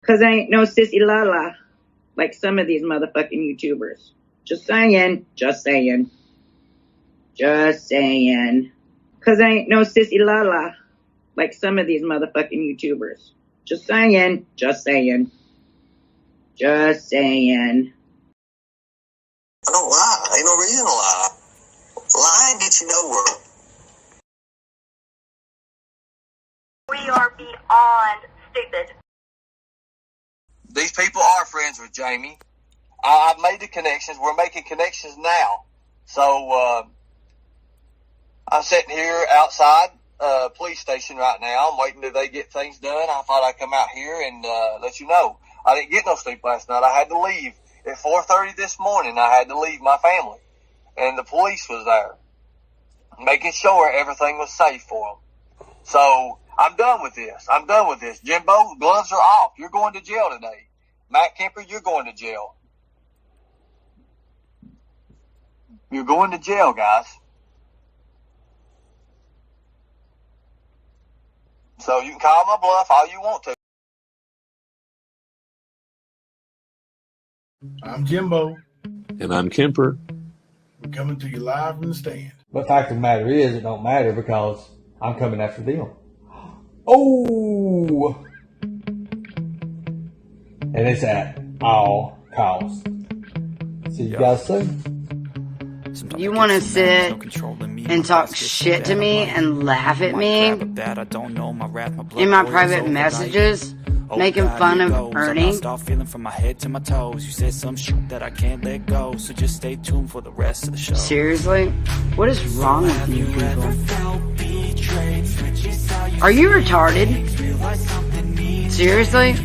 Cause I ain't no sissy la like some of these motherfucking YouTubers. Just saying, just saying. Just saying. Cause I ain't no sissy la like some of these motherfucking YouTubers. Just saying, just saying. Just saying. I don't lie. Ain't no reason to lie. Lying gets you nowhere. We are beyond stupid. These people are friends with Jamie. I've made the connections. We're making connections now. So, I'm sitting here outside police station right now. I'm waiting till they get things done. I thought I'd come out here and let you know. I didn't get no sleep last night. I had to leave at 4:30 this morning. I had to leave my family, and the police was there, making sure everything was safe for them. So I'm done with this. I'm done with this. Jimbo, gloves are off. You're going to jail today. Matt Kemper, you're going to jail. You're going to jail, guys. So you can call my bluff all you want to. I'm Jimbo. And I'm Kemper. We're coming to you live from the stand. But fact of the matter is, it don't matter because I'm coming after them. Oh! And it's at all costs. So you guys see? You want to sit and talk shit to me and laugh at me in my private messages, making fun of Ernie? Seriously? What is wrong with you people? Are you retarded? Seriously?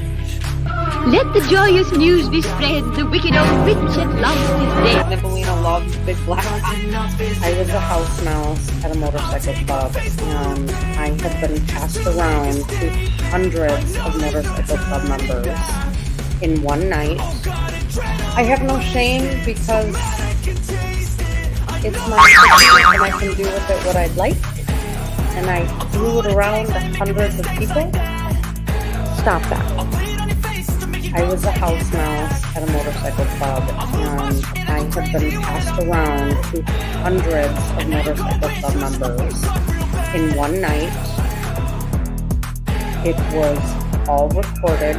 Let the joyous news be spread. The wicked old witch at last is dead. Nicolina loves big black. I was a house mouse at a motorcycle club, and I had been passed around to hundreds of motorcycle club members in one night. I have no shame because it's my business and I can do with it what I'd like. And I threw it around to hundreds of people. Stop that. I was a house mouse at a motorcycle club, and I have been passed around to hundreds of motorcycle club members in one night. It was all recorded.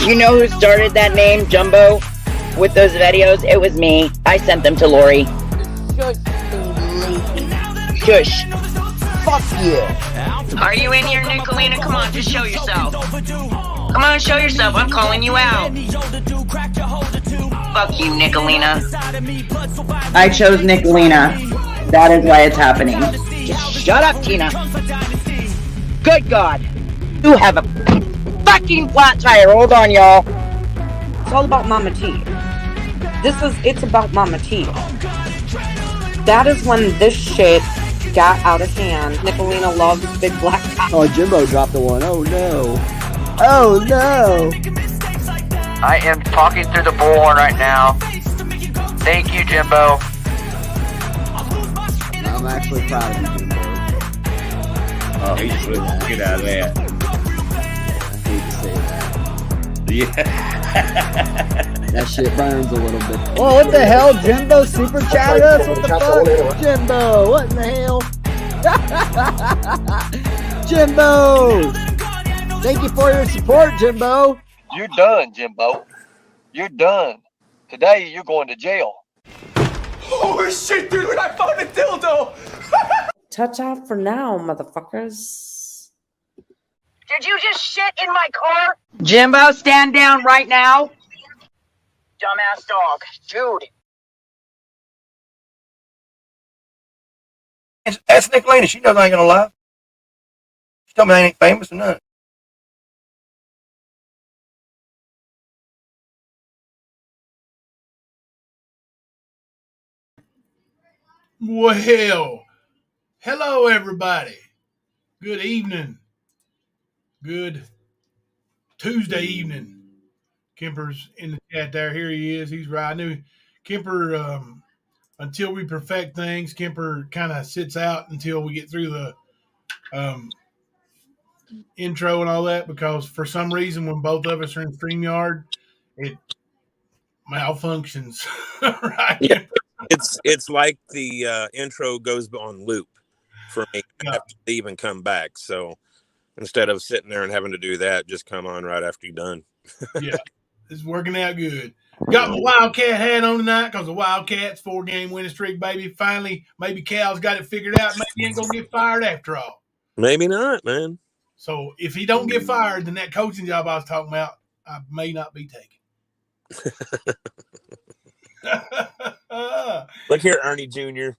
You know who started that name, Jumbo? With those videos? It was me. I sent them to Lori. Shush. Fuck you. Are you in here, Nicolina? Come on, just show yourself. Come on, show yourself. I'm calling you out. Fuck you, Nicolina. I chose Nicolina. That is why it's happening. Just shut up, Tina. Good God. You have a fucking flat tire. Hold on, y'all. It's all about Mama T. It's about Mama T. That is when this shit got out of hand. Nicolina loves big black cock. Oh, Jimbo dropped the one. Oh, no. Oh, no. I am talking through the bullhorn right now. Thank you, Jimbo. I'm actually proud of you, Jimbo. Oh, he just wouldn't get out of that. I hate to say that. Yeah. That shit burns a little bit. Whoa, what the hell? Jimbo super chatted us? What the fuck? Jimbo, what in the hell? Jimbo! Thank you for your support, Jimbo. You're done, Jimbo. You're done. Today, you're going to jail. Holy shit, dude, I found a dildo! Ta-ta for now, motherfuckers. Did you just shit in my car? Jimbo, stand down right now. Dumbass dog. Dude. That's Nicolina. She knows I ain't gonna lie. She told me I ain't famous or nothing. Well, hello everybody. Good evening. Good Tuesday evening. Kemper's in the chat there. Here he is. He's right. I knew Kemper, until we perfect things, Kemper kind of sits out until we get through the intro and all that because for some reason when both of us are in StreamYard, it malfunctions. Right? Yeah, it's like the intro goes on loop for me. I have to leave and come back. So instead of sitting there and having to do that, just come on right after you're done. Yeah, it's working out good. Got my Wildcat hat on tonight because the Wildcats 4-game winning streak, baby. Finally, maybe Cal's got it figured out. Maybe he ain't gonna get fired after all. Maybe not, man. So if he don't get fired, then that coaching job I was talking about, I may not be taking. Look here, Ernie Jr.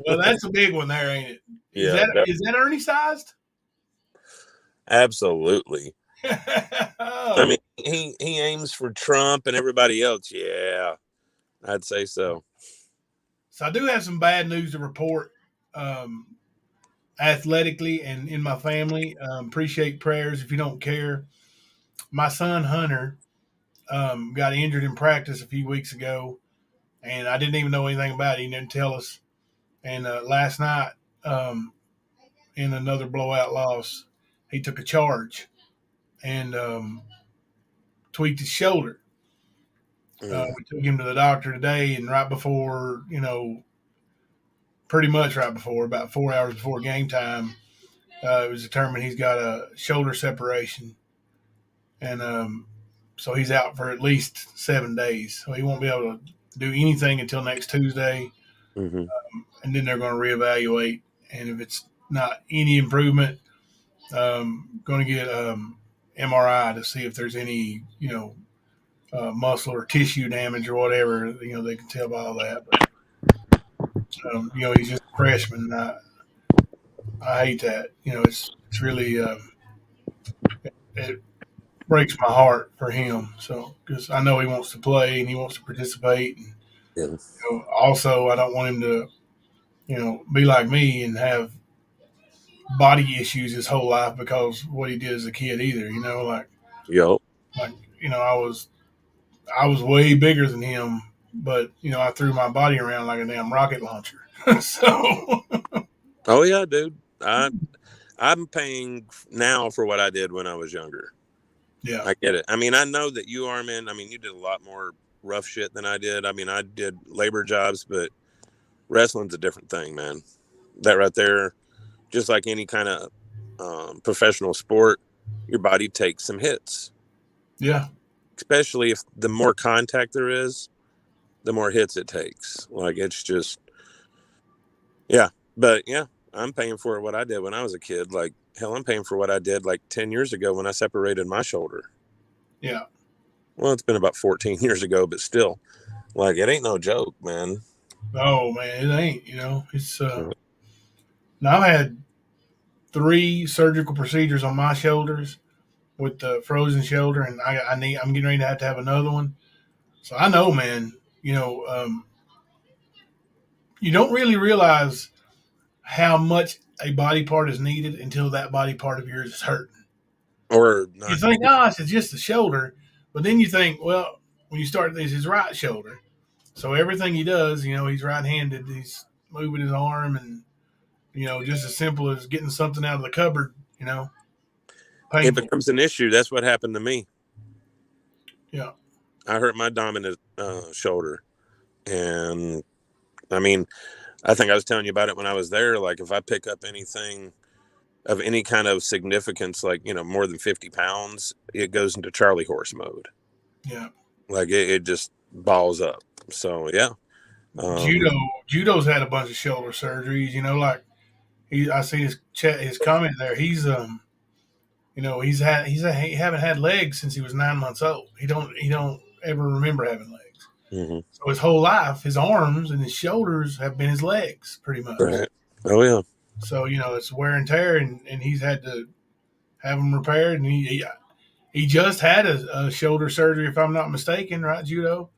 Well, that's a big one there, ain't it? Is that Ernie sized? Absolutely. I mean, he aims for Trump and everybody else. Yeah, I'd say so. So I do have some bad news to report athletically and in my family. Appreciate prayers if you don't care. My son, Hunter, got injured in practice a few weeks ago, and I didn't even know anything about it. He didn't tell us. And last night, in another blowout loss, he took a charge and tweaked his shoulder. We took him to the doctor today, and right before, pretty much right before, about 4 hours before game time, it was determined he's got a shoulder separation. And so he's out for at least 7 days. So he won't be able to do anything until next Tuesday. Mm-hmm. And then they're going to reevaluate. And if it's not any improvement, going to get MRI to see if there's any, muscle or tissue damage or whatever. They can tell by all that. But, he's just a freshman. And I hate that. It's really it breaks my heart for him. So because I know he wants to play and he wants to participate. And, also, I don't want him to, be like me and have body issues his whole life because what he did as a kid either. I was way bigger than him, but I threw my body around like a damn rocket launcher. So. Oh yeah, dude. I'm paying now for what I did when I was younger. Yeah, I get it. I mean, I know that you are, man. I mean, you did a lot more rough shit than I did. I mean, I did labor jobs, but wrestling's a different thing, man. That right there, just like any kind of professional sport, your body takes some hits. Yeah. Especially if the more contact there is, the more hits it takes. Like, it's just, yeah. But, yeah, I'm paying for what I did when I was a kid. Like, hell, I'm paying for what I did like 10 years ago when I separated my shoulder. Yeah. Well, it's been about 14 years ago, but still, like, it ain't no joke, man. Oh, man, it ain't, it's, now I've had 3 surgical procedures on my shoulders with the frozen shoulder, and I'm getting ready to have another one. So I know, man, you don't really realize how much a body part is needed until that body part of yours is hurting. Or not. You think, it's just the shoulder, but then you think, well, when you start, this his right shoulder. So everything he does, he's right-handed. He's moving his arm and, just as simple as getting something out of the cupboard, painful. It becomes an issue. That's what happened to me. Yeah. I hurt my dominant shoulder. And, I mean, I think I was telling you about it when I was there. Like, if I pick up anything of any kind of significance, like, more than 50 pounds, it goes into Charlie horse mode. Yeah. Like, it just balls up. So, yeah. Judo's had a bunch of shoulder surgeries, like I see his comment there. He's, he haven't had legs since he was 9 months old. He don't ever remember having legs. Mm-hmm. So his whole life, his arms and his shoulders have been his legs pretty much. Right. Oh yeah. So, it's wear and tear and he's had to have them repaired. And he just had a shoulder surgery, if I'm not mistaken, right, Judo?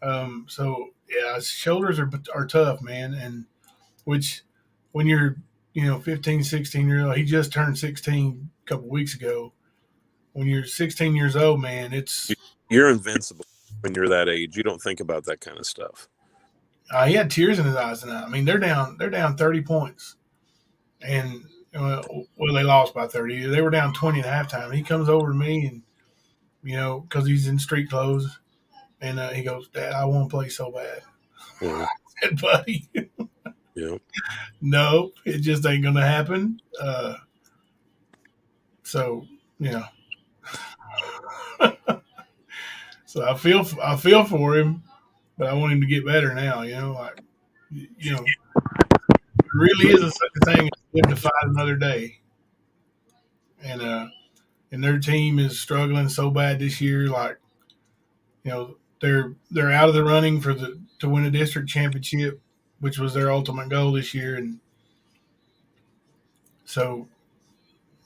So yeah, his shoulders are tough, man. And which when you're, 15, 16 years old, he just turned 16 a couple weeks ago. When you're 16 years old, man, you're invincible when you're that age. You don't think about that kind of stuff. He had tears in his eyes tonight. I mean, they're down 30 points. And, Well, they lost by 30. They were down 20 at halftime. He comes over to me and, because he's in street clothes, and he goes, "Dad, I want to play so bad." Yeah. I said, "Buddy, Yeah. no, it just ain't gonna happen." So, so I feel for him, but I want him to get better now. There really is such a thing as live to fight another day, and their team is struggling so bad this year. Like, they're out of the running to win a district championship, which was their ultimate goal this year, and so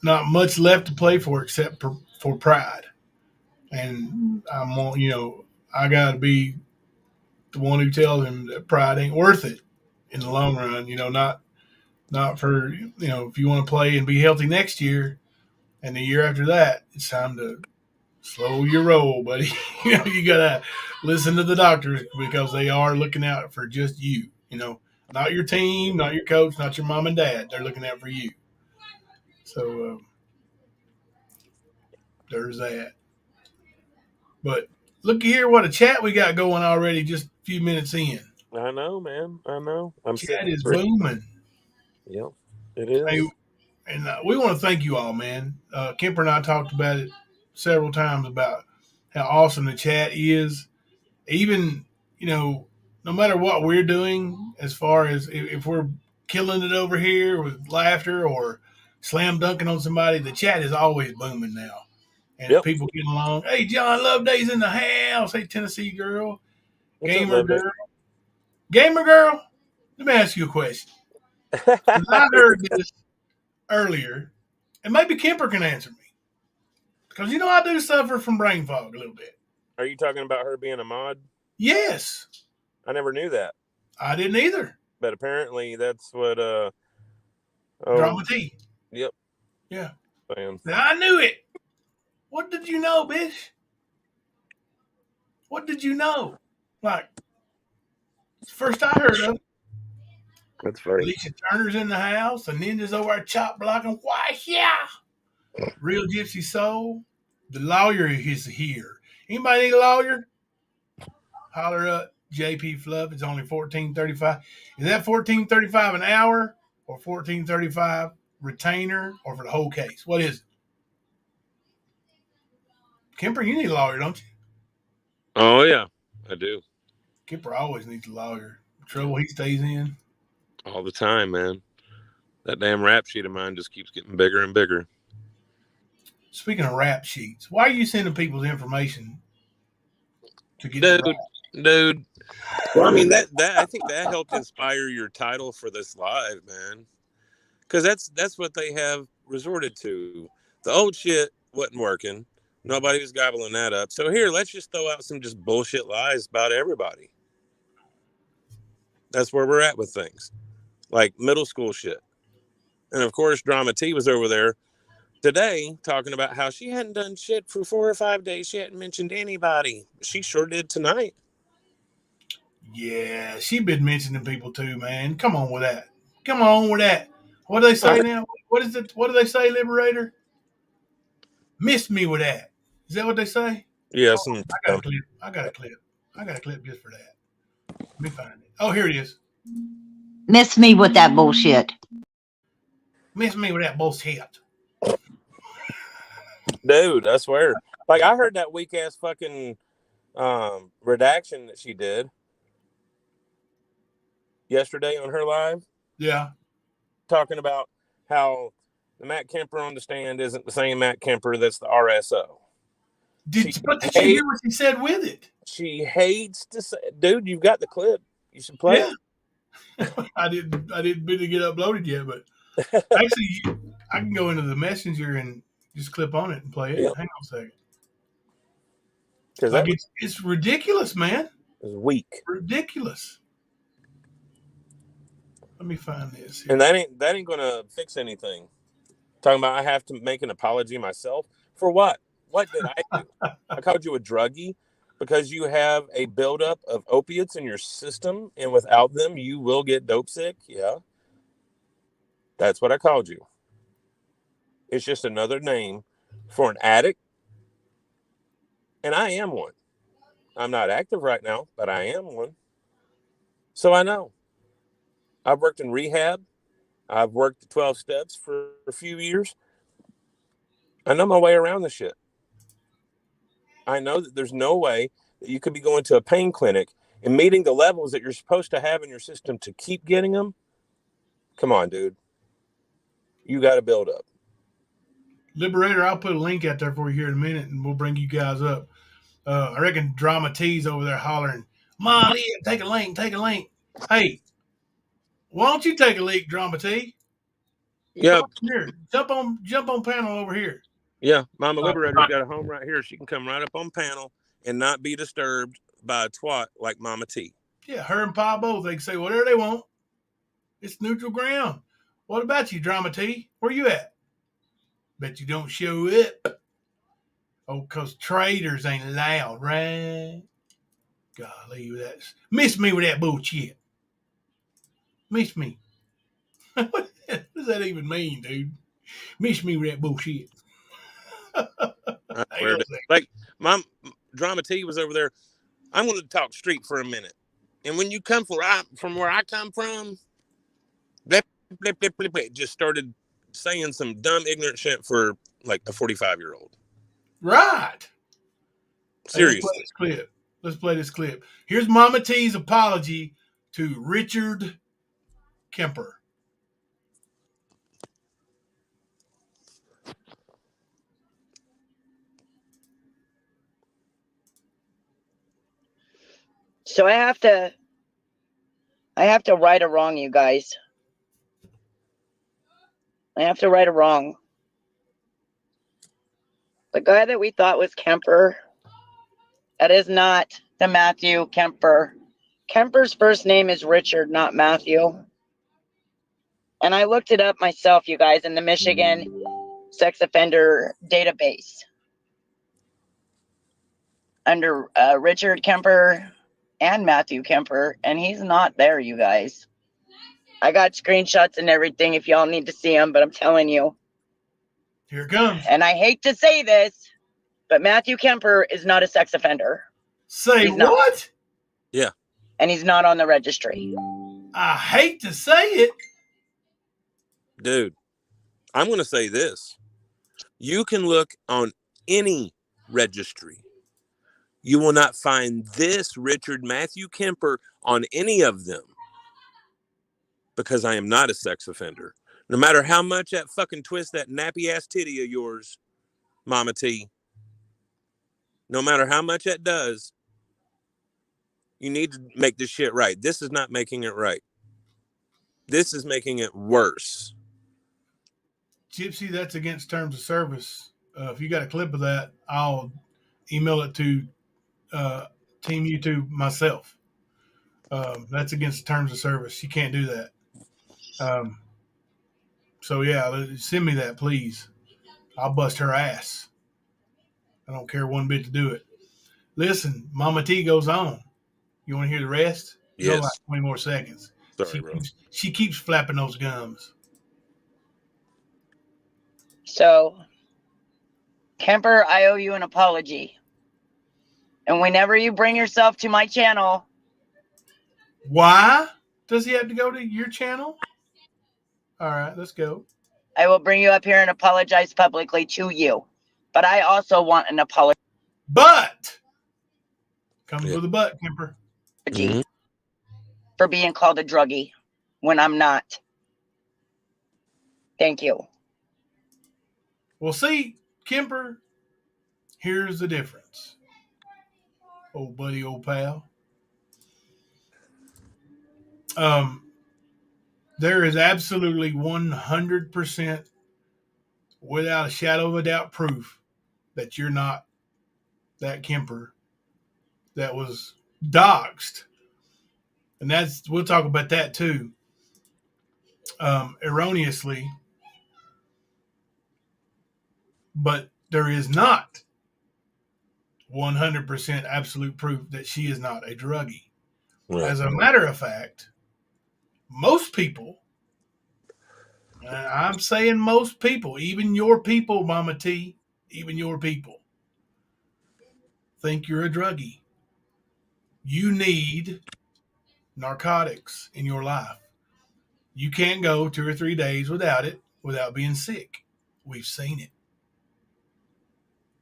not much left to play for except for pride. And I got to be the one who tells him that pride ain't worth it in the long run. Not for if you want to play and be healthy next year and the year after that, it's time to slow your roll, buddy. You gotta listen to the doctors because they are looking out for just you. Not your team, not your coach, not your mom and dad. They're looking out for you. So there's that. But look here, what a chat we got going already. Just a few minutes in. I know, man. I know. Chat is booming. Yep, it is. Hey, and we want to thank you all, man. Kemper and I talked about it several times about how awesome the chat is. Even, no matter what we're doing, as far as if we're killing it over here with laughter or slam dunking on somebody, the chat is always booming now. And people getting along. Hey, John Loveday's in the house. Hey, Tennessee girl. Gamer girl. Gamer girl, let me ask you a question. I heard this earlier, and maybe Kemper can answer me. Because, I do suffer from brain fog a little bit. Are you talking about her being a mod? Yes. I never knew that. I didn't either. But apparently that's what Drama T. Yep. Yeah. Man. I knew it. What did you know, bitch? What did you know? Like, it's the first I heard of. That's funny. Alicia Turner's in the house. The ninjas over at Chop Block and why, yeah. Real Gypsy Soul. The lawyer is here. Anybody need a lawyer? Holler up. JP Fluff. It's only $14.35. Is that $14.35 an hour or $14.35 retainer or for the whole case? What is it? Kemper, you need a lawyer, don't you? Oh, yeah, I do. Kemper always needs a lawyer. The trouble he stays in. All the time, man. That damn rap sheet of mine just keeps getting bigger and bigger. Speaking of rap sheets, why are you sending people's information to get the rap? Dude. Well, I mean, that I think that helped inspire your title for this live, man. Because that's what they have resorted to. The old shit wasn't working. Nobody was gobbling that up. So here, let's just throw out some just bullshit lies about everybody. That's where we're at with things. Like middle school shit. And of course, Drama T was over there today talking about how she hadn't done shit for 4 or 5 days. She hadn't mentioned anybody. She sure did tonight. Yeah, she been mentioning people too, man. Come on with that. Come on with that. What do they say now? What is it? What do they say, Liberator? Miss me with that. Is that what they say? Yeah. I got a clip just for that. Let me find it. Oh, here it is. Miss me with that bullshit. Miss me with that bullshit. Dude, I swear. Like, I heard that weak ass fucking redaction that she did yesterday on her live. Yeah. Talking about how the Matt Kemper on the stand isn't the same Matt Kemper that's the RSO. Did you hear what she said with it? She hates to say, dude, you've got the clip. You should play it. I didn't really get uploaded yet, but actually I can go into the messenger and just clip on it and play it. Yeah. Hang on a second. Like it's ridiculous, man. It's weak. Ridiculous. Let me find this here. And that ain't gonna fix anything. Talking about I have to make an apology myself. For what? What did I do? I called you a druggie because you have a buildup of opiates in your system, and without them, you will get dope sick. Yeah. That's what I called you. It's just another name for an addict. And I am one. I'm not active right now, but I am one. So I know. I've worked in rehab. I've worked the 12 steps for a few years. I know my way around the shit. I know that there's no way that you could be going to a pain clinic and meeting the levels that you're supposed to have in your system to keep getting them. Come on, dude. You got to build up. Liberator, I'll put a link out there for you here in a minute, and we'll bring you guys up. I reckon Drama T's over there hollering, "Mom, take a link, take a link." Hey, why don't you take a leak, Drama T? Yeah. Here, jump on panel over here. Yeah, Mama Liberator's got a home right here. She can come right up on panel and not be disturbed by a twat like Mama T. Yeah, her and Pa both. They can say whatever they want. It's neutral ground. What about you, Drama T? Where you at? Bet you don't show up. Oh, because traitors ain't allowed, right? Golly, that's miss me with that bullshit. Miss me. What does that even mean, dude? Miss me with that bullshit. Like, my Drama T was over there. I'm going to talk street for a minute. And when you come from where I come from, blip, blip, blip, blip, blip, just started saying some dumb, ignorant shit for like a 45-year-old. Right. Seriously. Hey, let's play this clip. Here's Mama T's apology to Richard Kemper. So I have to right a wrong, you guys. I have to right a wrong. The guy that we thought was Kemper, that is not the Matthew Kemper. Kemper's first name is Richard, not Matthew. And I looked it up myself, you guys, in the Michigan sex offender database. Under Richard Kemper and Matthew Kemper, and he's not there, you guys. I got screenshots and everything if y'all need to see them, but I'm telling you. Here it comes. And I hate to say this, but Matthew Kemper is not a sex offender. Say what? Yeah. And he's not on the registry. I hate to say it. Dude, I'm going to say this. You can look on any registry. You will not find this Richard Matthew Kemper on any of them because I am not a sex offender. No matter how much that fucking twist that nappy ass titty of yours, Mama T, no matter how much that does, you need to make this shit right. This is not making it right. This is making it worse. Gypsy, that's against terms of service. If you got a clip of that, I'll email it to Team YouTube myself. That's against terms of service. You can't do that. So yeah, send me that, please. I'll bust her ass. I don't care one bit to do it. Listen, Mama T goes on. You want to hear the rest? Yes. Go like 20 more seconds. Sorry, She keeps flapping those gums. So, Kemper, I owe you an apology. And whenever you bring yourself to my channel. Why does he have to go to your channel? All right, let's go. I will bring you up here and apologize publicly to you. But I also want an apology. But! Comes with a butt, Kemper. Mm-hmm. For being called a druggie when I'm not. Thank you. Well, see, Kemper, here's the difference. Old buddy, old pal. There is absolutely 100% without a shadow of a doubt proof that you're not that Kemper that was doxxed. And we'll talk about that too. Erroneously. But there is not 100% absolute proof that she is not a druggie. Right. As a matter of fact, most people I'm saying most people, even your people, Mama T, even your people, think you're a druggie. You need narcotics in your life. You can't go 2 or 3 days without it without being sick. We've seen it.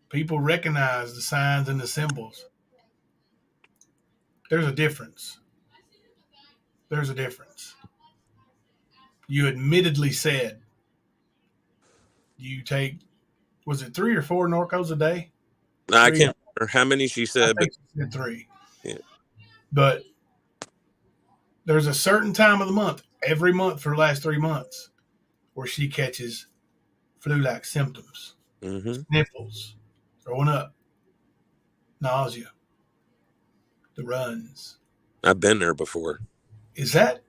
People recognize the signs and the symbols. There's a difference. There's a difference. You admittedly said you take, was it 3 or 4 Norcos a day? I can't remember how many she said, but she said 3. Yeah. But there's a certain time of the month, every month for the last 3 months, where she catches flu-like symptoms, sniffles, throwing up, nausea, the runs. I've been there before. Is that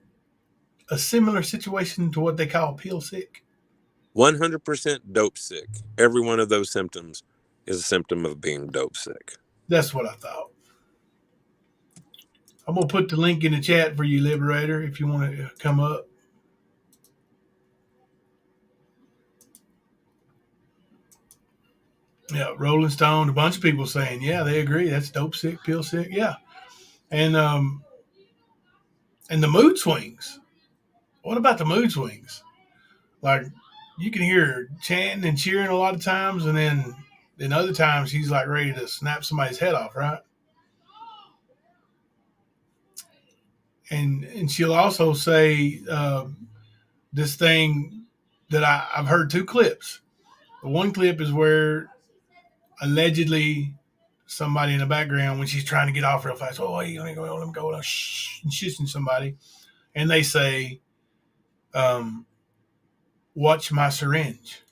a similar situation to what they call pill sick? 100% dope sick. Every one of those symptoms is a symptom of being dope sick. That's what I thought. I'm going to put the link in the chat for you, Liberator, if you want to come up. Yeah, Rolling Stone, a bunch of people saying, yeah, they agree. That's dope sick, pill sick. Yeah. And the mood swings. What about the mood swings? Like, you can hear her chanting and cheering a lot of times, and then other times she's like ready to snap somebody's head off, right? And she'll also say this thing that I've heard 2 clips. The one clip is where allegedly somebody in the background, when she's trying to get off real fast, oh, hey, let me go, shh, and shishing somebody, and they say, watch my syringe.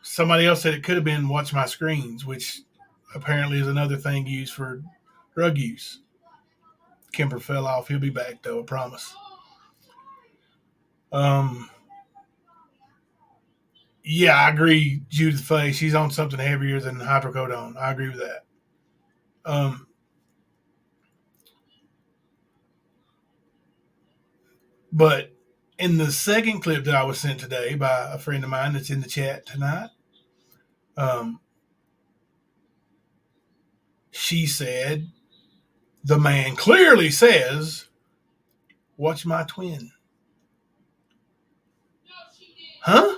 Somebody else said it could have been watch my screens, which apparently is another thing used for drug use. Kemper fell off. He'll be back, though, I promise. Yeah, I agree, Judith Faye. She's on something heavier than hydrocodone. I agree with that. But in the second clip that I was sent today by a friend of mine that's in the chat tonight, she said, the man clearly says, watch my twin. Huh?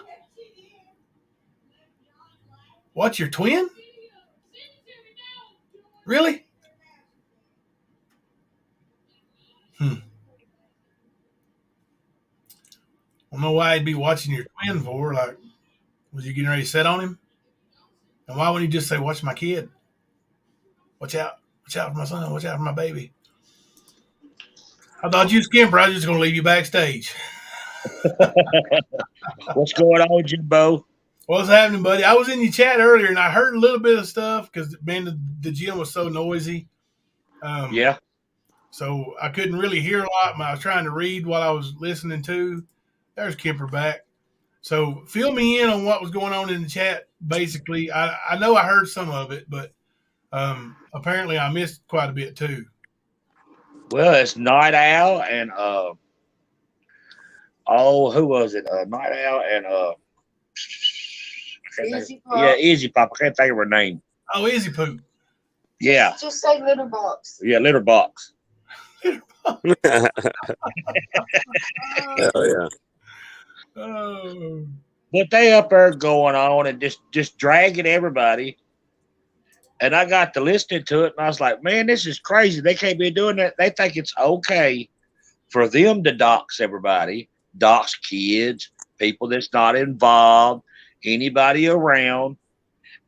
Watch your twin? Really? I don't know why he'd be watching your twin for. Like, was you getting ready to set on him? And why wouldn't he just say, watch my kid? Watch out. Watch out for my son. Watch out for my baby. I thought you was Kemper. I was just going to leave you backstage. What's going on, Jimbo? What's happening, buddy? I was in your chat earlier, and I heard a little bit of stuff because, man, the gym was so noisy. Yeah. So I couldn't really hear a lot. I was trying to read while I was listening to. There's Kemper back. So fill me in on what was going on in the chat. Basically, I know I heard some of it, but apparently I missed quite a bit too. Well, it's Night Owl and who was it? Night Owl and Easy Pop. Yeah, Easy Pop. I can't think of her name. Oh, Easy Poop. Yeah. Just say Litter Box. Yeah, Litter Box. Hell yeah. Oh. But they up there going on and just dragging everybody. And I got to listening to it, and I was like, man, this is crazy. They can't be doing that. They think it's okay for them to dox everybody, dox kids, people that's not involved, anybody around,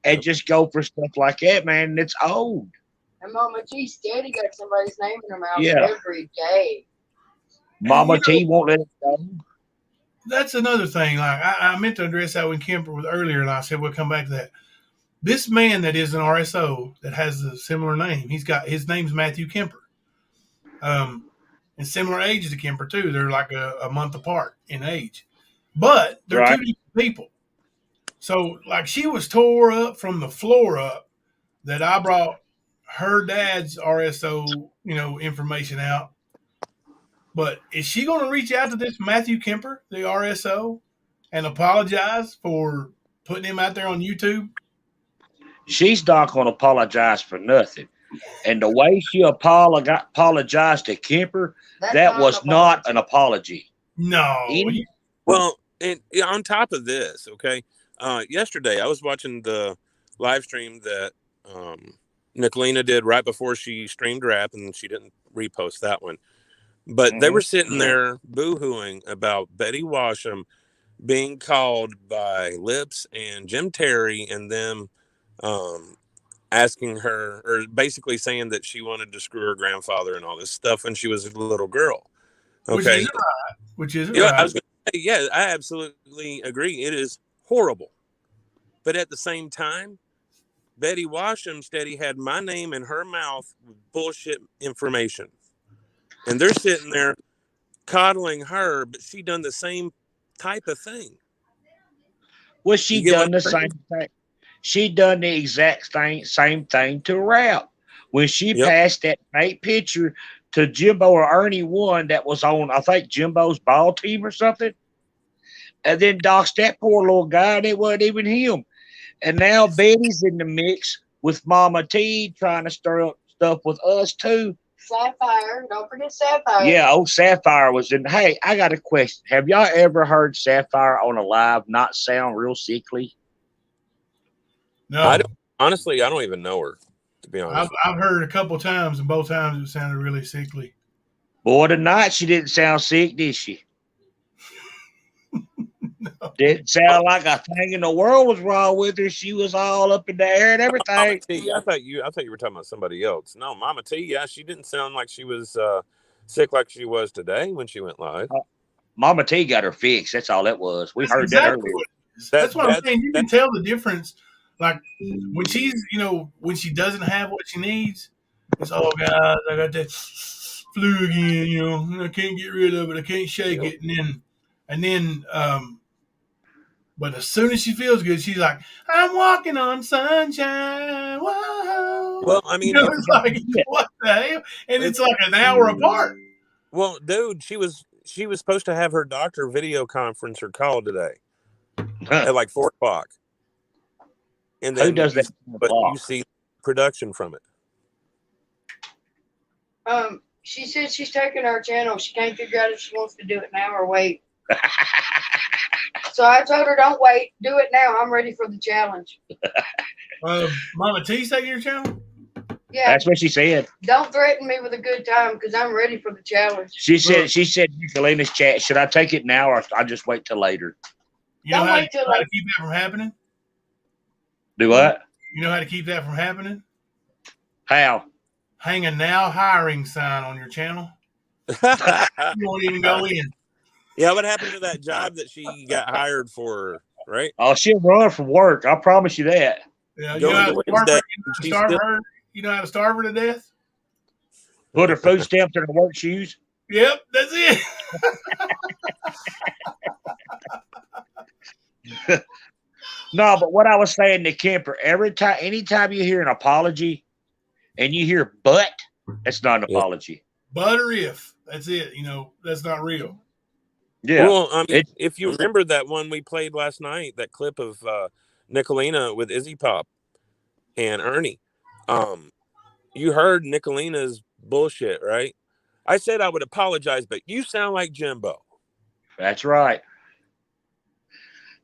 and just go for stuff like that, man. It's old. And Mama G's daddy got somebody's name in her mouth every day. Mama T won't let it go. That's another thing. Like I meant to address that when Kemper was earlier, and I said we'll come back to that. This man that is an RSO that has a similar name, his name's Matthew Kemper. And similar age to Kemper too. They're like a month apart in age. But they're two different people. So like she was tore up from the floor up that I brought her dad's RSO, information out. But is she going to reach out to this Matthew Kemper, the RSO, and apologize for putting him out there on YouTube? She's not going to apologize for nothing. And the way she apologized to Kemper, that was not an apology. No. Well, and on top of this, okay, yesterday I was watching the live stream that Nicolina did right before she streamed rap, and she didn't repost that one. But they were sitting there boo-hooing about Betty Washam being called by Lips and Jim Terry and them asking her, or basically saying that she wanted to screw her grandfather and all this stuff when she was a little girl. Okay. Which is right. Yeah, I was gonna say, yeah, I absolutely agree. It is horrible. But at the same time, Betty Washam steady had my name in her mouth with bullshit information. And they're sitting there coddling her, but she done the same type of thing. Well, she done the same thing. She done the exact same thing to Rap. When she passed that fake picture to Jimbo or Ernie one that was on, I think, Jimbo's ball team or something. And then doxed that poor little guy, and it wasn't even him. And now Betty's in the mix with Mama T trying to stir up stuff with us too. Sapphire, don't forget Sapphire. Yeah, old Sapphire was in. Hey, I got a question. Have y'all ever heard Sapphire on a live not sound real sickly? No. Honestly, I don't even know her, to be honest. I've heard a couple times, and both times it sounded really sickly. Boy, tonight she didn't sound sick, did she? No. Didn't sound like a thing in the world was wrong with her. She was all up in the air and everything. Mama T, I thought you were talking about somebody else. No, Mama T, yeah, she didn't sound like she was sick like she was today when she went live. Mama T got her fixed. That's all that was. We heard that earlier. That's what I'm saying. You can tell the difference. Like when she's, when she doesn't have what she needs, it's, oh, guys, I got that flu again, I can't get rid of it. I can't shake it. And then, but as soon as she feels good, she's like, I'm walking on sunshine. Whoa. Well, I mean, it's like, what the hell? And it's like an hour apart. Well, dude, she was supposed to have her doctor video conference or call today at like 4:00. And then who does that? But you see production from it. She said she's taking our channel. She can't figure out if she wants to do it now or wait. So I told her, don't wait. Do it now. I'm ready for the challenge. Mama T's taking your channel? Yeah. That's what she said. Don't threaten me with a good time because I'm ready for the challenge. She said Nicolina's chat, should I take it now or I'll just wait till later? You know how to keep that from happening? Do what? You know how to keep that from happening? How? Hang a now hiring sign on your channel. You won't even go in. Yeah, what happened to that job that she got hired for, right? Oh, she'll run from work. I promise you that. Yeah, you know how to starve her to death? Put her food stamps in her work shoes? Yep, that's it. No, but what I was saying to Kemper, anytime you hear an apology and you hear but, that's not an apology. But or if. That's it. That's not real. Yeah. Well, I mean, if you remember that one we played last night, that clip of Nicolina with Izzy Pop and Ernie, you heard Nicolina's bullshit, right? I said I would apologize, but you sound like Jimbo. That's right.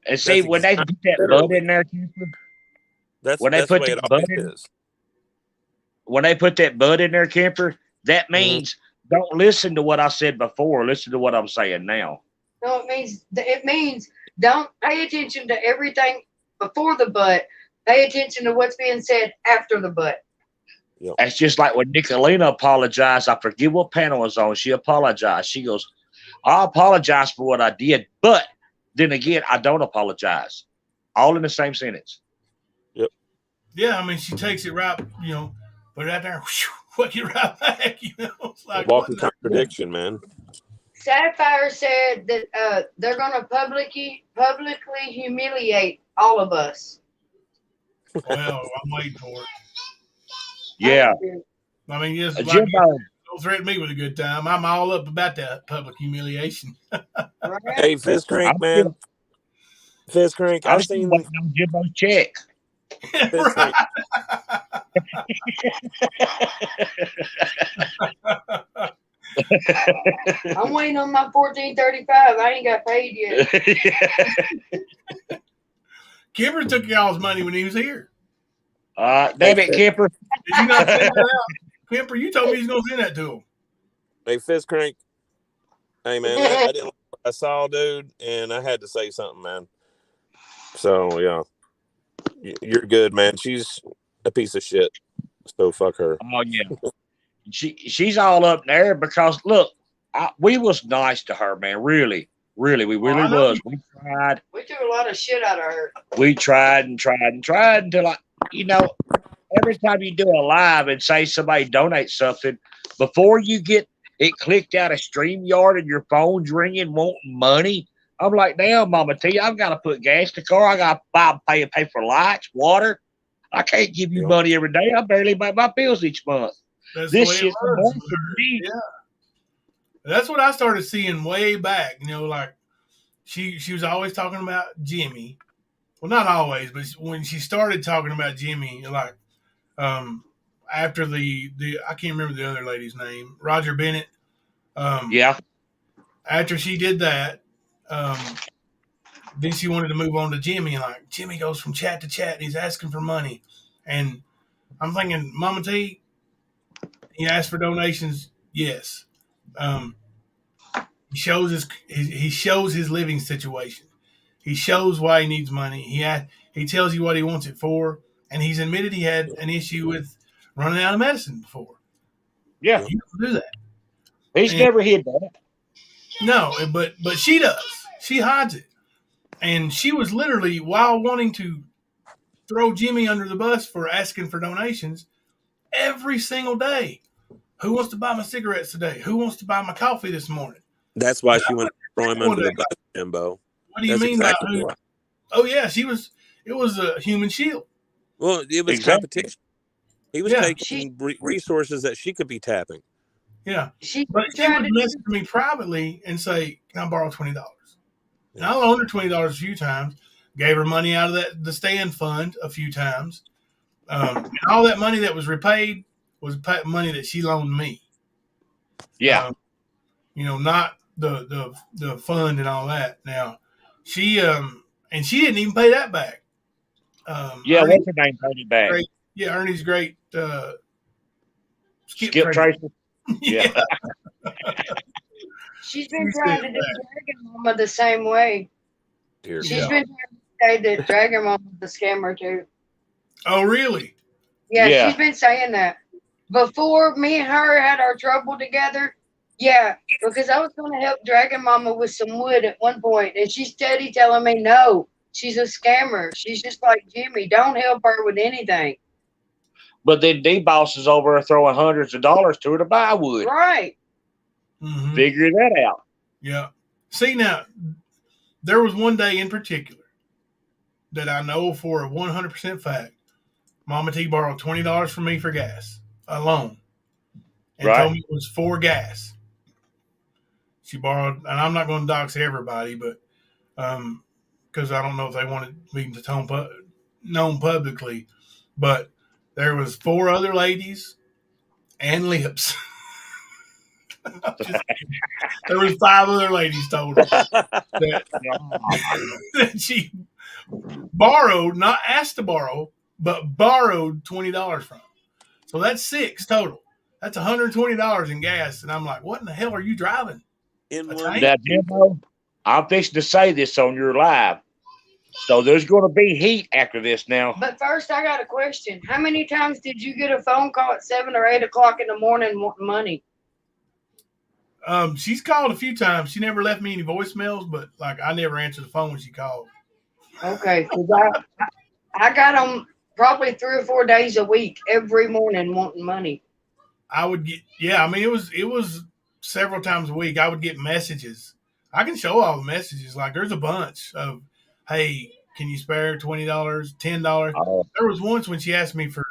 And see, when they put that bud in there, when they put that bud in there, Kemper, that means don't listen to what I said before. Listen to what I'm saying now. No, it means don't pay attention to everything before the but. Pay attention to what's being said after the but. Yep. That's just like when Nicolina apologized. I forget what panel was on. She apologized. She goes, I apologize for what I did, but then again, I don't apologize. All in the same sentence. Yep. Yeah, I mean, she takes it right, put it out there, fuck it right back, It's like walking contradiction, man. Sapphire said that they're going to publicly humiliate all of us. Well, I'm waiting for it. Yeah. I mean, yes, Jimbo, Don't threaten me with a good time. I'm all up about that public humiliation. Hey, Fist Crank, man. Fist Crank, I'm I've still seen waiting on Jimbo's check. Fist Crank. I'm waiting on my $14.35. I ain't got paid yet. Kipper took y'all's money when he was here. Damn it, Kipper. Did you not send that out? Kipper, you told me he's going to send that to him. Hey, Fist Crank. Hey, man, I didn't like what I saw, dude, and I had to say something, man. So, yeah. You're good, man. She's a piece of shit. So, fuck her. Oh, yeah. She's all up there because, look, we was nice to her, man. Really. We really was. We tried. We took a lot of shit out of her. We tried until, every time you do a live and say somebody donates something, before you get it clicked out of StreamYard and your phone's ringing wanting money, I'm like, damn, Mama T, I've got to put gas in the car. I got to pay for lights, water. I can't give you money every day. I barely pay my bills each month. That's this the way shit's it was. for me. Yeah. That's what I started seeing way back. Like she was always talking about Jimmy. Well, not always, but when she started talking about Jimmy, like after the I can't remember the other lady's name, Roger Bennett. Yeah. After she did that, then she wanted to move on to Jimmy, and like Jimmy goes from chat to chat, and he's asking for money, and I'm thinking, Mama T, he asked for donations, yes. He shows his living situation. He shows why he needs money. He tells you what he wants it for, and he's admitted he had an issue with running out of medicine before. Yeah, you don't do that. He's never hid that. No, but she does. She hides it, and she was literally, while wanting to throw Jimmy under the bus for asking for donations, every single day. Who wants to buy my cigarettes today? Who wants to buy my coffee this morning? That's why she went to throw him under the bus, Jimbo. What do you mean by who? Oh, yeah, it was a human shield. Well, it was competition. He was taking resources that she could be tapping. Yeah. But she would message me privately and say, can I borrow $20? And I loaned her $20 a few times, gave her money out of the stand fund a few times. And all that money that was repaid was money that she loaned me. Yeah. Not the fund and all that. Now, she and she didn't even pay that back. Yeah, what's her name paid it back? Ernie's great Skip Tracer. Yeah. She's been trying to do Dragon Mama the same way. She's been trying to say that Dragon Mama's a scammer too. Oh, really? Yeah, she's been saying that. Before me and her had our trouble together, because I was going to help Dragon Mama with some wood at one point, and she's steady telling me, no, she's a scammer. She's just like Jimmy. Don't help her with anything. But then D-Boss is over there throwing hundreds of dollars to her to buy wood. Right. Mm-hmm. Figure that out. Yeah. See, now, there was one day in particular that I know for a 100% fact, Mama T borrowed $20 from me for gas alone. And told me it was for gas. She borrowed, and I'm not going to dox everybody, but because I don't know if they wanted me to known publicly, but there was 4 other ladies and Lips. There was 5 other ladies told her that she borrowed, not asked to borrow, but borrowed $20 from. So that's 6 total. That's $120 in gas. And I'm like, what in the hell are you driving? Now, Jimbo, I'm fixing to say this on your live. So there's going to be heat after this now. But first, I got a question. How many times did you get a phone call at 7 or 8 o'clock in the morning wanting money? She's called a few times. She never left me any voicemails, but like I never answered the phone when she called. Okay, because I got them probably 3 or 4 days a week, every morning wanting money. I would get, it was several times a week. I would get messages. I can show all the messages. Like there's a bunch of, hey, can you spare $20, $10? There was once when she asked me for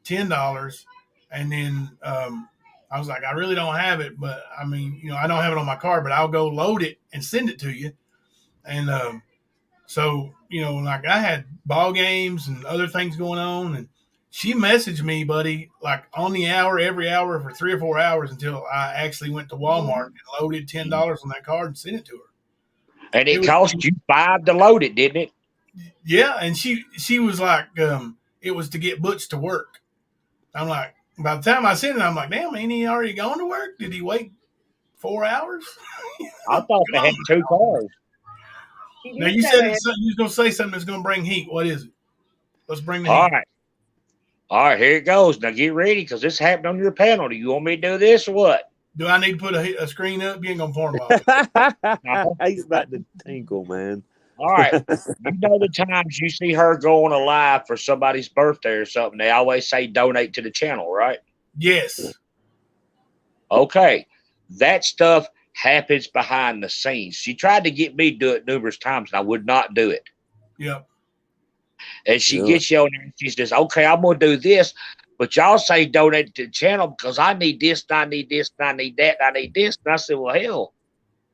$10, and then I was like, I really don't have it, but I mean, I don't have it on my card, but I'll go load it and send it to you. And so, like I had ball games and other things going on, and she messaged me, buddy, like on the hour, every hour for 3 or 4 hours until I actually went to Walmart and loaded $10 on that card and sent it to her. And it cost you $5 to load it, didn't it? Yeah, and she was like, it was to get Butch to work. I'm like, by the time I sent it, I'm like, damn, ain't he already gone to work? Did he wait 4 hours? I thought they had 2 cars. Now you said you was gonna say something that's gonna bring heat. What is it? Let's bring the heat. All right, here it goes. Now get ready, because this happened on your panel. Do you want me to do this or what? Do I need to put a screen up? You ain't gonna form all. He's about to tinkle, man. All right. You know the times you see her go on a live for somebody's birthday or something, they always say donate to the channel, right? Yes. Okay. That stuff happens behind the scenes. She tried to get me to do it numerous times, and I would not do it. Yep. And she gets you on there and she says, okay, I'm going to do this, but y'all say donate to the channel because I need this, and I need this, and I need that, and I need this. And I said, well, hell,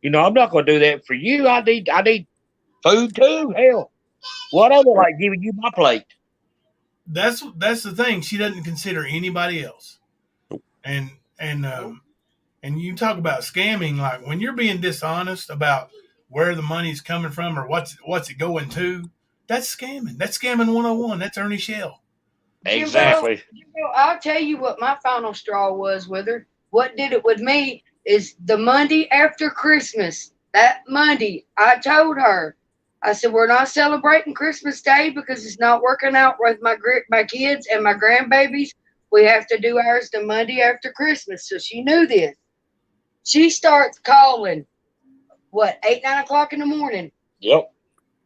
I'm not going to do that for you. I need food too. Hell, whatever, like giving you my plate. That's the thing. She doesn't consider anybody else. And you talk about scamming, like when you're being dishonest about where the money's coming from or what's it going to, that's scamming. That's scamming 101. That's Ernie Shell. Exactly. I'll tell you what my final straw was with her. What did it with me is the Monday after Christmas. That Monday, I told her, I said, we're not celebrating Christmas Day because it's not working out with my kids and my grandbabies. We have to do ours the Monday after Christmas. So she knew this. She starts calling, 8, 9 o'clock in the morning? Yep.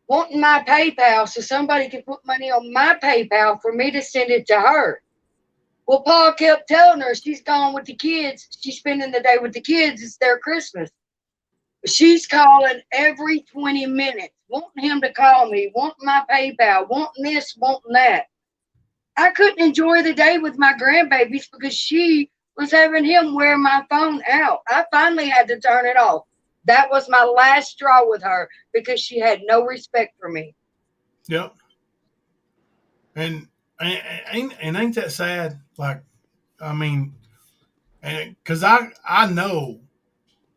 Wanting my PayPal so somebody can put money on my PayPal for me to send it to her. Well, Paul kept telling her she's gone with the kids. She's spending the day with the kids. It's their Christmas. She's calling every 20 minutes, wanting him to call me, wanting my PayPal, wanting this, wanting that. I couldn't enjoy the day with my grandbabies because she was having him wear my phone out. I finally had to turn it off. That was my last straw with her because she had no respect for me. Yep. And ain't that sad? Like, I mean, because I know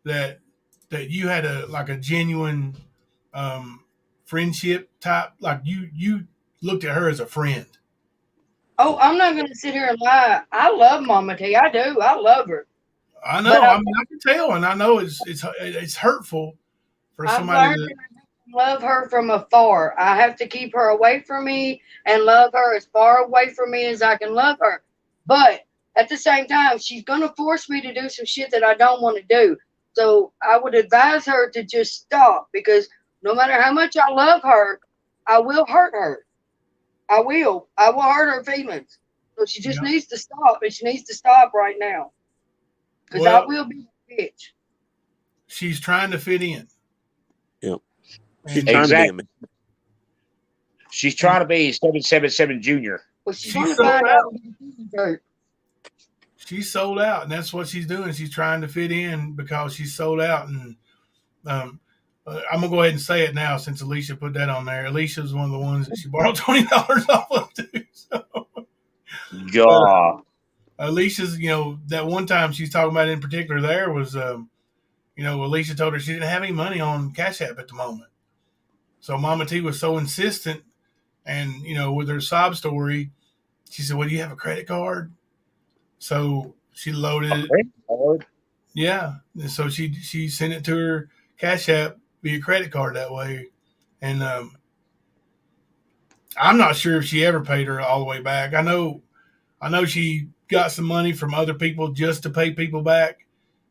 that you had a genuine friendship type. Like you looked at her as a friend. Oh, I'm not going to sit here and lie. I love Mama T. I do. I love her. I know. I can tell, and I know it's hurtful for somebody to love her from afar. I have to keep her away from me and love her as far away from me as I can love her. But at the same time, she's going to force me to do some shit that I don't want to do. So I would advise her to just stop, because no matter how much I love her, I will hurt her. I will hurt her feelings. So she just needs to stop, and she needs to stop right now. Because I will be a bitch. She's trying to fit in. Yep. Exactly. She's trying to be 777 Junior. Well, she's sold out. She's sold out, and that's what she's doing. She's trying to fit in because she's sold out. And I'm gonna go ahead and say it now since Alicia put that on there. Alicia's one of the ones that she borrowed $20 off of too. So. God. Alicia's, that one time she's talking about in particular there was, Alicia told her she didn't have any money on Cash App at the moment. So Mama T was so insistent, and, with her sob story, she said, well, do you have a credit card? So she loaded it. Credit card? Yeah. And so she sent it to her Cash App via credit card that way. And I'm not sure if she ever paid her all the way back. I know she got some money from other people just to pay people back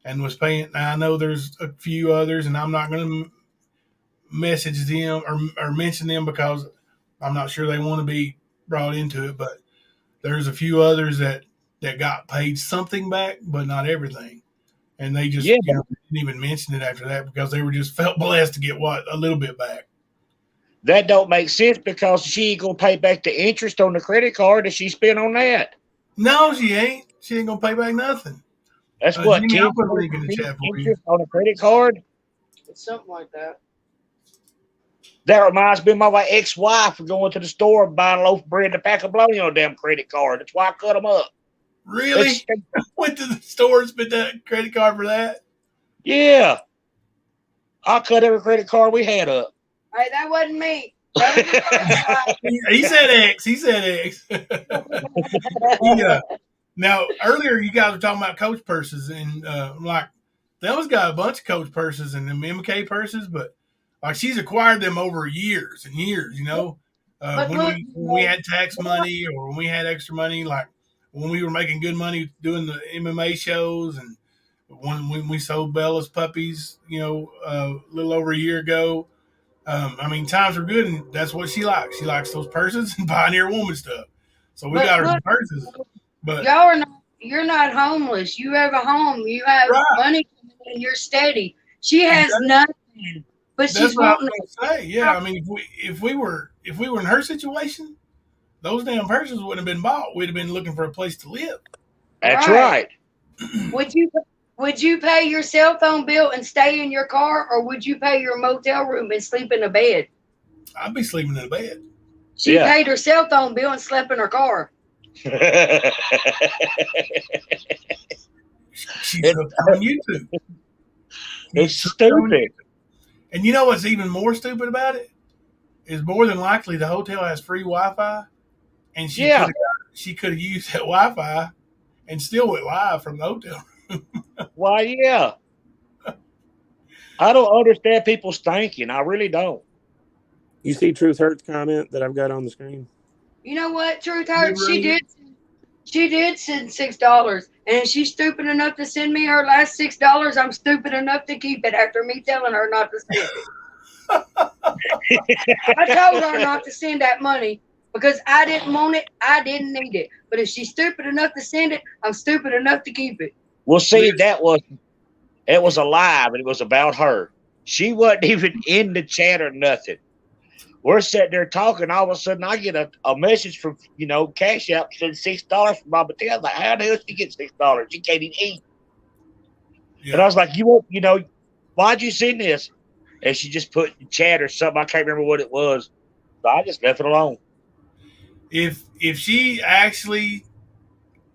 and was paying. Now I know there's a few others, and I'm not going to message them or mention them because I'm not sure they want to be brought into it, but there's a few others that got paid something back, but not everything. And they just didn't even mention it after that because they were just felt blessed to get a little bit back. That don't make sense because she ain't going to pay back the interest on the credit card that she spent on that. No, she ain't. She ain't going to pay back nothing. That's what, Jimmy, 10 I'll put a link in the chat for you. interest on a credit card? It's something like that. That reminds me of my ex-wife for going to the store and buying a loaf of bread and a pack of bologna on a damn credit card. That's why I cut them up. Really? Went to the store and spent that credit card for that? Yeah. I cut every credit card we had up. Hey, that wasn't me. He said X. He said X. Yeah. Now, earlier you guys were talking about coach purses, and like, Thelma's got a bunch of coach purses and them MK purses, but like she's acquired them over years and years, you know. When we had tax money or when we had extra money, like when we were making good money doing the MMA shows, and when we sold Bella's puppies, you know, a little over a year ago. I mean, times were good, and that's what she likes. She likes those purses and Pioneer Woman stuff. So we got her some purses. But y'all are not. You're not homeless. You have a home. You have money, and you're steady. She has nothing, but she's what I wanting was gonna say. Yeah, I mean, if we were in her situation, those damn purses wouldn't have been bought. We'd have been looking for a place to live. That's right. Would you pay your cell phone bill and stay in your car, or would you pay your motel room and sleep in a bed? I'd be sleeping in a bed. She paid her cell phone bill and slept in her car. She's on YouTube. It's stupid. And you know what's even more stupid about it? Is more than likely the hotel has free Wi-Fi, and she could have used that Wi-Fi and still went live from the hotel. Why, yeah. I don't understand people's thinking. I really don't. You see Truth Hurts comment that I've got on the screen? You know what, Truth Hurts? She did send $6, and she's stupid enough to send me her last $6. I'm stupid enough to keep it after me telling her not to send it. I told her not to send that money because I didn't want it. I didn't need it. But if she's stupid enough to send it, I'm stupid enough to keep it. Well, see, it was a lie, but it was about her. She wasn't even in the chat or nothing. We're sitting there talking. All of a sudden, I get a message from, Cash App said $6 from Mama T. I was like, how the hell did she get $6? She can't even eat. Yeah. And I was like, why'd you send this? And she just put in chat or something. I can't remember what it was. So I just left it alone. If she actually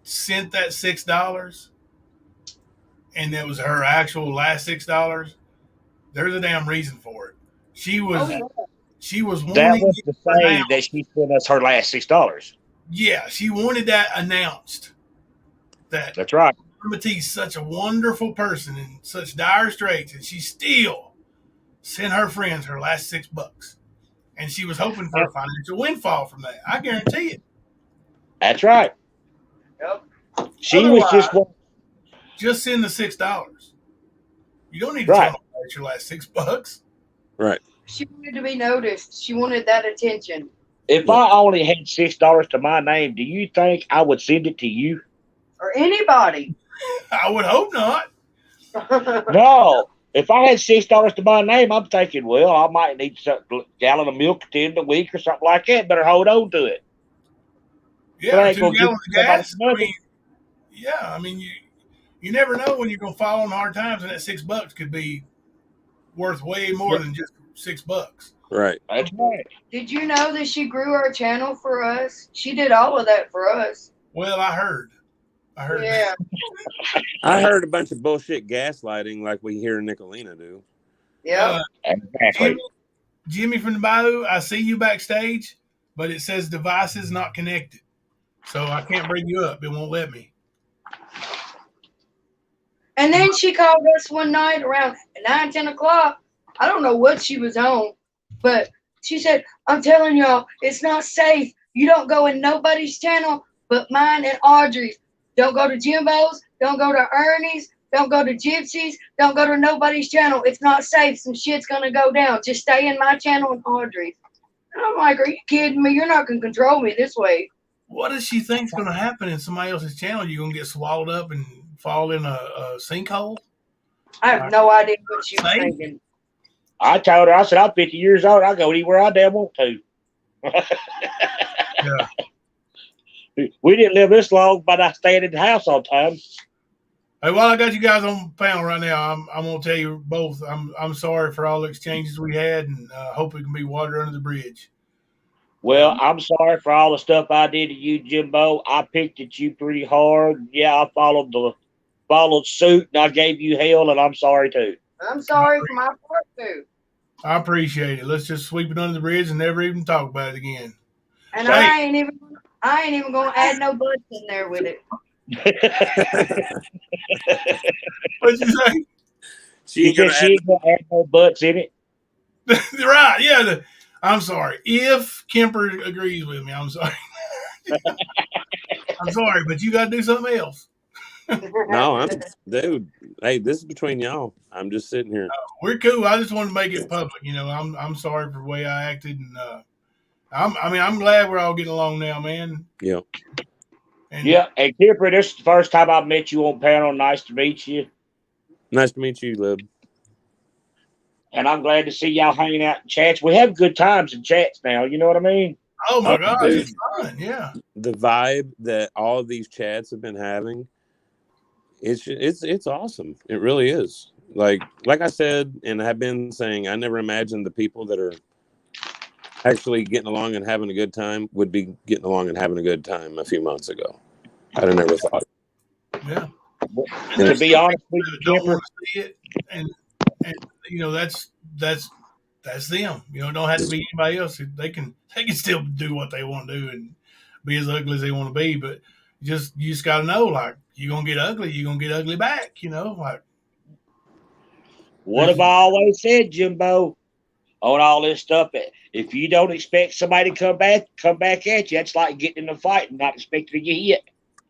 sent that $6 and that was her actual last $6, there's a damn reason for it. She was wanting that was to say that she sent us her last $6. Yeah, she wanted that announced. That's right. Mama T's such a wonderful person in such dire straits, and she still sent her friends her last $6. And she was hoping for a financial windfall from that. I guarantee it. That's right. Yep. She was just send the $6. You don't need to tell them about your last $6. Right. She wanted to be noticed. She wanted that attention. If I only had $6 to my name, do you think I would send it to you? Or anybody? I would hope not. No. If I had $6 to my name, I'm thinking, well, I might need a gallon of milk at the end of the week or something like that. Better hold on to it. Yeah, 2 gallons of gas. I mean, you never know when you're going to fall on hard times, and that $6 could be worth way more than just $6. Right. That's right. Did you know that she grew our channel for us? She did all of that for us. Well, I heard. Yeah. I heard a bunch of bullshit gaslighting like we hear Nicolina do. Yeah. Exactly. Jimmy from the Bayou, I see you backstage, but it says devices not connected. So I can't bring you up. It won't let me. And then she called us one night around 9, 10 o'clock. I don't know what she was on, but she said, I'm telling y'all, it's not safe. You don't go in nobody's channel but mine and Audrey's. Don't go to Jimbo's. Don't go to Ernie's. Don't go to Gypsy's. Don't go to nobody's channel. It's not safe. Some shit's going to go down. Just stay in my channel and Audrey's. And I'm like, are you kidding me? You're not going to control me this way. What does she think's going to happen in somebody else's channel? You're going to get swallowed up and fall in a sinkhole? I have no idea what she was thinking. I told her, I said, I'm 50 years old. I go anywhere I damn want to. Yeah. We didn't live this long, but I stayed in the house all the time. Hey, while I got you guys on the panel right now, I'm gonna tell you both. I'm sorry for all the exchanges we had, and hope it can be water under the bridge. Well, I'm sorry for all the stuff I did to you, Jimbo. I picked at you pretty hard. Yeah, I followed suit, and I gave you hell, and I'm sorry too. I'm sorry for my part too. I appreciate it. Let's just sweep it under the bridge and never even talk about it again. And I ain't even gonna add no butts in there with it. What'd you say? She ain't gonna add no butts in it. Right? Yeah. I'm sorry. If Kemper agrees with me, I'm sorry. I'm sorry, but you got to do something else. No, dude. Hey, this is between y'all. I'm just sitting here. We're cool. I just want to make it public. You know, I'm sorry for the way I acted, and I'm glad we're all getting along now, man. Yeah. And Kemper, this is the first time I've met you on panel. Nice to meet you. Nice to meet you, Lib. And I'm glad to see y'all hanging out in chats. We have good times in chats now. You know what I mean? Oh my gosh, it's fun. Yeah. The vibe that all of these chats have been having, it's awesome. It really is. Like I said, and have been saying, I never imagined the people that are actually getting along and having a good time would be getting along and having a good time a few months ago. I'd have never thought. Yeah. To be honest with you, don't want to see it, and you know that's them. You know, it don't have to be anybody else. They can still do what they want to do and be as ugly as they want to be. But you just got to know, like, you're gonna get ugly, you're gonna get ugly back. You know, like what have I always said, Jimbo, on all this stuff? If you don't expect somebody to come back at you, that's like getting in a fight and not expecting to get hit.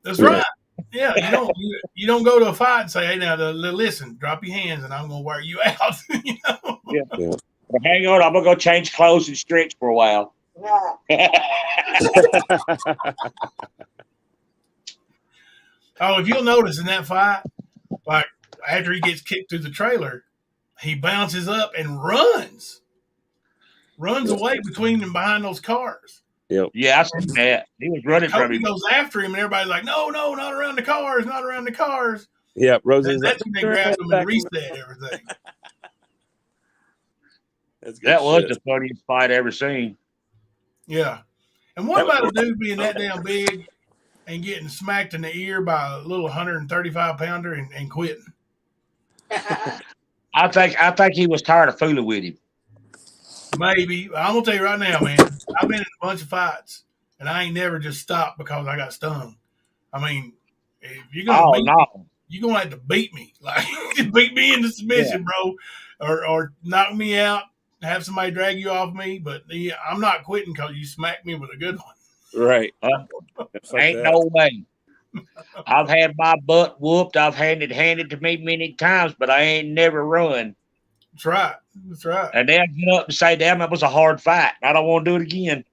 That's right. Yeah, you don't go to a fight and say, "Hey, now listen, drop your hands, and I'm gonna wear you out." You know? Yeah. Well, hang on, I'm gonna go change clothes and stretch for a while. Oh, if you'll notice in that fight, like after he gets kicked through the trailer, he bounces up and runs away between and behind those cars. Yep. Yeah, I seen that. He was running from He him. goes after him, and everybody's like, "No, not around the cars, not around the cars." Yeah, Rosie's that's when they grabbed him and reset everything. That was the funniest fight I ever seen. Yeah. And what about a dude being that damn big and getting smacked in the ear by a little 135 pounder and quitting? I think he was tired of fooling with him. Maybe. I'm gonna tell you right now, man. I've been in a bunch of fights, and I ain't never just stopped because I got stung. I mean, if you're gonna beat me, you're gonna have to beat me. Like, beat me into submission, bro, or knock me out. Have somebody drag you off me, but I'm not quitting because you smacked me with a good one. Right. Ain't no way. I've had my butt whooped. I've had it handed to me many times, but I ain't never run. That's right. That's right. And then I get up and say, "Damn, that was a hard fight. I don't want to do it again."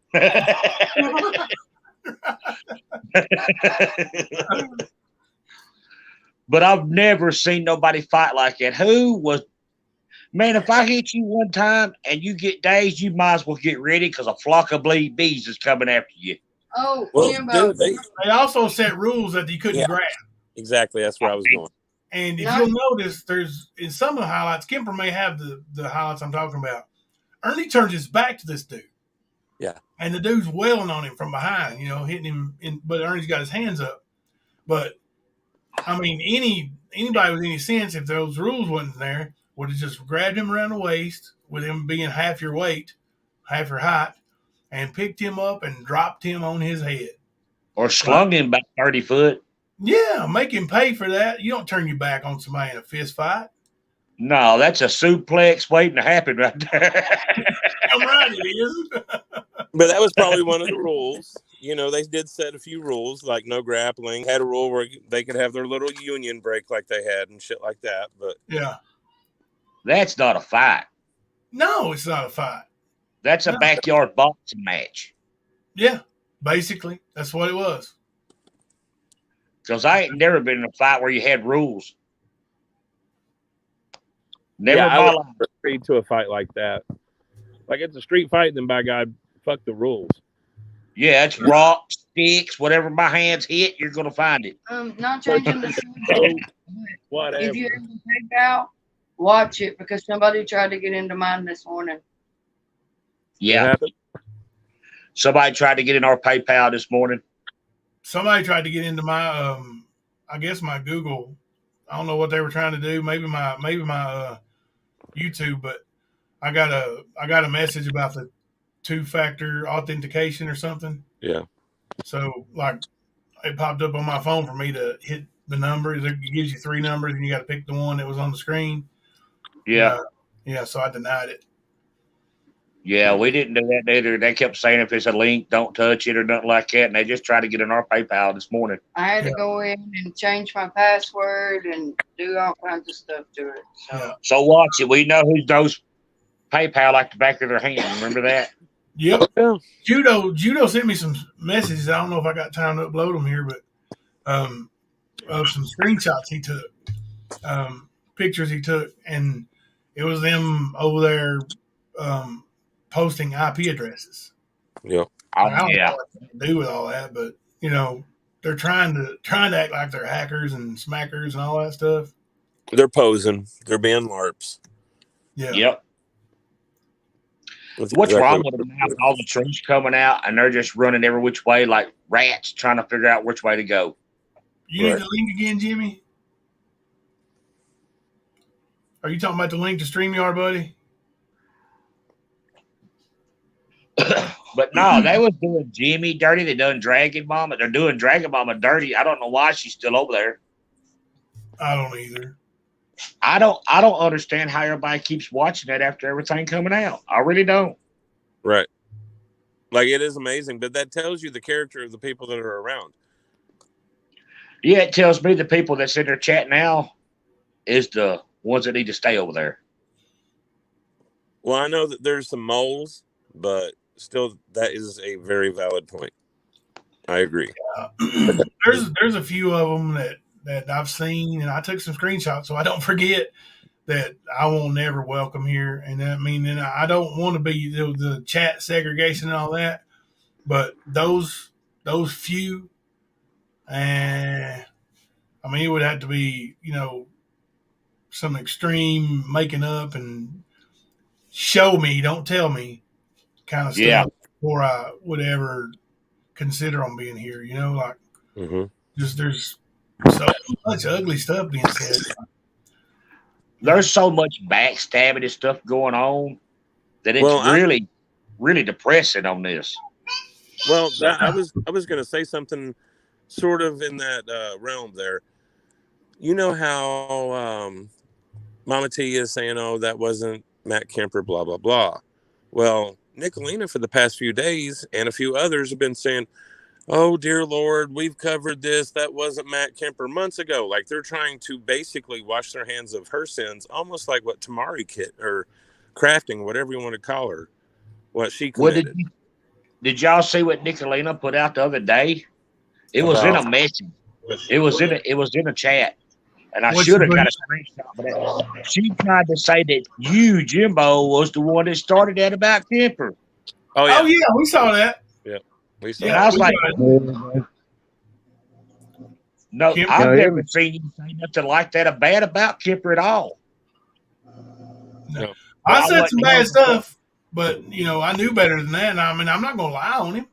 But I've never seen nobody fight like that. Man, if I hit you one time and you get dazed, you might as well get ready because a flock of bees is coming after you. Oh, Jimbo. They also set rules that you couldn't grab. Exactly. That's where I was going. And if you'll notice, there's in some of the highlights, Kemper may have the highlights I'm talking about. Ernie turns his back to this dude. Yeah. And the dude's wailing on him from behind, you know, hitting him, but Ernie's got his hands up. But, I mean, anybody with any sense, if those rules wasn't there, would have just grabbed him around the waist with him being half your weight, half your height, and picked him up and dropped him on his head. Or slung him back 30 foot. Yeah, make him pay for that. You don't turn your back on somebody in a fist fight. No, that's a suplex waiting to happen right there. I'm right, it is. But that was probably one of the rules. You know, they did set a few rules, like no grappling. Had a rule where they could have their little union break like they had and shit like that. But yeah. That's not a fight. No, it's not a fight. That's a backyard boxing match. Yeah, basically. That's what it was. Because I ain't never been in a fight where you had rules. Never I would agree to a fight like that. Like, it's a street fight, then by God, fuck the rules. Yeah, it's rocks, sticks, whatever my hands hit, you're gonna find it. Not changing the subject. Whatever. If you ever take out, watch it because somebody tried to get into mine this morning. Yeah. Somebody tried to get in our PayPal this morning. Somebody tried to get into my I guess my Google. I don't know what they were trying to do. Maybe my YouTube, but I got a message about the 2-factor authentication or something. Yeah. So like it popped up on my phone for me to hit the numbers. It gives you 3 numbers and you got to pick the one that was on the screen. Yeah. Yeah. So I denied it. Yeah, we didn't do that either. They kept saying if it's a link, don't touch it or nothing like that. And they just tried to get in our PayPal this morning. I had to go in and change my password and do all kinds of stuff to it. So watch it. We know who knows PayPal like the back of their hand. Remember that? Yep. Judo sent me some messages. I don't know if I got time to upload them here, but of some screenshots he took, pictures he took, and it was them over there posting IP addresses. Yeah. I don't know what they can do with all that, but you know, they're trying to act like they're hackers and smackers and all that stuff. They're posing. They're being LARPs. Yeah. Yep. What's wrong with them now? All the truths coming out, and they're just running every which way like rats, trying to figure out which way to go. You need the link again, Jimmy? Are you talking about the link to StreamYard, buddy? But no, they was doing Jimmy dirty. They done Dragon Mama. They're doing Dragon Mama dirty. I don't know why she's still over there. I don't either. I don't understand how everybody keeps watching that after everything coming out. I really don't. Right. Like, it is amazing, but that tells you the character of the people that are around. Yeah, it tells me the people that's in their chat now is the ones that need to stay over there. Well, I know that there's some moles, but still, that is a very valid point. I agree. There's a few of them that I've seen, and I took some screenshots so I don't forget that I won't never welcome here. And I mean, and I don't want to be the chat segregation and all that, but those few, and I mean, it would have to be, you know, some extreme making up and show me, don't tell me kind of stuff before I would ever consider them being here, you know, like just there's so much ugly stuff being said. There's so much backstabbing and stuff going on that it's really depressing on this. Well, I was going to say something sort of in that realm there. You know how Mama T is saying, "Oh, that wasn't Matt Kemper," blah blah blah. Well, Nicolina for the past few days and a few others have been saying, "Oh, dear Lord, we've covered this. That wasn't Matt Kemper months ago." Like, they're trying to basically wash their hands of her sins, almost like what Tamari Kit or Crafting, whatever you want to call her, what she committed. Well, did y'all see what Nicolina put out the other day? It was in a message. It was in a chat. And I should have got a screenshot of that. She tried to say that you, Jimbo, was the one that started that about Kemper. Oh, yeah. Oh, yeah, we saw that. Yeah. We saw And that. I was like, no, I've never seen you say nothing like that bad about Kemper at all. No. I said some bad stuff, but, you know, I knew better than that. And I mean, I'm not going to lie on him.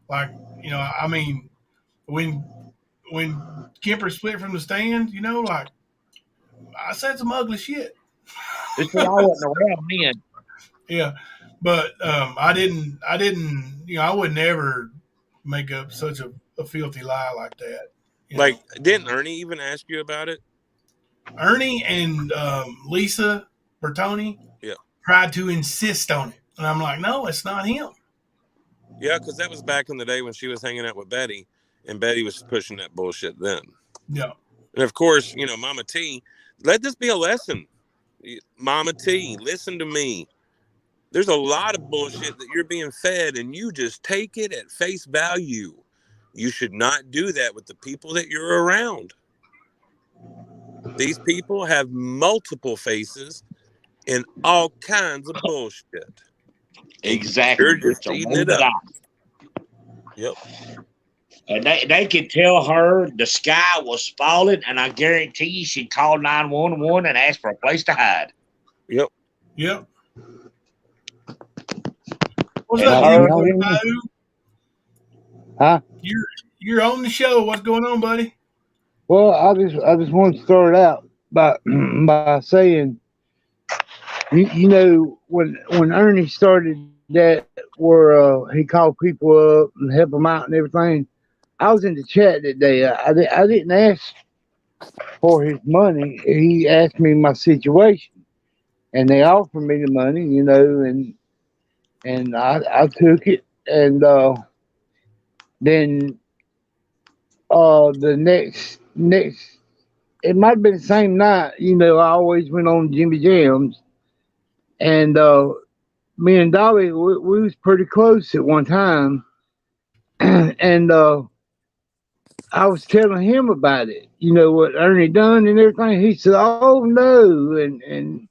Like, you know, I mean, when Kemper split from the stand, you know, like, I said some ugly shit. This I wasn't around then. Yeah. But I didn't, you know, I would never make up such a filthy lie like that. Like, didn't Ernie even ask you about it? Ernie and Lisa Bertoni tried to insist on it. And I'm like, no, it's not him. Yeah, because that was back in the day when she was hanging out with Betty, and Betty was pushing that bullshit then. Yeah. And, of course, you know, Mama T, let this be a lesson. Mama T, listen to me. There's a lot of bullshit that you're being fed, and you just take it at face value. You should not do that with the people that you're around. These people have multiple faces and all kinds of bullshit. Exactly. You're just eating it up. Yep. And they could tell her the sky was falling, and I guarantee you she'd call 911 and ask for a place to hide. Yep. Yep. What's And up, her- Jimmy? Huh? You're on the show. What's going on, buddy? Well, I just want to start out by saying, you know, when Ernie started that, where he called people up and help them out and everything, I was in the chat that day. I didn't ask for his money. He asked me my situation, and they offered me the money, you know, and I took it, and then the next it might have been the same night, you know, I always went on Jimmy Jams, and me and Dolly, we was pretty close at one time, and I was telling him about it, you know, what Ernie done and everything. He said, "Oh no," and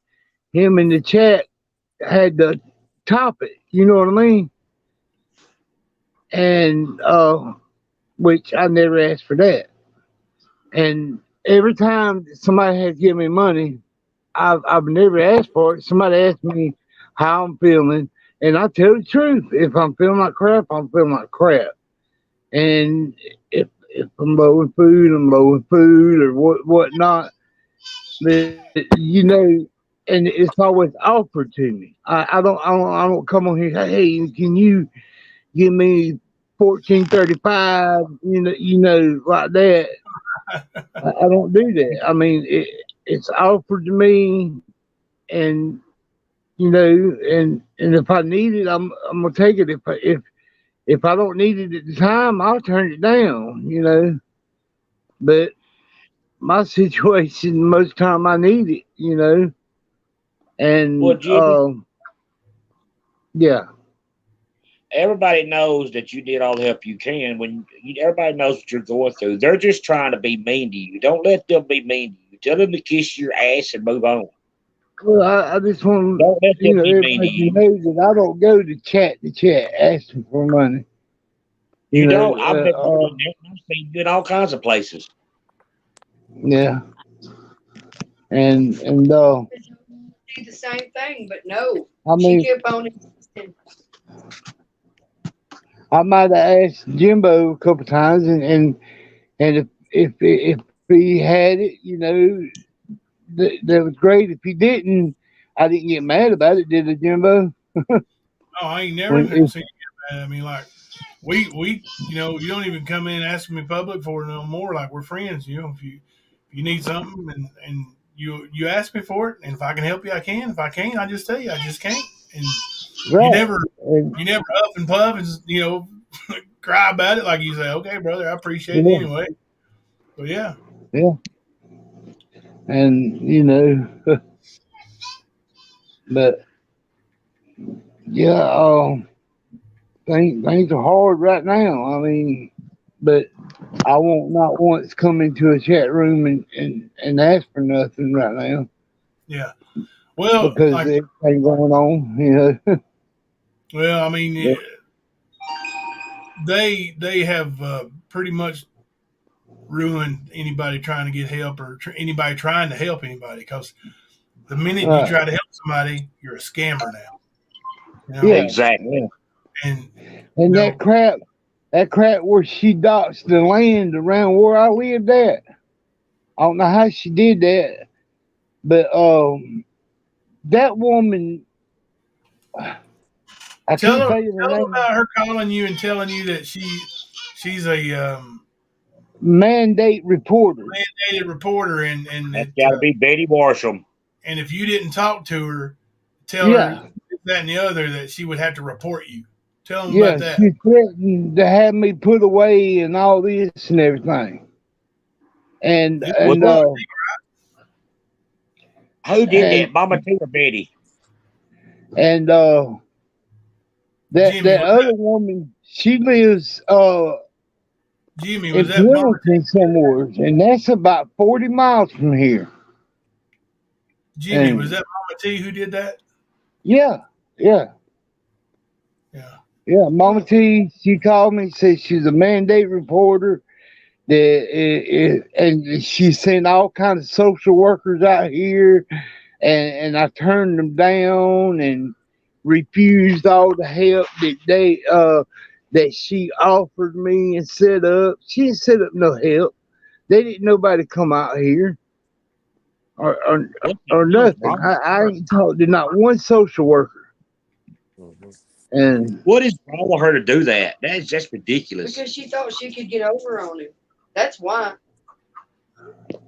him in the chat had to top it, you know what I mean? And which I never asked for that. And every time somebody has given me money, I've never asked for it. Somebody asked me how I'm feeling, and I tell the truth. If I'm feeling like crap, I'm feeling like crap. And if I'm low in food, I'm low in food or whatnot. But, you know, and it's always offered to me. I don't come on here. Hey, can you give me 1435? You know, like that. I don't do that. I mean, it's offered to me, and you know, and if I need it, I'm gonna take it. If I don't need it at the time, I'll turn it down. You know, but my situation, most time I need it. You know, and Well, Jimmy, yeah. everybody knows that you did all the help you can. Everybody knows what you're going through. They're just trying to be mean to you. Don't let them be mean to you. Tell them to kiss your ass and move on. Well, I just want Don't let you them know be mean to everybody to you. know that I don't go to chat asking for money. You know, don't. I've been doing that. I've seen you in all kinds of places. Yeah. And do the same thing, but no. I mean, she kept on insisting. I might have asked Jimbo a couple times, and if he had it, you know, that was great. If he didn't, I didn't get mad about it, did I, Jimbo? Oh, I ain't never When- seen you, man. I mean, like we, you know, you don't even come in asking me public for it no more. Like we're friends, you know. If you need something and you ask me for it, and if I can help you, I can. If I can't, I just tell you I just can't. And Right. you never up and puff and you know cry about it. Like you say, okay, brother, I appreciate it Yeah. anyway. But yeah. Yeah. And you know, but yeah, things are hard right now. I mean, but I won't not once come into a chat room and ask for nothing right now. Yeah. Well, because like, everything going on, you know. well, I mean, Yeah. they have pretty much ruined anybody trying to get help or anybody trying to help anybody because the minute you Right. try to help somebody, you're a scammer now. You know? Yeah. Exactly. And that crap where she dots the land around where I lived at. I don't know how she did that, but that woman. I tell can't her tell you the name. about her calling you and telling you that she's a mandate reporter. Mandated reporter, and That's got to be Betty Marshall. And if you didn't talk to her, tell her that and the other that she would have to report you. Tell them about that. She threatened to have me put away and all this and everything. And who did that? Mama T or Betty? And Jimmy, that other woman, she lives Jimmy, in was that Mama Pendleton somewhere, and that's about 40 miles from here. Jimmy, And was that Mama T who did that? yeah. Yeah. Yeah, Mama T, she called me, said she's a mandate reporter. And she sent all kinds of social workers out here, and I turned them down and refused all the help that she offered me and set up. She didn't set up no help. They didn't nobody come out here or nothing. I ain't talked to not one social worker. And what is wrong with her to do that? That's just ridiculous. Because she thought she could get over on him. That's why.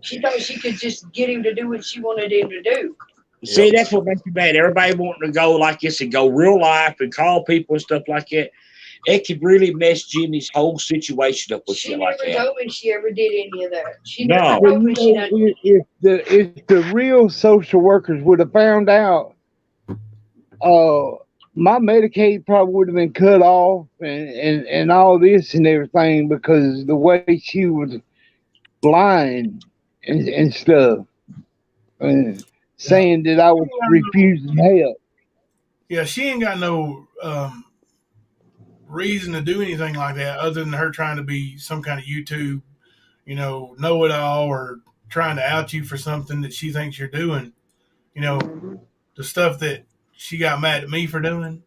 She thought she could just get him to do what she wanted him to do. See, that's what makes me mad. Everybody wanting to go like this and go real life and call people and stuff like that. It could really mess Jimmy's whole situation up with shit like that. She never told me she ever did any of that. She No. never told me she done. If the real social workers would have found out, my Medicaid probably would have been cut off and all this and everything because the way she was lying and stuff, and saying that I was refusing help. Yeah, she ain't got no reason to do anything like that other than her trying to be some kind of YouTube, know-it-all, or trying to out you for something that she thinks you're doing. The stuff that she got mad at me for doing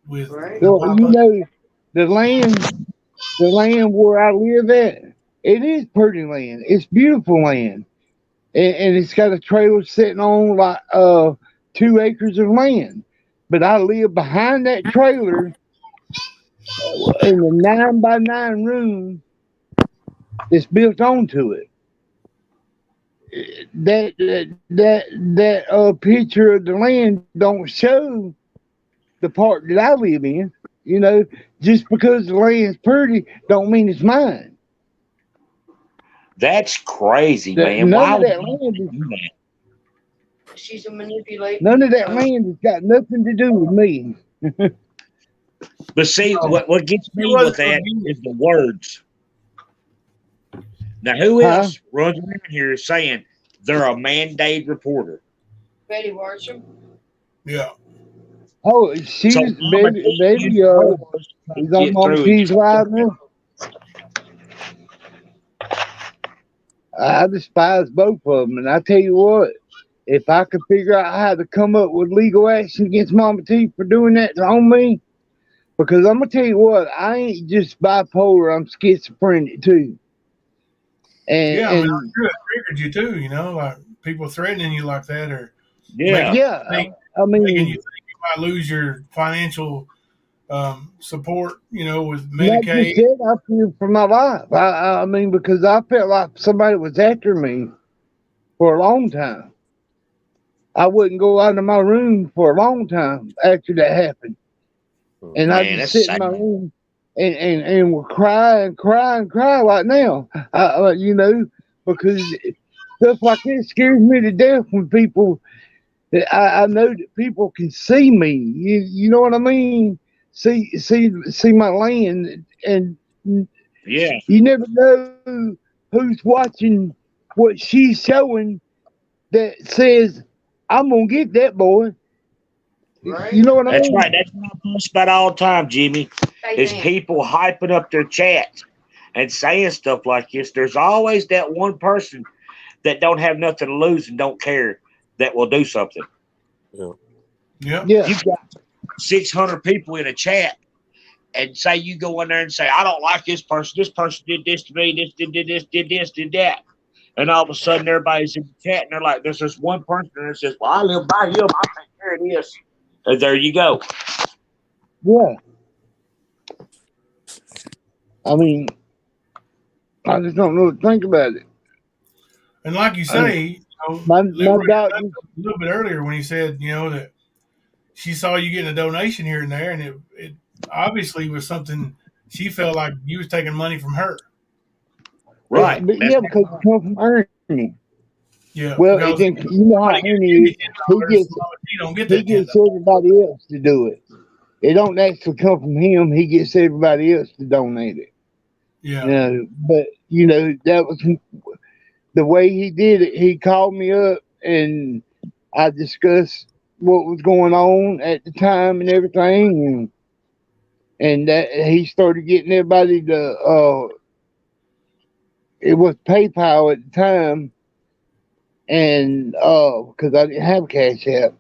with the land where I live at, it is pretty land. It's beautiful land. And it's got a trailer sitting on like 2 acres of land. But I live behind that trailer in a 9x9 room that's built onto it. That picture of the land don't show the part that I live in. Just because the land's pretty don't mean it's mine. That's crazy, man. None Why of would that you land do that? She's a manipulator. None of that land has got nothing to do with me. But see, what gets me with that is the words. Now, who else runs around here saying they're a mandated reporter? Betty Warsham. Yeah. Oh, she's baby is on Mama T's live now. I despise both of them, and I tell you what, if I could figure out how to come up with legal action against Mama T for doing that on me, because I'm gonna tell you what, I ain't just bipolar, I'm schizophrenic too. And I triggered you too, like people threatening you like that, or I mean, making you think you might lose your financial support, with like Medicaid. you said, I feared for my life. I mean, because I felt like somebody was after me for a long time. I wouldn't go out of my room for a long time after that happened. And I just sit in my room and would cry right now. Because stuff like this scares me to death when people, I know that people can see me. You know what I mean? See my land, and you never know who's watching what she's showing that says, I'm gonna get that boy. Right. You know what I mean? That's right. That's what I post about all the time, Jimmy. Is people hyping up their chats and saying stuff like this. There's always that one person that don't have nothing to lose and don't care that will do something. Yeah. You've got 600 people in a chat, and say you go in there and say, I don't like this person. This person did this to me. This did this, did that. And all of a sudden, everybody's in the chat, and they're like, there's this one person that says, well, I live by him. I take care of this. And there you go. Yeah. I mean, I just don't know what to think about it. And like you say, my doctor a little bit earlier when he said, that she saw you getting a donation here and there, and it obviously was something she felt like you was taking money from her. Right. But because it comes from Ernie. Yeah. Well, how Ernie is. He gets everybody else to do it. It don't actually come from him. He gets everybody else to donate it. Yeah. But that was the way he did it. He called me up and I discussed what was going on at the time and everything, and that he started getting everybody to. It was PayPal at the time, and because I didn't have Cash App,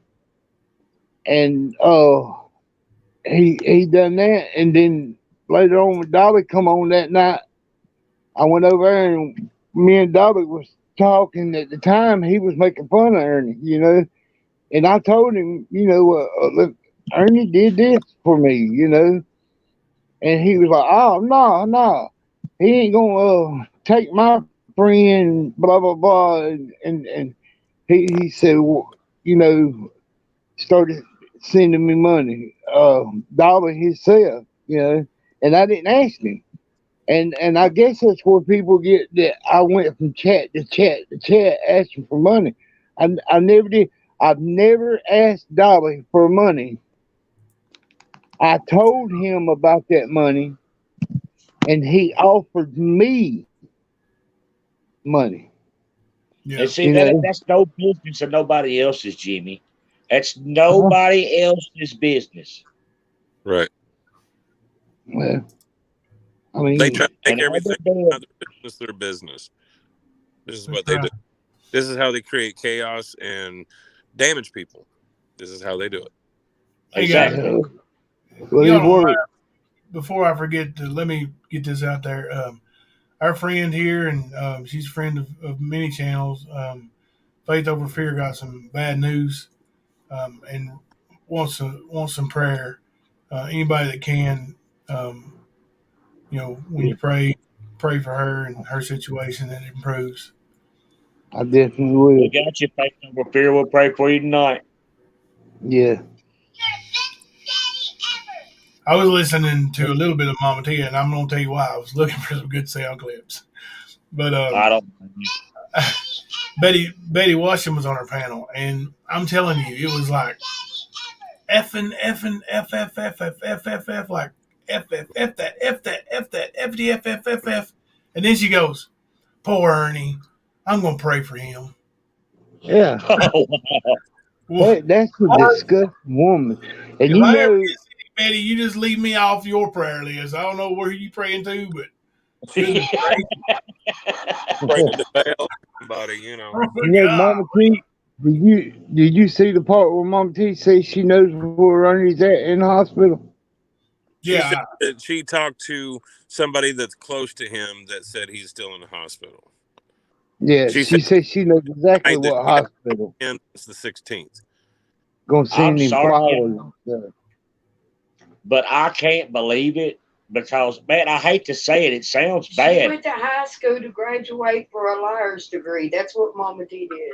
and he done that, and then later on when Dolly come on that night, I went over there and me and Dolly was talking. At the time he was making fun of Ernie, and I told him, look, Ernie did this for me, and he was like, oh no, he ain't gonna take my friend, blah blah blah, and he said, well, started sending me money, Dollar himself, and I didn't ask him. And I guess that's where people get that I went from chat to chat to chat asking for money. I never did. I've never asked Dolly for money. I told him about that money, and he offered me money. Yeah. And see, that's no business of nobody else's, Jimmy. That's nobody else's business. Right. Well, I mean, they try to make everything their business. This is what they do. This is how they create chaos and damage people. This is how they do it. Exactly. Well, before I forget, let me get this out there. Our friend here, and she's a friend of many channels, Faith Over Fear, got some bad news, and wants some prayer. Anybody that can, when you pray for her and her situation, that it improves. I definitely will. We got you, Faith Over Fear. We'll pray for you tonight. Yeah. I was listening to a little bit of Mama Tia, and I'm going to tell you why. I was looking for some good sound clips. But I don't. Betty Washington was on her panel, and I'm telling you, it was like effing, F, like F that, F. And then she goes, poor Ernie, I'm going to pray for him. Yeah. That's a disgusting woman. And if I ever get sick, Betty, you just leave me off your prayer list. I don't know where you praying to, but praying to fail somebody, Mama T, did you see the part where Mama T says she knows where Ernie's at in the hospital? Yeah. She talked to somebody that's close to him that said he's still in the hospital. Yeah, she said she knows exactly what hospital. And it's the 16th. Gonna send him flowers. But I can't believe it because, man, I hate to say it. It sounds bad. She went to high school to graduate for a liar's degree. That's what Mama T did.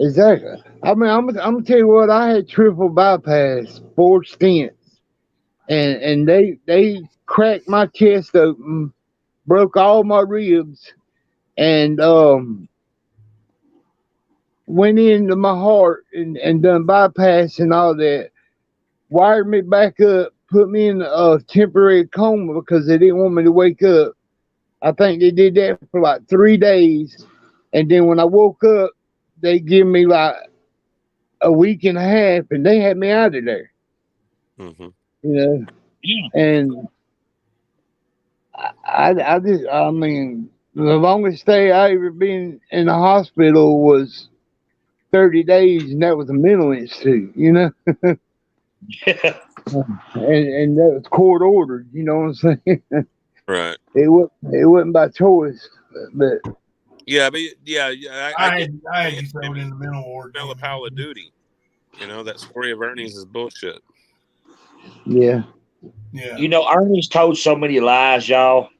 Exactly. I mean, I'm gonna tell you what. I had triple bypass, 4 stents, and they cracked my chest open, broke all my ribs, and went into my heart and done bypass and all that. Wired me back up, put me in a temporary coma because they didn't want me to wake up. I think they did that for like 3 days, and then when I woke up, they give me like a week and a half, and they had me out of there. Mm-hmm. And I mean, the longest stay I ever been in the hospital was 30 days, and that was a mental institute, and that was court ordered, you know what I'm saying? Right. It wasn't by choice, but I had you thrown in the mental ward. Smell a pile of duty. That story of Ernie's is bullshit. Yeah. Ernie's told so many lies, y'all.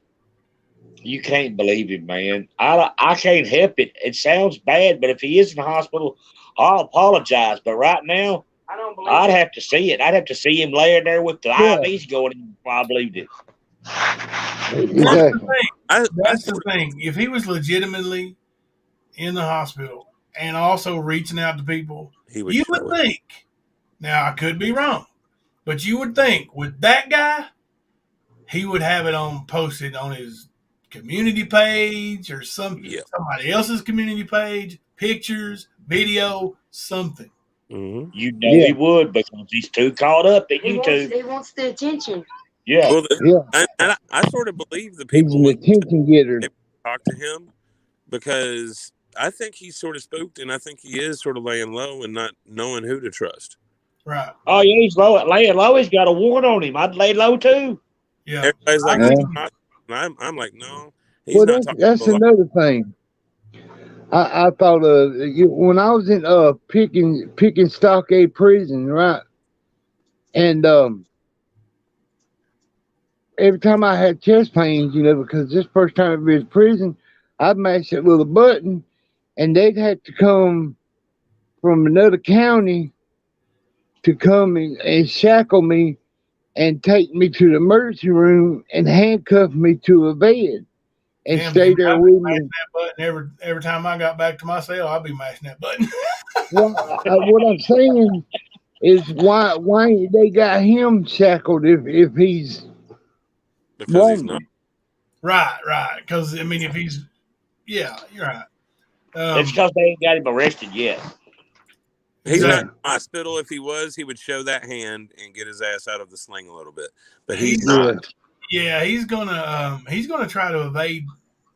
You can't believe him, man. I can't help it. It sounds bad, but if he is in the hospital, I'll apologize. But right now, I don't believe I'd have to see it. I'd have to see him laying there with the IVs going in before I believed it. Exactly. That's the thing. If he was legitimately in the hospital and also reaching out to people, you would think. Now, I could be wrong, but you would think with that guy, he would have it posted on his community page or somebody else's community page, pictures, video, something. Mm-hmm. He would because he's too caught up at YouTube. He wants the attention. Yeah. Well, Yeah. I sort of believe the He's people an when attention getter. they talk to him because I think he's sort of spooked, and I think he is sort of laying low and not knowing who to trust. Right. Oh yeah, he's laying low. He's got a warrant on him. I'd lay low too. Yeah. Everybody's like, Yeah. he's not. And I'm like, no, he's Well, not talking that's to a lot. another thing. I thought when I was in picking Stockade Prison, right? And every time I had chest pains, because this first time I was in prison, I'd mash that little button, and they'd have to come from another county to come and shackle me and take me to the emergency room and handcuff me to a bed and Damn, stay man, there I'd be with mashing me. that button every time I got back to my cell. I'd be mashing that button. Well, what I'm saying is why they got him shackled if he's Because he's not. wanted. Right. Because I mean, if he's, yeah, you're right. It's because they ain't got him arrested yet. He's not in Exactly. the hospital. If he was, he would show that hand and get his ass out of the sling a little bit. But He's he's not. Yeah, he's gonna try to evade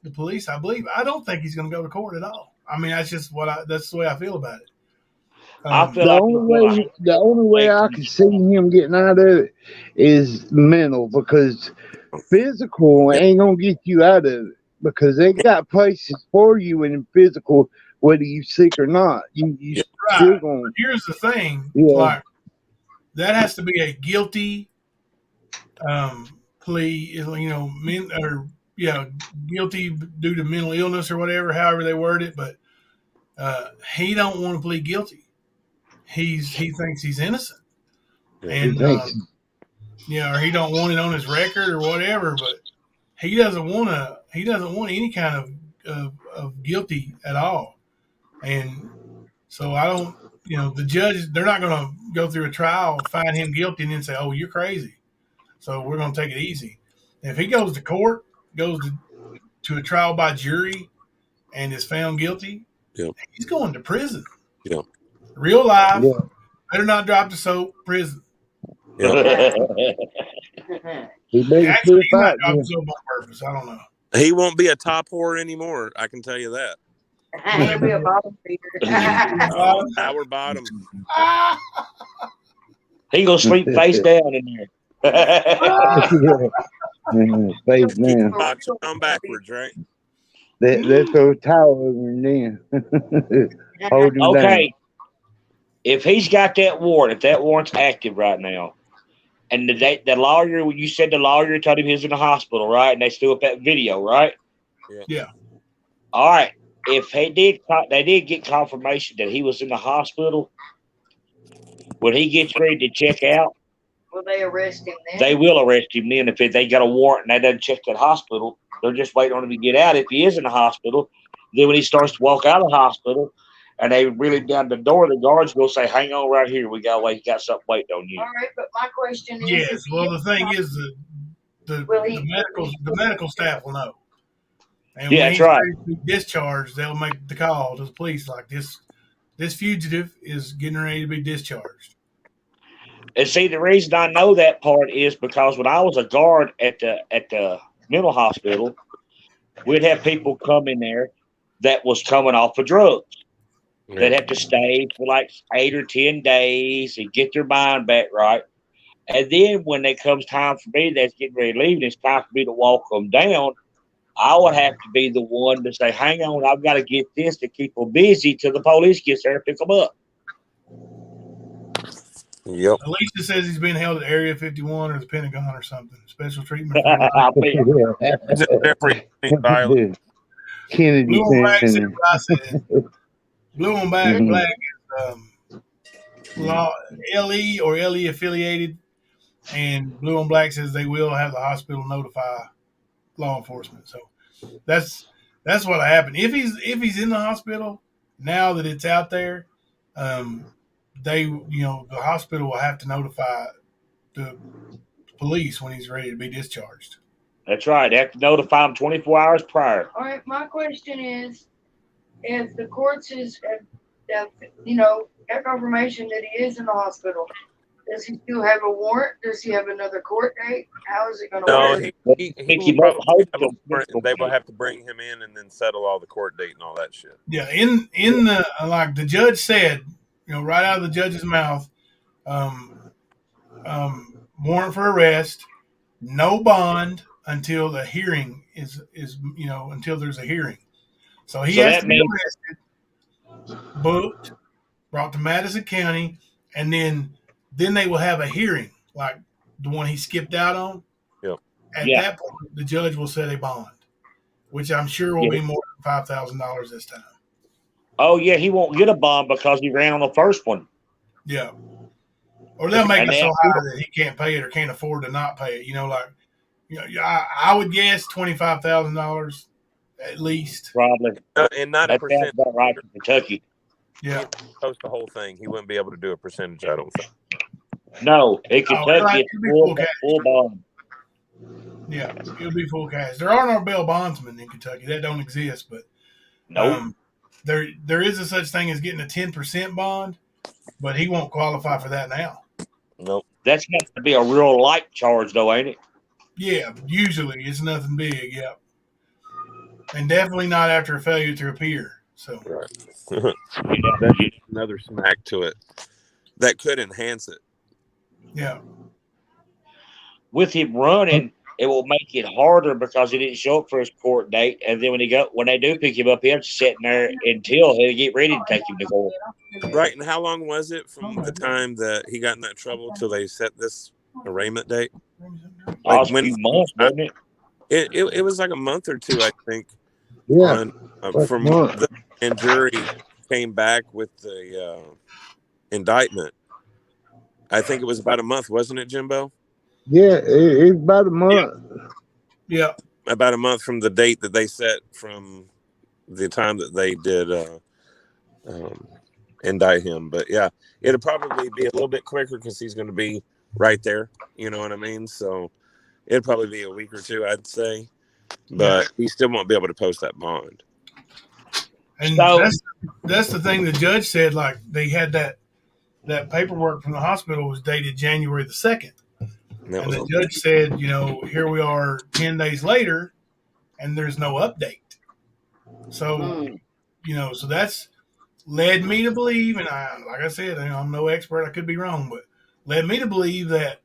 the police. I believe. I don't think he's gonna go to court at all. I mean, that's just that's the way I feel about it. I feel The like only way I can see him getting out of it is mental, because physical ain't gonna get you out of it, because they got places for you in physical, whether you sick or not. You still Right. gonna. But here's the thing. Yeah. Like that has to be a guilty plea. Guilty due to mental illness or whatever, however they word it. But he don't want to plead guilty. He thinks he's innocent, and or he don't want it on his record or whatever. But he doesn't want any kind of guilty at all. And so I don't, the judge, they're not going to go through a trial, find him guilty, and then say, "Oh, you're crazy." So we're going to take it easy. If he goes to court, goes to a trial by jury, and is found guilty, he's going to prison. Yeah. Real life. Yeah. Better not drop the soap. Prison. Yeah. He Actually, he might drop the soap on purpose. I don't know. He won't be a top whore anymore. I can tell you that. He'll be a bottom feeder. Our bottom. He gonna sleep face down in there. Face down. On backwards, right? Let's throw a towel over him then. Hold him Okay. down. If he's got that warrant, if that warrant's active right now, and the lawyer, you said the lawyer told him he was in the hospital, right? And they still up that video, right? Yeah. All right. If they did get confirmation that he was in the hospital, when he gets ready to check out, Will they arrest him then? they will arrest him then. If they got a warrant and they doesn't check that hospital, they're just waiting on him to get out. If he is in the hospital, then when he starts to walk out of the hospital and they reel him down the door, the guards will say, "Hang on right here. We got something waiting on you." All right, but my question is, Yes. Well, the thing is, the medical staff will know. And when he's ready to be discharged, they'll make the call to the police like this fugitive is getting ready to be discharged. And see, the reason I know that part is because when I was a guard at the mental hospital, we'd have people come in there that was coming off of drugs. Yeah. They'd have to stay for like 8 or 10 days and get their mind back right. And then when it comes time for me, that's getting ready to leave, and it's time for me to walk them down, I would have to be the one to say, "Hang on, I've got to get this to keep them busy till the police gets there and pick them up." Yep. Alicia says he's being held at Area 51 or the Pentagon or something. Special treatment. Kennedy Blue and Black said Center. what I said. Blue and Black is LE or LE affiliated, and Blue and Black says they will have the hospital notify law enforcement. So that's what happened. If he's in the hospital now that it's out there, the hospital will have to notify the police when he's ready to be discharged. That's right. They have to notify him 24 hours prior. All right. My question is, if the courts have confirmation that he is in the hospital, Does he still have a warrant? Does he have another court date? How is it going to No, work? he will probably have a warrant, and they will have to bring him in and then settle all the court date and all that shit. Yeah, in the like the judge said, right out of the judge's mouth, warrant for arrest, no bond until the hearing is until there's a hearing. So he has to be arrested, booked, brought to Madison County, and then they will have a hearing, like the one he skipped out on. Yep. At that point, the judge will set a bond, which I'm sure will be more than $5,000 this time. Oh yeah, he won't get a bond because he ran on the first one. Yeah. Or they'll make it so high that he can't pay it or can't afford to not pay it. I would guess $25,000 at least. Probably. And not a percentage. That's about right in Kentucky. Yeah. Post the whole thing. He wouldn't be able to do a percentage, I don't think. No, in Kentucky, it's full bond. Yeah, it'll be full cash. There are no bail bondsmen in Kentucky. That don't exist, but there is a such thing as getting a 10% bond, but he won't qualify for that now. Nope. That's got to be a real light charge, though, ain't it? Yeah, usually it's nothing big. Yep, and definitely not after a failure to appear. So that's another smack to it that could enhance it. Yeah. With him running, it will make it harder because he didn't show up for his court date, and then when they do pick him up, he's sitting there until he get ready to take him to court. Right, and how long was it from the time that he got in that trouble till they set this arraignment date? Like a few months, wasn't it? It was like a month or two, I think. Yeah. From the grand jury came back with the indictment. I think it was about a month, wasn't it, Jimbo? Yeah, it's about a month. Yeah. About a month from the date that they set from the time that they did indict him. But yeah, it'll probably be a little bit quicker because he's going to be right there. You know what I mean? So it'll probably be a week or two, I'd say. But he still won't be able to post that bond. And that's the thing the judge said, like they had that paperwork from the hospital was dated January the 2nd. And the judge said, here we are 10 days later and there's no update. So, so that's led me to believe, and like I said, I'm no expert, I could be wrong, but led me to believe that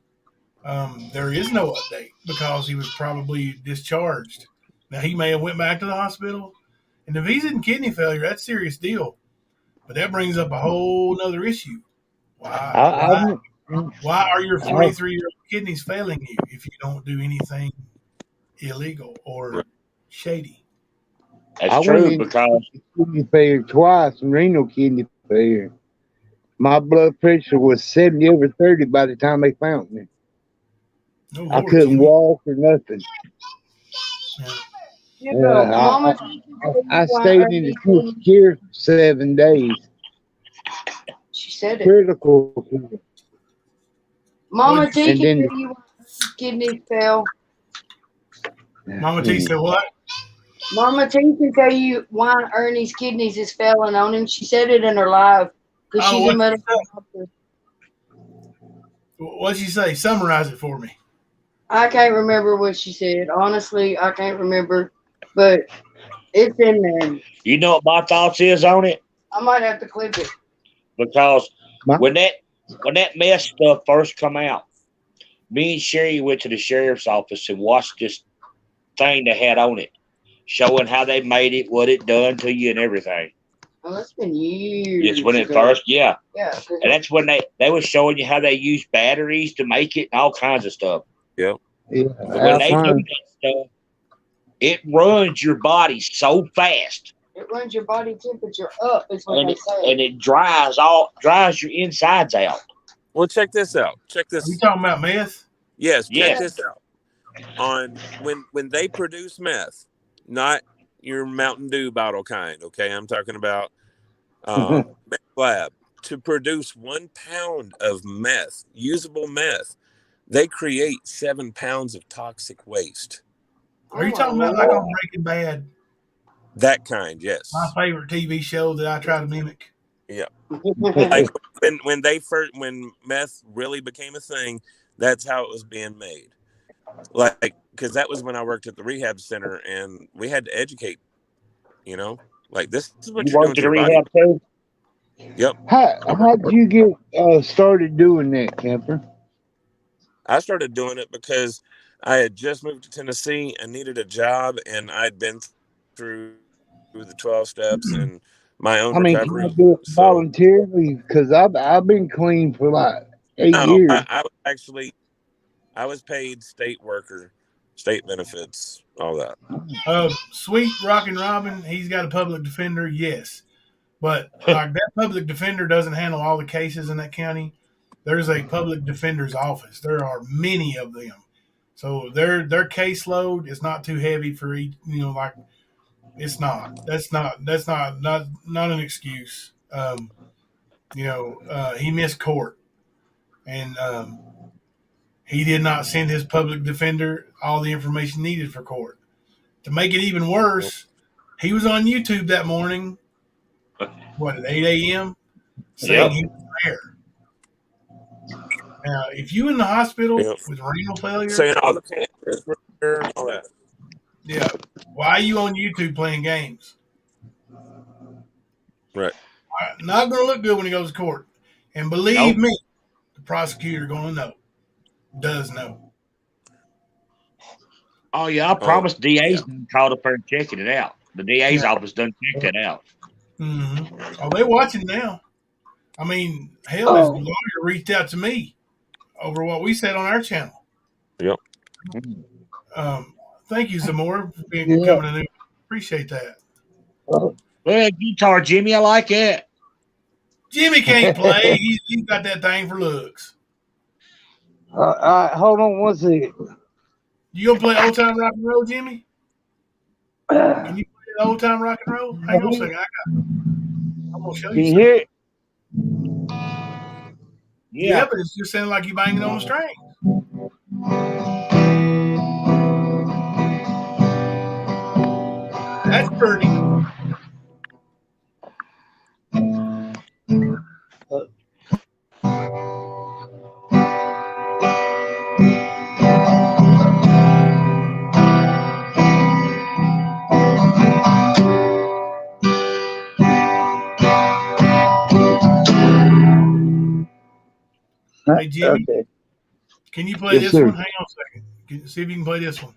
there is no update because he was probably discharged. Now, he may have went back to the hospital, and if he's in kidney failure, that's a serious deal. But that brings up a whole nother issue. Why are your 43-year-old kidneys failing you if you don't do anything illegal or shady? That's true because kidney failure twice and renal kidney failure. My blood pressure was 70 over 30 by the time they found me. I couldn't walk or nothing. I stayed in the intensive care for 7 days. She said it. Critical. Mama T can tell you kidneys fail. Mama T said what? Mama T can tell you why Ernie's kidneys is failing on him. She said it in her live because she's a medical doctor. What'd she say? Summarize it for me. I can't remember what she said. Honestly, I can't remember, but it's in there. You know what my thoughts is on it? I might have to clip it. Because when that mess stuff first come out, me and Sherry went to the sheriff's office and watched this thing they had on it, showing how they made it, what it done to you, and everything. Oh, that's been years. It's when it first, yeah. Yeah. And that's when they were showing you how they use batteries to make it and all kinds of stuff. Yep. Yeah. When they do that stuff, it runs your body so fast. It runs your body temperature up, is what they say. And it dries your insides out. Well, check this out. Check this. Are you talking about meth? Yes, check this out. On when they produce meth, not your Mountain Dew bottle kind, okay? I'm talking about meth lab. To produce 1 pound of meth, usable meth, they create 7 pounds of toxic waste. Are you talking about like on Breaking Bad? That kind, yes. My favorite TV show that I try to mimic. Yeah. Like when meth really became a thing, that's how it was being made. Like, because that was when I worked at the rehab center, and we had to educate. You know, like this is what You you're doing worked to at a your body. rehab too? Yep. How did you get started doing that, Camper? I started doing it because I had just moved to Tennessee and needed a job, and I'd been through the 12 steps and my own I mean, can I recovery. do it So voluntarily? Because I've been clean for like 8 no, years. I was paid state worker, state benefits, all that. Sweet Rockin' Robin, he's got a public defender, yes. But like that public defender doesn't handle all the cases in that county. There's a public defender's office. There are many of them. So their caseload is not too heavy for each, like it's not. That's not an excuse. He missed court and he did not send his public defender all the information needed for court. To make it even worse, he was on YouTube that morning, at 8 a.m., saying he was there. Now, if you in the hospital with renal failure, saying all the cancers were there and all that. Yeah, why are you on YouTube playing games? Right. Not going to look good when he goes to court. And believe me, the prosecutor going to know. Does know. Oh, yeah, I promised DA's called up there and checking it out. The DA's office done checked that out. Mm-hmm. Oh, they watching now. I mean, hell, his lawyer reached out to me over what we said on our channel. Yep. Thank you, Zamora, for coming in. Appreciate that. Well, guitar, Jimmy, I like it. Jimmy can't play. He's got that thing for looks. Hold on one second. You gonna play old time rock and roll, Jimmy? Can you play old time rock and roll? Hang on a second. I'm gonna show you. Can you hear it? Yeah, but it's just sounding like you banging on the strings. That's pretty. Hey, Jimmy, can you play this one? Hang on a second. See if you can play this one.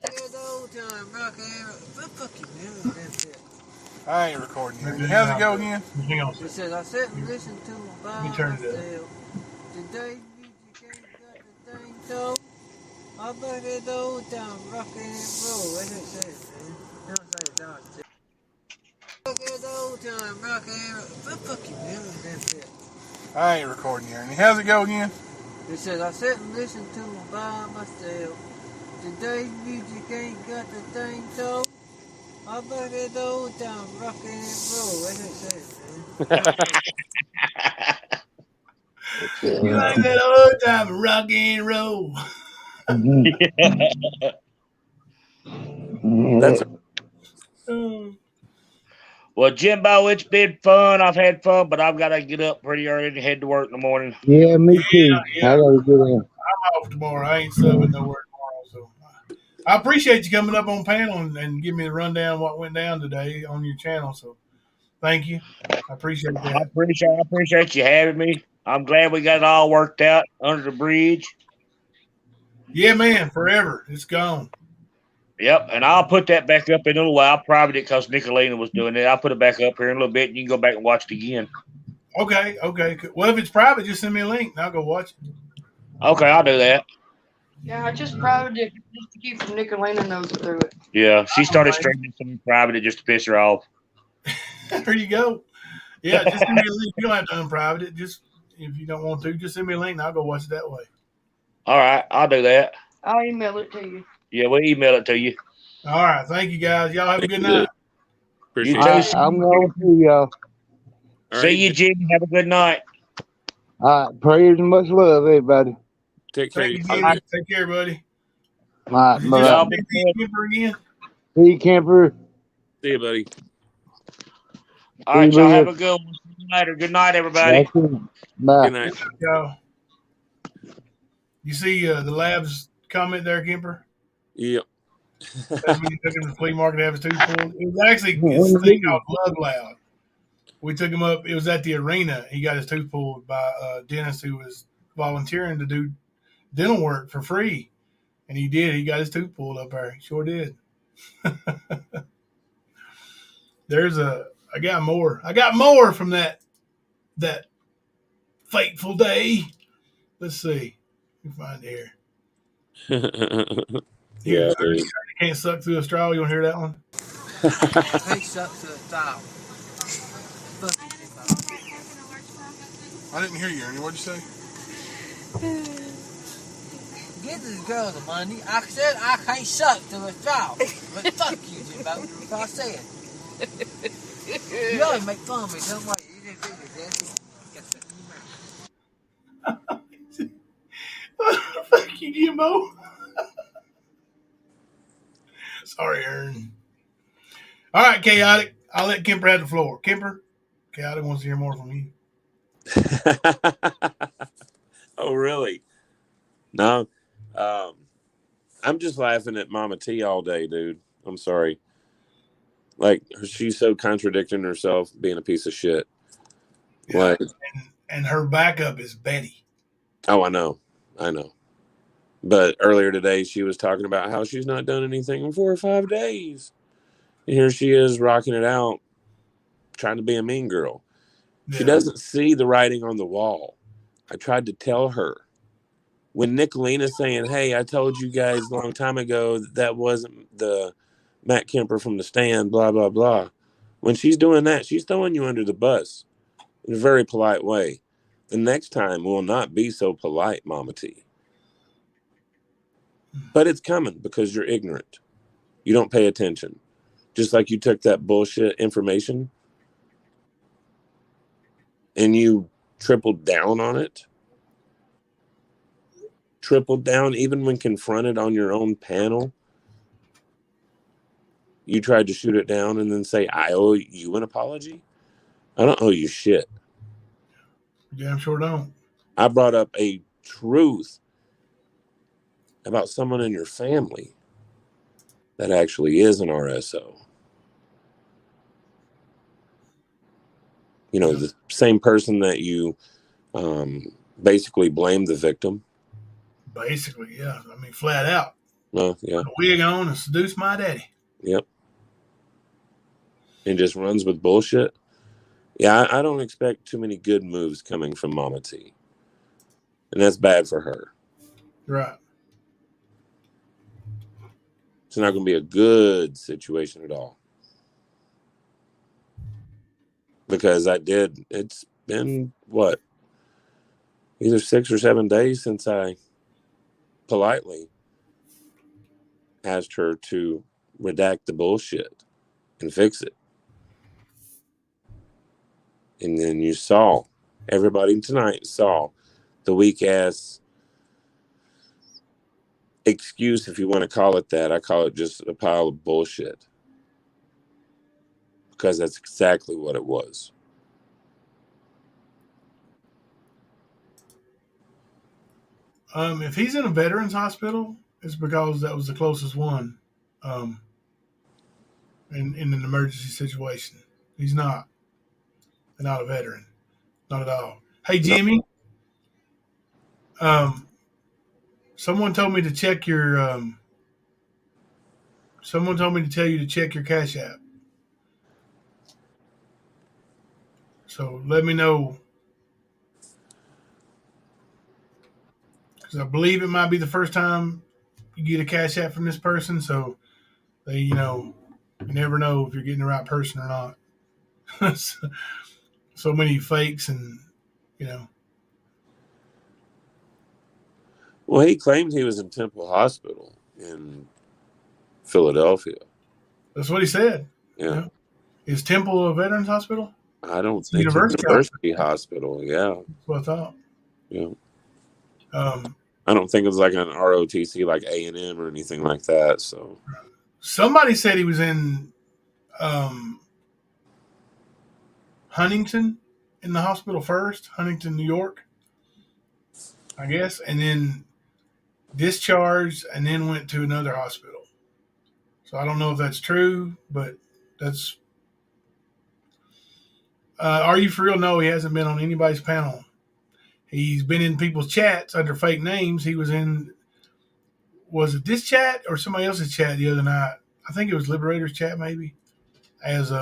I ain't recording you. How's it go again? Hang on a It says, I sit and listen to Let me turn it up. Today's music ain't got the thing, so I bet it old time rock and roll. That's what it says, man. Don't say it, don't say it. Look at the old time rock and roll. Fuck you, man. That's it. I ain't recording you. How's it go again? It says, I sit and listen to them by myself. Today's music ain't got the thing, so I bet it old time rock and roll. That's what it says, man. You like that old time rock and roll? That's Well, Jimbo, it's been fun. I've had fun, but I've got to get up pretty early to head to work in the morning. Yeah, me too. Yeah. I gotta get in. I'm off tomorrow. I ain't subbing nowhere tomorrow. So I appreciate you coming up on panel and giving me the rundown of what went down today on your channel. So thank you. I appreciate that. I appreciate you having me. I'm glad we got it all worked out under the bridge. Yeah, man, forever. It's gone. Yep, and I'll put that back up in a little while. I'll private it because Nicolina was doing it. I'll put it back up here in a little bit, and you can go back and watch it again. Okay. Well, if it's private, just send me a link, and I'll go watch it. Okay, I'll do that. Yeah, I just private it just to keep Nicolina knows through it. Yeah, she started streaming something private just to piss her off. There you go. Yeah, just send me a link. You don't have to unprivate it. Just if you don't want to, just send me a link, and I'll go watch it that way. All right, I'll do that. I'll email it to you. Yeah, we'll email it to you. All right, thank you guys. Y'all have a good night. Appreciate it. I'm going to y'all. See you, Jimmy. Have a good night. All right, prayers and much love, everybody. Take care. Thank you, Jimmy. Take care, buddy. All right, bye. Camper again. See you, Camper. See you, buddy. All right, y'all have a good one. later. Good night, everybody. Bye. Good night. Go. You see the lab's comment there, Kemper? Yep. That's when you took him to the flea market to have his tooth pulled. It was actually his thing called Love Loud. We took him up. It was at the arena. He got his tooth pulled by a dentist who was volunteering to do dental work for free. And he did. He got his tooth pulled up there. He sure did. I got more. I got more from that fateful day. Let's see. Let me find it here. Yeah, You can't suck through a straw. You want to hear that one? Can't suck through a straw. I didn't hear you, Ernie. What'd you say? Give this girl the money. I said I can't suck through a straw. But fuck you, Jimbo. That's what I said. You always make fun of me. Don't worry. You didn't do this. Fuck you, Jimbo. Sorry, Aaron. All right, Chaotic. I'll let Kemper have the floor. Kemper, Chaotic wants to hear more from you. Oh, really? No. I'm just laughing at Mama T all day, dude. I'm sorry. Like, she's so contradicting herself, being a piece of shit. Yeah, like, and her backup is Betty. Oh, I know. But earlier today, she was talking about how she's not done anything in 4 or 5 days. And here she is rocking it out, trying to be a mean girl. Yeah. She doesn't see the writing on the wall. I tried to tell her. When Nicolina's saying, hey, I told you guys a long time ago that wasn't the Matt Kemper from the stand, blah, blah, blah. When she's doing that, she's throwing you under the bus in a very polite way. The next time will not be so polite, Mama T. But it's coming because you're ignorant. You don't pay attention. Just like you took that bullshit information and you tripled down on it. Tripled down even when confronted on your own panel. You tried to shoot it down and then say, I owe you an apology? I don't owe you shit. Damn sure don't. I brought up a truth about someone in your family that actually is an RSO. You know, the same person that you basically blamed the victim. Basically, yeah. I mean, flat out. Well, yeah. Put a wig on and seduce my daddy. Yep. And just runs with bullshit. Yeah, I don't expect too many good moves coming from Mama T. And that's bad for her. Right. It's not going to be a good situation at all. Because it's been, what? Either 6 or 7 days since I politely asked her to redact the bullshit and fix it. And then you saw, everybody tonight saw the weak ass excuse, if you want to call it that. I call it just a pile of bullshit. Because that's exactly what it was. If he's in a veterans hospital, it's because that was the closest one in an emergency situation. He's not a veteran. Not at all. Hey, Jimmy. Someone told me to check your someone told me to tell you to check your Cash App. So let me know. Because I believe it might be the first time you get a Cash App from this person. So they, you never know if you're getting the right person or not. So many fakes and, Well, he claimed he was in Temple Hospital in Philadelphia. That's what he said. Yeah. Is Temple a veterans hospital? I don't think University Hospital. Yeah. That's what I thought. Yeah. I don't think it was like an ROTC like A&M or anything like that. So somebody said he was in Huntington in the hospital first, Huntington, New York, I guess, and then discharged and then went to another hospital. So I don't know if that's true, but that's. Are you for real? No, he hasn't been on anybody's panel. He's been in people's chats under fake names. He was in, was it this chat or somebody else's chat the other night? I think it was Liberator's chat maybe, as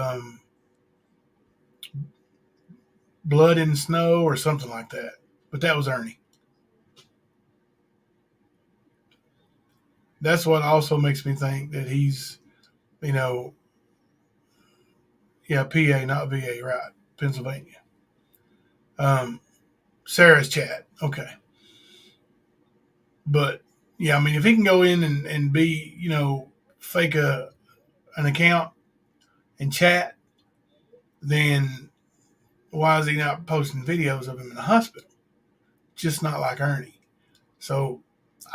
Blood in Snow or something like that. But that was Ernie. That's what also makes me think that he's, you know, yeah, PA, not VA, right? Pennsylvania. Sarah's chat. Okay. But yeah, I mean, if he can go in and be, you know, fake an account and chat, then why is he not posting videos of him in the hospital? Just not like Ernie. So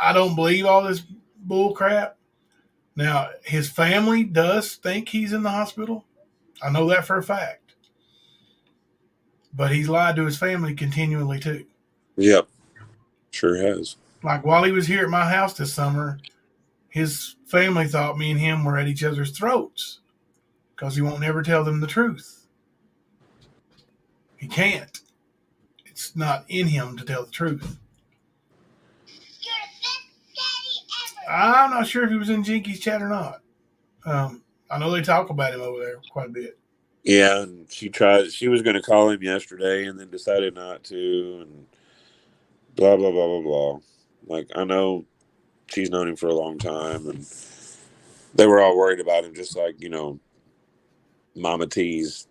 I don't believe all this bull crap. Now, his family does think he's in the hospital. I know that for a fact. But he's lied to his family continually too. Yep. Sure has. Like while he was here at my house this summer, his family thought me and him were at each other's throats because he won't never tell them the truth. He can't. It's not in him to tell the truth. I'm not sure if he was in Jinky's chat or not. I know they talk about him over there quite a bit. Yeah, and she was going to call him yesterday and then decided not to, and blah, blah, blah, blah, blah. Like, I know she's known him for a long time, and they were all worried about him, just like, you know, Mama T's.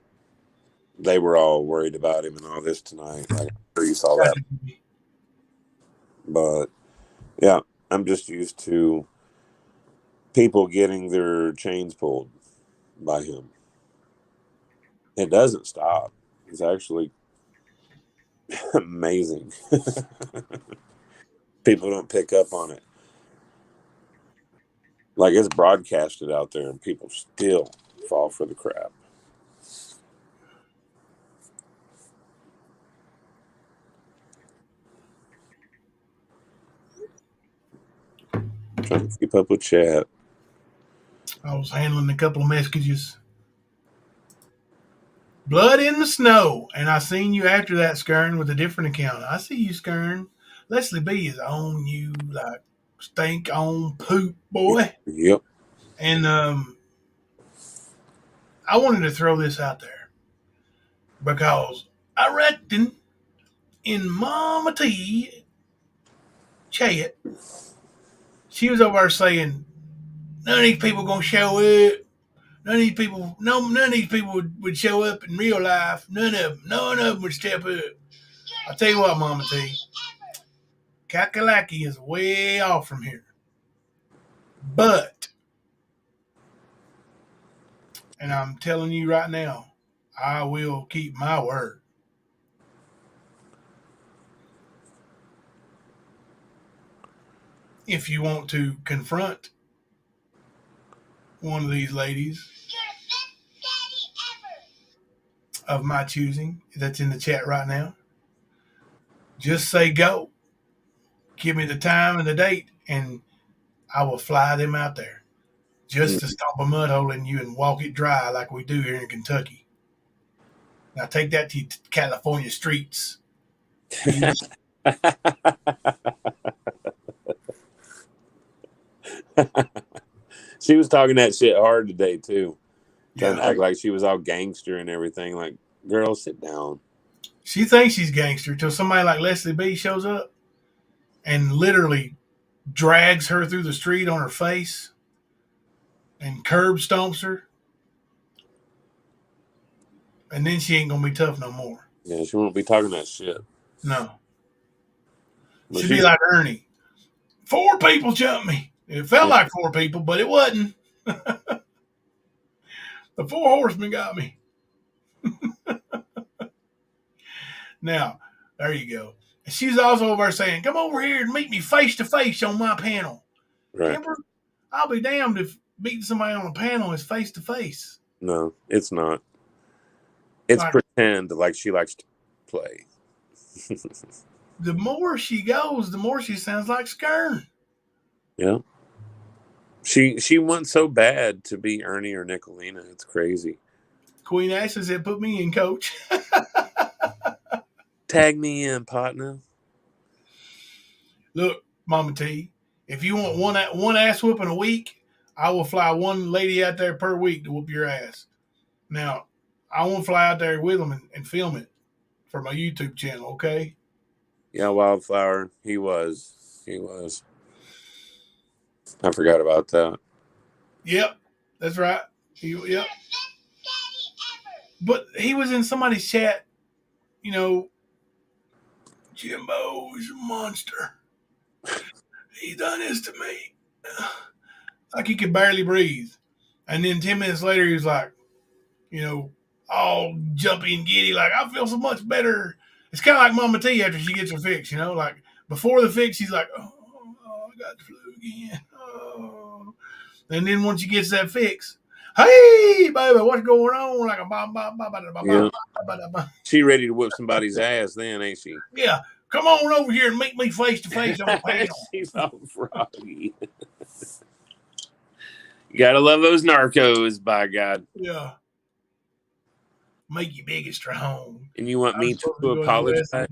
They were all worried about him and all this tonight. Like, I'm sure you saw that. But, yeah, I'm just used to people getting their chains pulled by him. It doesn't stop. It's actually amazing. People don't pick up on it. Like, it's broadcasted out there and people still fall for the crap. Trying to keep up with chat. I was handling a couple of messages. Blood in the Snow. And I seen you after that, Skern, with a different account. I see you, Skern. Leslie B is on you like stink on poop, boy. Yep. And I wanted to throw this out there because I reckon in Mama T chat, she was over there saying, none of these people gonna show up. None of these people would show up in real life. None of them would step up. I'll tell you what, Mama T, Kakalaki is way off from here. But, and I'm telling you right now, I will keep my word. If you want to confront one of these ladies of my choosing that's in the chat right now, just say go. Give me the time and the date, and I will fly them out there just to stomp a mud hole in you and walk it dry like we do here in Kentucky. Now take that to California streets. She was talking that shit hard today, too. Trying to act like she was all gangster and everything. Like, girl, sit down. She thinks she's gangster till somebody like Leslie B shows up and literally drags her through the street on her face and curb stomps her. And then she ain't going to be tough no more. Yeah, she won't be talking that shit. No. But She'd be like Ernie. 4 people jumped me. It felt like 4 people, but it wasn't. The 4 horsemen got me. Now, there you go. And she's also over there saying, come over here and meet me face to face on my panel. Right. Remember, I'll be damned if meeting somebody on a panel is face to face. No, it's not. It's like, pretend like she likes to play. The more she goes, the more she sounds like Skern. Yeah. She wants so bad to be Ernie or Nicolina. It's crazy. Queen Ashley said, "Put me in, coach." Tag me in, partner. Look, Mama T, if you want one ass whooping a week, I will fly one lady out there per week to whoop your ass. Now, I won't fly out there with them and film it for my YouTube channel, okay? Yeah, Wildflower. He was. I forgot about that. Yep, that's right. Yep. But he was in somebody's chat, you know, Jimbo is a monster. He done this to me. Like he could barely breathe. And then 10 minutes later, he was like, you know, all jumpy and giddy, like, I feel so much better. It's kind of like Mama T after she gets her fix, you know, like before the fix, she's like, oh, I got the flu again. Oh. And then once she gets that fix, hey, baby, what's going on? Like a Yeah. She ready to whip somebody's ass then, ain't she? Yeah. Come on over here and meet me face to face on the panel. She's all froggy. You gotta love those narcos, by God. Yeah. Make you big and strong. And you want me to apologize?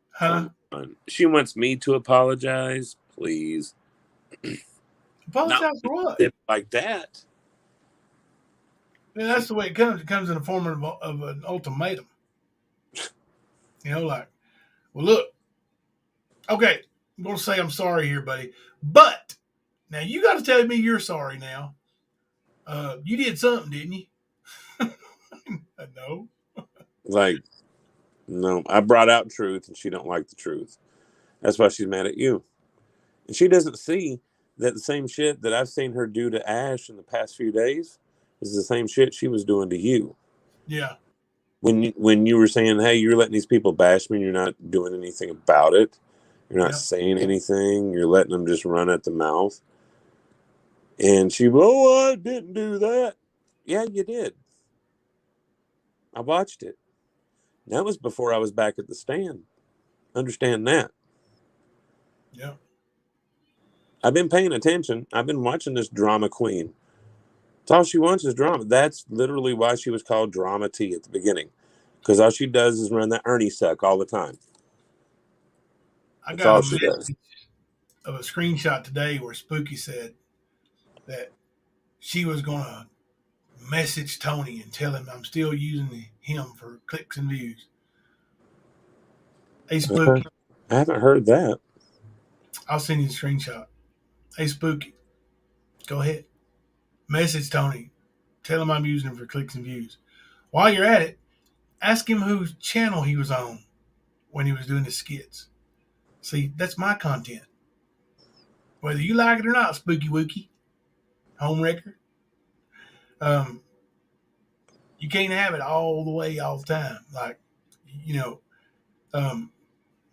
Huh? She wants me to apologize, please. Apologize for what? Like that. Yeah, that's the way it comes. It comes in the form of an ultimatum. You know, like, well, look, okay, I'm going to say I'm sorry here, buddy. But now you got to tell me you're sorry now. You did something, didn't you? No. Like, no, I brought out truth and she don't like the truth. That's why she's mad at you. And she doesn't see that the same shit that I've seen her do to Ash in the past few days is the same shit she was doing to you. Yeah. When you were saying, hey, you're letting these people bash me and you're not doing anything about it. You're not saying anything. You're letting them just run at the mouth. And she, oh, I didn't do that. Yeah, you did. I watched it. That was before I was back at the stand. Understand that. Yeah. I've been paying attention. I've been watching this drama queen. That's all she wants is drama. That's literally why she was called Drama T at the beginning. Because all she does is run that Ernie suck all the time. I That's all got she does. of a screenshot today where Spooky said that she was going to message Tony and tell him I'm still using him for clicks and views. Hey, Spooky. I haven't heard that. I'll send you the screenshot. Hey, Spooky. Go ahead. Message Tony. Tell him I'm using him for clicks and views. While you're at it, ask him whose channel he was on when he was doing his skits. See, that's my content. Whether you like it or not, Spooky Wookie, home wrecker, you can't have it all the way all the time. Like, you know,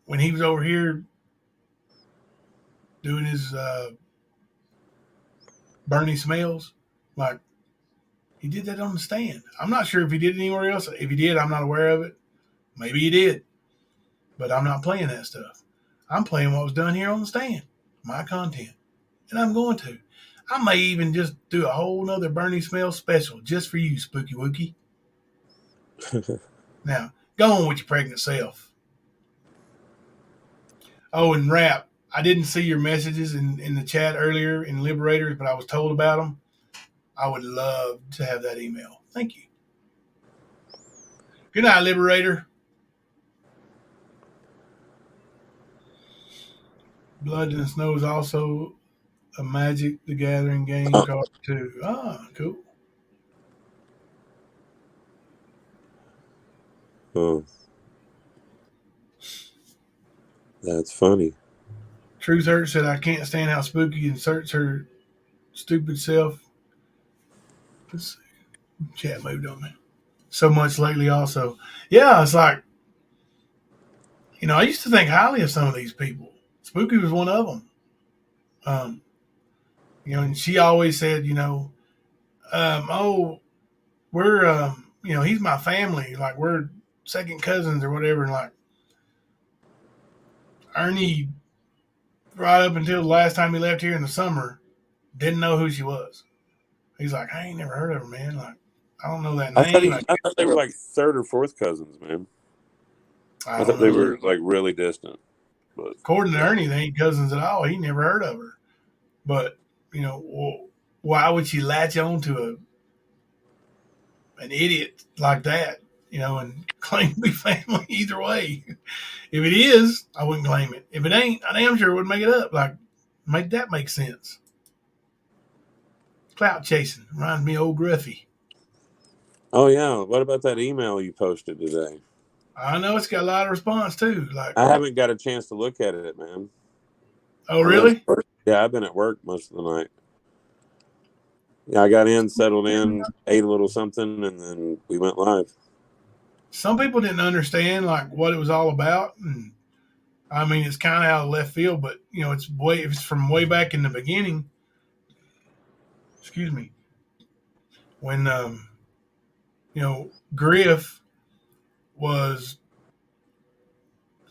when he was over here doing his Bernie Smells, like, he did that on the stand. I'm not sure if he did it anywhere else. If he did, I'm not aware of it. Maybe he did. But I'm not playing that stuff. I'm playing what was done here on the stand. My content. And I'm going to. I may even just do a whole nother Bernie Smells special just for you, Spooky Wookie. Now, go on with your pregnant self. Oh, and Rap, I didn't see your messages in the chat earlier in Liberators, but I was told about them. I would love to have that email. Thank you. Good night, Liberator. Blood in the Snow is also a Magic the Gathering game card too. Ah, cool. Oh. That's funny. Truth Hurt said, I can't stand how Spooky inserts her stupid self. Let's see. Chat moved on me. So much lately also. Yeah, it's like, you know, I used to think highly of some of these people. Spooky was one of them. You know, and she always said, you know, oh, we're, you know, he's my family. Like, we're second cousins or whatever, and like Ernie, right up until the last time he left here in the summer, didn't know who she was. He's like, I ain't never heard of her, man. Like, I don't know that name. I thought they were like third or fourth cousins, man. I thought they were like really distant. But according to Ernie, they ain't cousins at all. He never heard of her. But, you know, why would she latch on to an idiot like that, you know, and claim to be family either way? If it is, I wouldn't claim it. If it ain't, I damn sure would make it up. Like, make that make sense. Clout chasing reminds me of old Gruffy. Oh yeah, what about that email you posted today? I know it's got a lot of response too. Like, I haven't got a chance to look at it, man. Oh really? Yeah, I've been at work most of the night. Yeah, I got in, settled in, ate a little something, and then we went live. Some people didn't understand like what it was all about, and I mean it's kind of out of left field, but you know it's from way back in the beginning. Excuse me. When you know, Griff was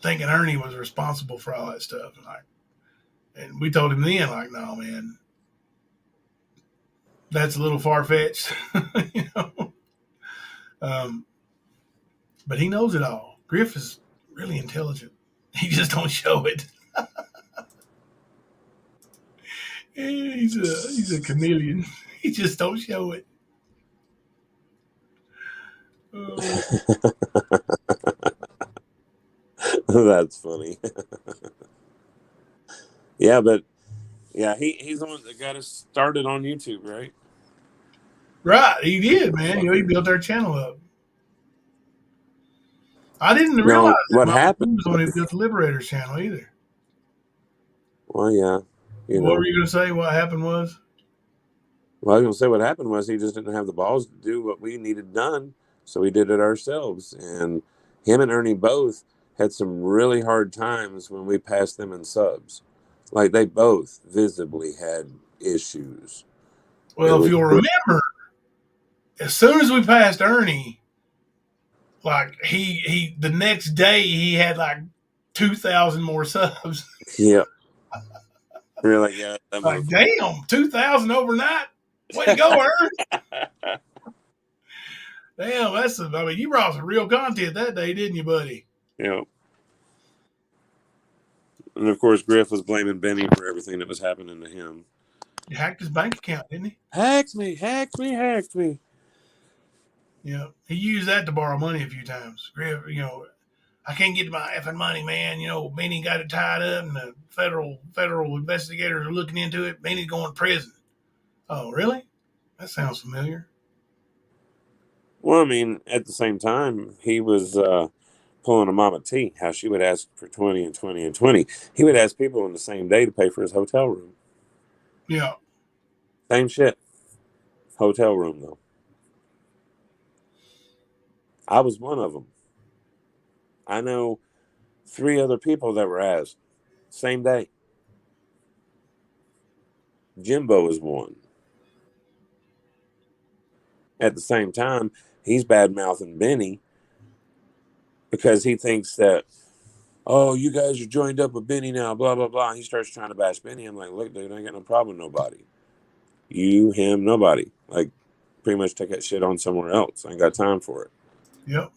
thinking Ernie was responsible for all that stuff, and we told him then, like, no, man, that's a little far fetched, you know. But he knows it all. Griff is really intelligent. He just don't show it. He's a chameleon. He just don't show it. That's funny. Yeah, but yeah, he's the one that got us started on YouTube, right? Right, he did, man. You know, he built our channel up. I didn't realize what happened was the one who built the Liberators channel either. Well, yeah. What were you going to say? What happened was? Well, I was going to say what happened was he just didn't have the balls to do what we needed done, so we did it ourselves. And him and Ernie both had some really hard times when we passed them in subs. Like, they both visibly had issues. Well, if you'll remember, as soon as we passed Ernie, like he the next day he had like 2,000 more subs. Yep. We're like, yeah, like, damn, 2,000 overnight. Way to go, Ern. Damn, I mean, you brought some real content that day, didn't you, buddy? Yeah. And of course, Griff was blaming Benny for everything that was happening to him. He hacked his bank account, didn't he? Hacked me. Yeah, he used that to borrow money a few times. Griff, you know, I can't get my effing money, man. You know, Benny got it tied up, and the federal investigators are looking into it. Benny's going to prison. Oh, really? That sounds familiar. Well, I mean, at the same time, he was pulling a Mama T, how she would ask for 20 and 20 and 20. He would ask people on the same day to pay for his hotel room. Yeah. Same shit. Hotel room, though. I was one of them. I know 3 other people that were asked. Same day. Jimbo is one. At the same time, he's bad-mouthing Benny because he thinks that, oh, you guys are joined up with Benny now, blah, blah, blah. He starts trying to bash Benny. I'm like, look, dude, I ain't got no problem with nobody. You, him, nobody. Like, pretty much take that shit on somewhere else. I ain't got time for it. Yep.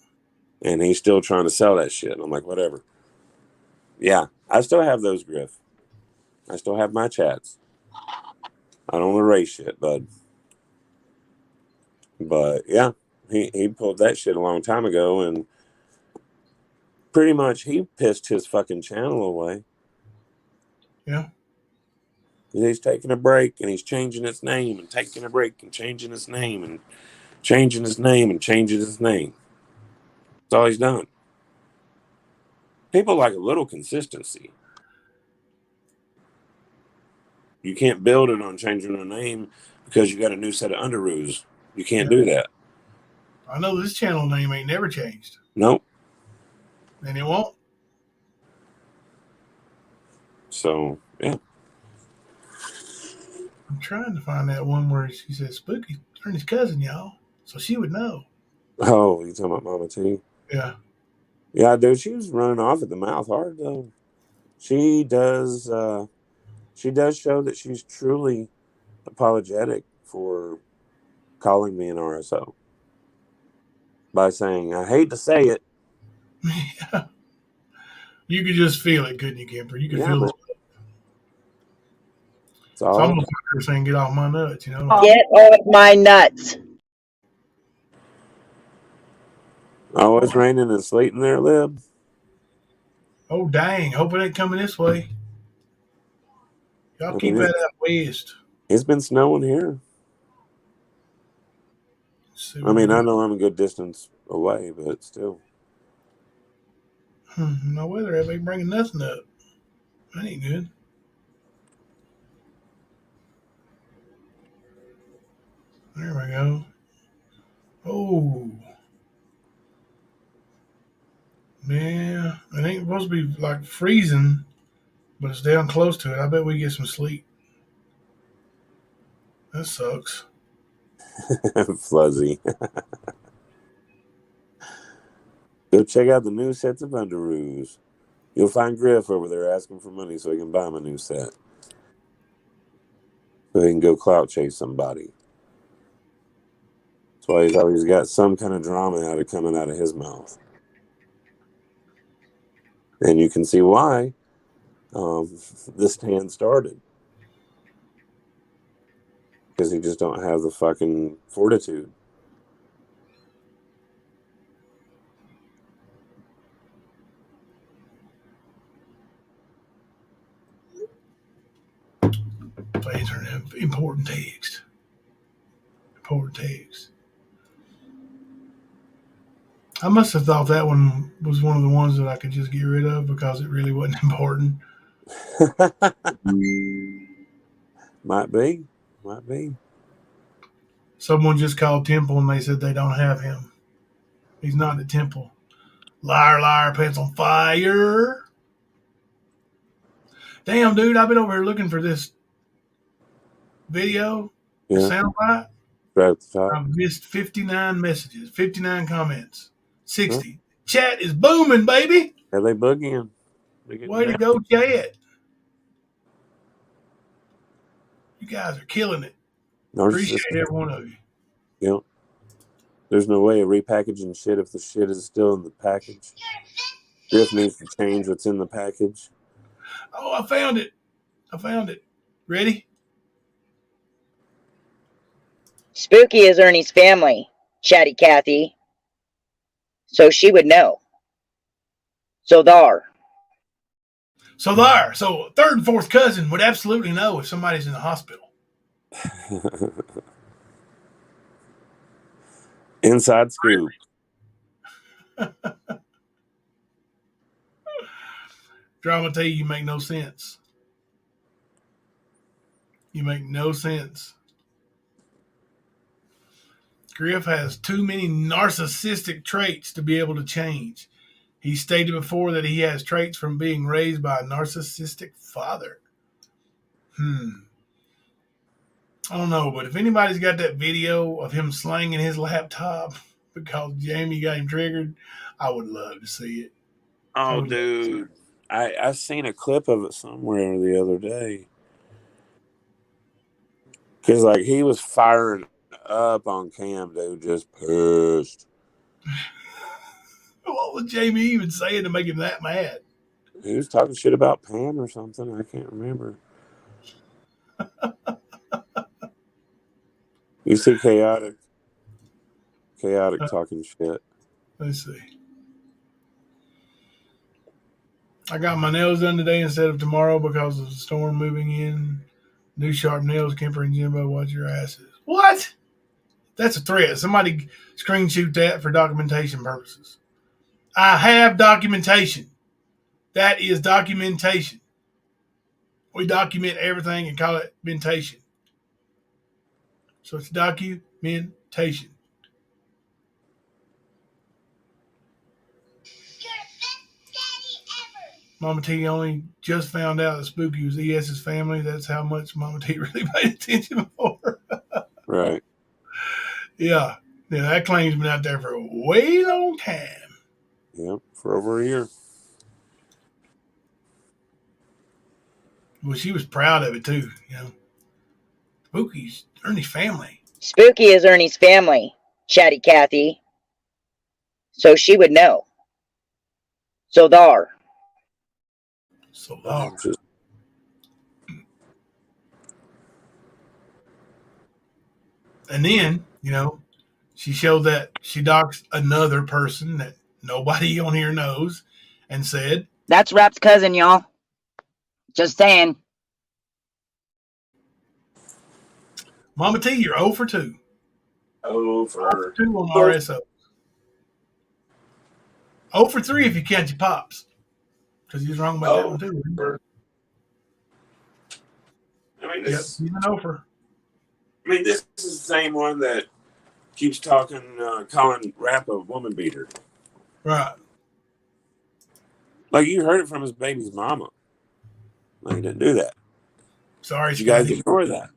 And he's still trying to sell that shit. I'm like, whatever. Yeah, I still have those, Griff. I still have my chats. I don't erase shit, bud. But yeah, he pulled that shit a long time ago, and pretty much he pissed his fucking channel away. Yeah. He's taking a break, and he's changing his name, and taking a break, and changing his name, and changing his name, and changing his name. That's all he's done. People like a little consistency. You can't build it on changing a name because you got a new set of underoos. You can't do that. I know this channel name ain't never changed. Nope. And it won't. So, yeah. I'm trying to find that one where she said Spooky turned his cousin, y'all. So she would know. Oh, you talking about Mama T? Yeah. Yeah, dude, she was running off at the mouth hard though. She does show that she's truly apologetic for calling me an RSO by saying, I hate to say it. Yeah. You could just feel it, couldn't you, Kemper? You could Yeah, feel man. it. It's It's all almost like her saying, "Get off my nuts," you know? Get off my nuts. always raining and sleeting there, Lib. Oh, dang. Hope it ain't coming this way. Y'all I keep mean, that out west. it's been snowing here. I mean, I know I'm a good distance away, but still. No weather app ain't bringing nothing up. That ain't good. There we go. Oh. Yeah. It ain't supposed to be like freezing, but it's down close to it. I bet we get some sleep. That sucks. Fuzzy. Go check out the new sets of underoos. You'll find Griff over there asking for money so he can buy him a new set. So he can go clout chase somebody. That's why he's always got some kind of drama coming out of his mouth. And you can see why this tan started. Because he just don't have the fucking fortitude. Plays are an important text. Important text. I must have thought that one was one of the ones that I could just get rid of because it really wasn't important. Might be. Might be. Someone just called Temple and they said they don't have him. He's not at Temple. Liar, liar, pants on fire. Damn, dude, I've been over here looking for this video, Yeah. soundbite. Right at the top. I've missed 59 messages, 59 comments, 60. Huh? Chat is booming, baby. Are they boogieing? Way to go, chat. You guys are killing it. Appreciate every one of you. Yep. There's no way of repackaging shit if the shit is still in the package. Griff needs to change what's in the package. Oh, I found it. Ready? Spooky is Ernie's family, Chatty Cathy. So she would know. So there. So third and fourth cousin would absolutely know if somebody's in the hospital. Inside scoop. Drama tell you make no sense. You make no sense. Griff has too many narcissistic traits to be able to change. He stated before that he has traits from being raised by a narcissistic father. I don't know, but if anybody's got that video of him slanging his laptop because Jamie got him triggered, I would love to see it. Oh, dude. I seen a clip of it somewhere the other day. Because, like, he was firing up on cam, dude, just pissed. What was Jamie even saying to make him that mad? He was talking shit about Pam or something. I can't remember. You see chaotic talking shit. Let's see. I got my nails done today instead of tomorrow because of the storm moving in. New sharp nails, Kemper and Jimbo, watch your asses. What? That's a threat. Somebody screenshot that for documentation purposes. I have documentation. That is documentation. We document everything and call it mentation. So it's documentation. Mama T only just found out that Spooky was ES's family. That's how much Mama T really paid attention before. Right. Yeah, that claim's been out there for a way long time. Yep, for over a year. Well, she was proud of it too. You know, Spooky's Ernie's family. Spooky is Ernie's family, Chatty Cathy. So she would know. So thar. So thar. And then, you know, she showed that she doxed another person that nobody on here knows and said, "That's Rap's cousin, y'all. Just saying." Mama T, you're 0 for 2. 0 for 2 on RSO. 0 for 3 if you count your pops. Because he's wrong about that one too. I mean, this, he's an 0 for. I mean, this is the same one that keeps talking, calling Rap a woman beater. Right. Like, you heard it from his baby's mama. Like, he didn't do that. Sorry, you guys ignore that.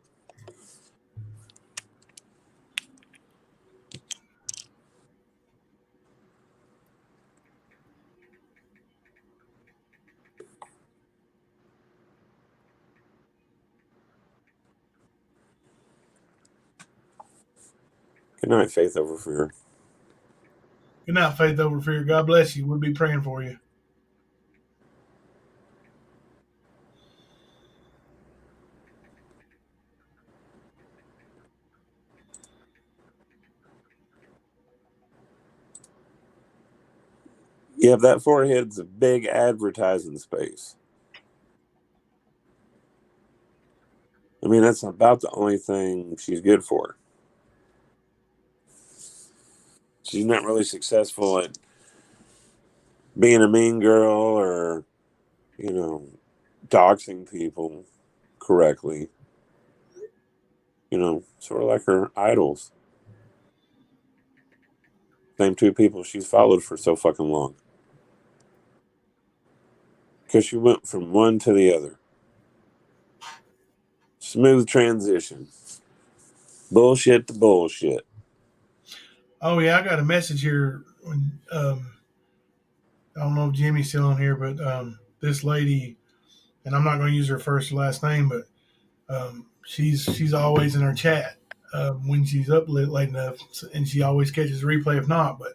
Good night, Faith over fear. Good night, Faith over fear. God bless you. We'll be praying for you. Yeah, that forehead's a big advertising space. I mean, that's about the only thing she's good for. She's not really successful at being a mean girl or, you know, doxing people correctly. You know, sort of like her idols. Same two people she's followed for so fucking long. Because she went from one to the other. Smooth transition. Bullshit to bullshit. Oh, yeah, I got a message here. When, I don't know if Jimmy's still on here, but this lady, and I'm not going to use her first or last name, but she's always in our chat when she's up late enough, and she always catches a replay if not. But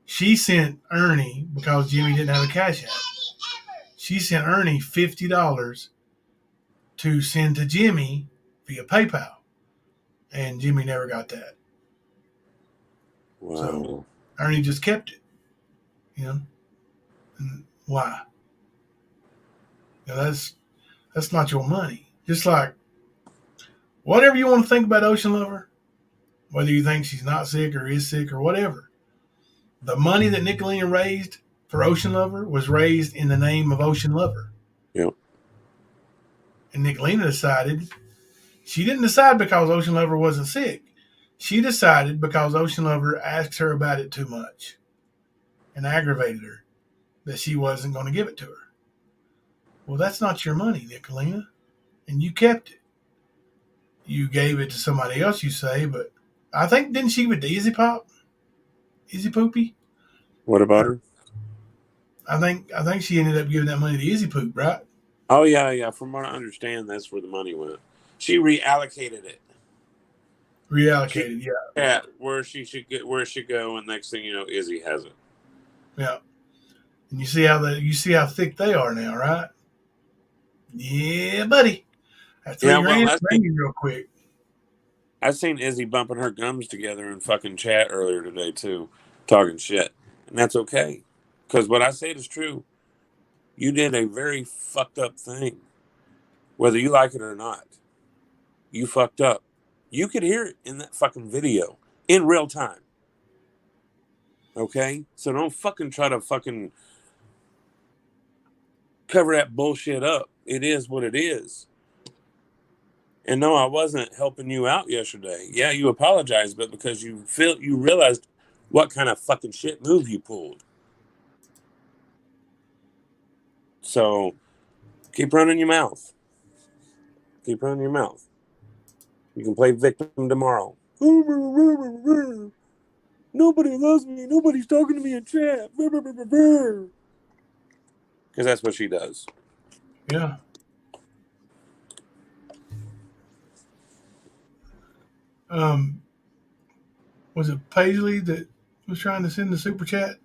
she sent Ernie, because Jimmy didn't have a cash app, she sent Ernie $50 to send to Jimmy via PayPal, and Jimmy never got that. Wow. So Ernie just kept it. You know, and why? You know, that's not your money. Just like whatever you want to think about Ocean Lover, whether you think she's not sick or is sick or whatever, the money that Nicolina raised for Ocean Lover was raised in the name of Ocean Lover. Yep. And Nicolina decided, she didn't decide because Ocean Lover wasn't sick. She decided because Ocean Lover asked her about it too much and aggravated her that she wasn't going to give it to her. Well, that's not your money, Nicolina, and you kept it. You gave it to somebody else, you say, but I think, didn't she with the Easy Pop? Easy Poopy? What about her? I think she ended up giving that money to Easy Poop, right? Oh, yeah. From what I understand, that's where the money went. She reallocated it. Reallocated, yeah. Where she should get, where it should go, and next thing you know, Izzy has it. Yeah. And you see how thick they are now, right? Yeah, buddy. That's real quick. I seen Izzy bumping her gums together in fucking chat earlier today too, talking shit, and that's okay, because what I said is true. You did a very fucked up thing, whether you like it or not. You fucked up. You could hear it in that fucking video in real time. Okay, so don't fucking try to fucking cover that bullshit up. It is what it is. And no, I wasn't helping you out yesterday. Yeah, you apologized, but because you realized what kind of fucking shit move you pulled. So keep running your mouth. Keep running your mouth. You can play victim tomorrow. Nobody loves me. Nobody's talking to me in chat. Because that's what she does. Yeah. Was it Paisley that was trying to send the super chat?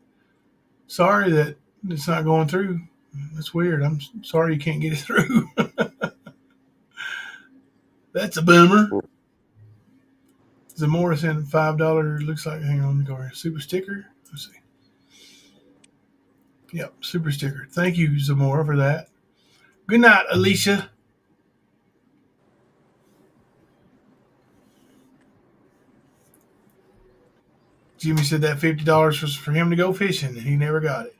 Sorry that it's not going through. That's weird. I'm sorry you can't get it through. That's a boomer. Zamora sent $5. Looks like, hang on, let me go here. Super sticker. Let's see. Yep, super sticker. Thank you, Zamora, for that. Good night, Alicia. Jimmy said that $50 was for him to go fishing, and he never got it.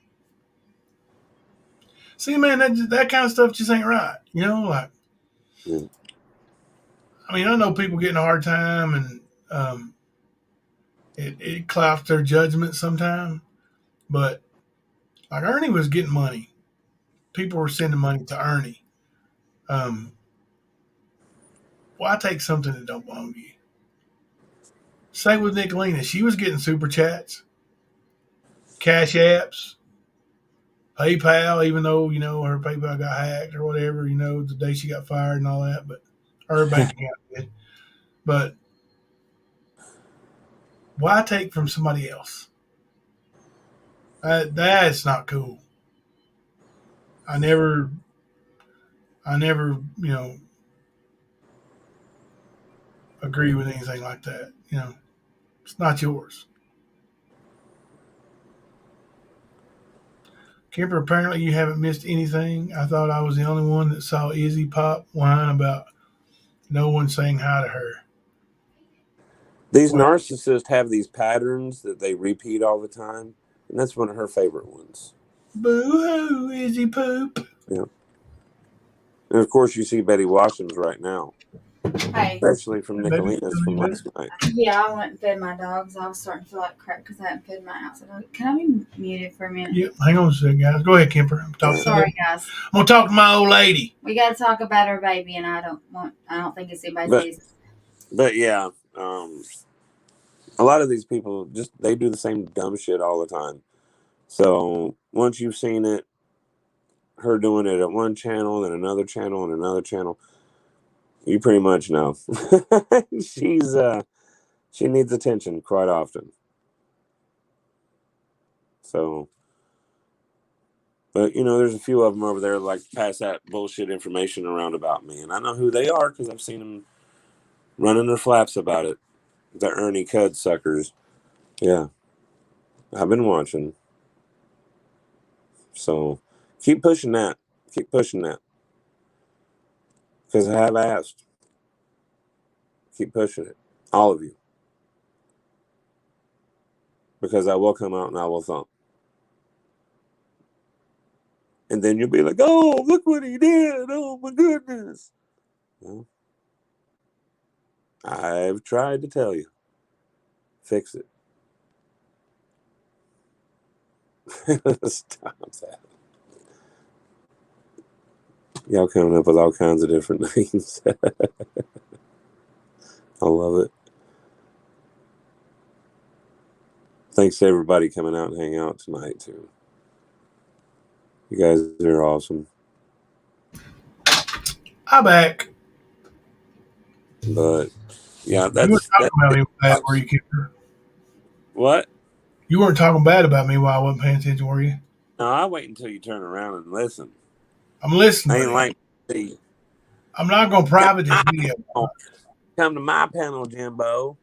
See, man, that kind of stuff just ain't right. You know, like, I mean, I know people getting a hard time, and it clouds their judgment sometimes. But like Ernie was getting money, people were sending money to Ernie. Why take something that don't belong to you? Same with Nicolina. She was getting super chats, cash apps, PayPal, even though, you know, her PayPal got hacked or whatever, you know, the day she got fired and all that, but her bank account did. But why take from somebody else? That's not cool. I never, you know, agree with anything like that. You know, it's not yours. Kemper, apparently you haven't missed anything. I thought I was the only one that saw Izzy pop whine about no one saying hi to her. These narcissists have these patterns that they repeat all the time, and that's one of her favorite ones. Boo-hoo, Izzy poop. Yeah. And of course, you see Betty Washington's right now. Hey. Especially from Nicolina's from last night. Yeah, I went and fed my dogs. I was starting to feel like crap because I hadn't fed my outside dog. Can I be muted for a minute? Yeah, hang on a second, guys. Go ahead, Kemper. I'm talking. Sorry, guys. I'm gonna talk to my old lady. We got to talk about her baby, and I don't think it's anybody's business. But yeah, a lot of these people they do the same dumb shit all the time. So once you've seen it, her doing it at one channel, then another channel, and another channel, you pretty much know. She needs attention quite often. So, but you know, there's a few of them over there that like to pass that bullshit information around about me, and I know who they are because I've seen them running their flaps about it. The Ernie Cud suckers. Yeah, I've been watching. So keep pushing that. Keep pushing that. Because I have asked. Keep pushing it. All of you. Because I will come out and I will thump. And then you'll be like, oh, look what he did. Oh, my goodness. Well, I've tried to tell you. Fix it. Stop that. Y'all coming up with all kinds of different names. I love it. Thanks to everybody coming out and hanging out tonight, too. You guys are awesome. I'm back. But, yeah, that's... You weren't talking about me bad, were you, Kemper? What? You weren't talking bad about me while I wasn't paying attention, were you? No, I wait until you turn around and listen. I'm listening. I ain't like to see. I'm not going to private this video. Come to my panel, Jimbo.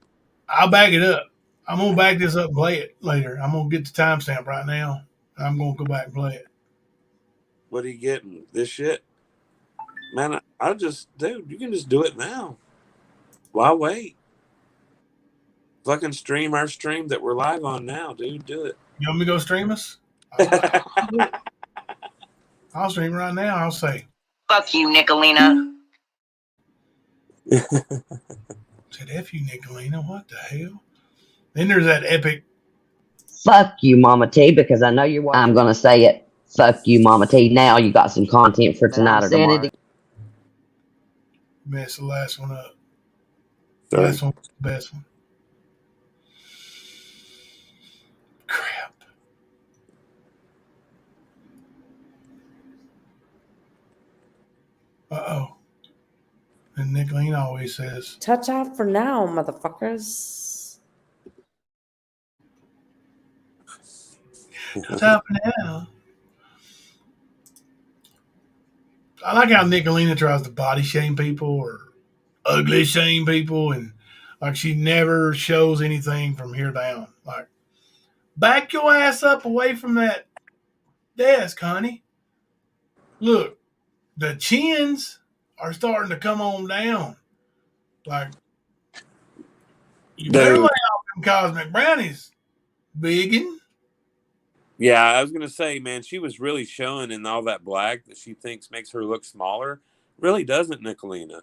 I'll back it up. I'm going to back this up and play it later. I'm going to get the timestamp right now. I'm going to go back and play it. What are you getting? This shit? Man, I just, dude, you can just do it now. Why wait? Fucking stream our stream that we're live on now, dude. Do it. You want me to go stream us? I'll stream right now. I'll say, fuck you, Nicolina. Said, F you, Nicolina. What the hell? Then there's that epic. Fuck you, Mama T, because I know you're watching. I'm going to say it. Fuck you, Mama T. Now you got some content for tonight or tomorrow. Mess the last one up. Sorry. Last one was the best one. Uh-oh. And Nicolene always says, touch out for now, motherfuckers. "What's happening now?" I like how Nicolena tries to body shame people or ugly shame people, and like she never shows anything from here down. Like, back your ass up away from that desk, honey. Look, the chins are starting to come on down. Like, you better lay Dude. off them cosmic brownies, biggin. Yeah, I was gonna say, man, she was really showing in all that black that she thinks makes her look smaller. Really doesn't, Nicolina.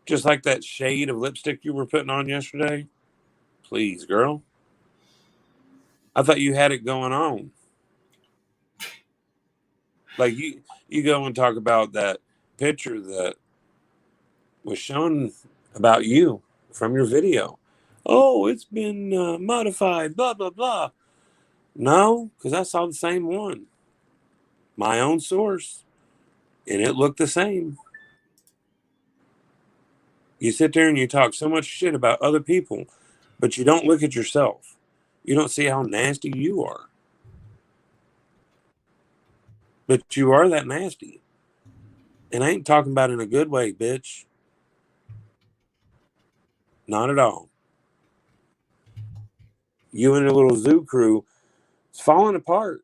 Just like that shade of lipstick you were putting on yesterday. Please, girl. I thought you had it going on. Like you go and talk about that picture that was shown about you from your video. Oh, it's been modified, blah, blah, blah. No, because I saw the same one. My own source. And it looked the same. You sit there and you talk so much shit about other people, but you don't look at yourself. You don't see how nasty you are. But you are that nasty. And I ain't talking about in a good way, bitch. Not at all. You and your little zoo crew, it's falling apart.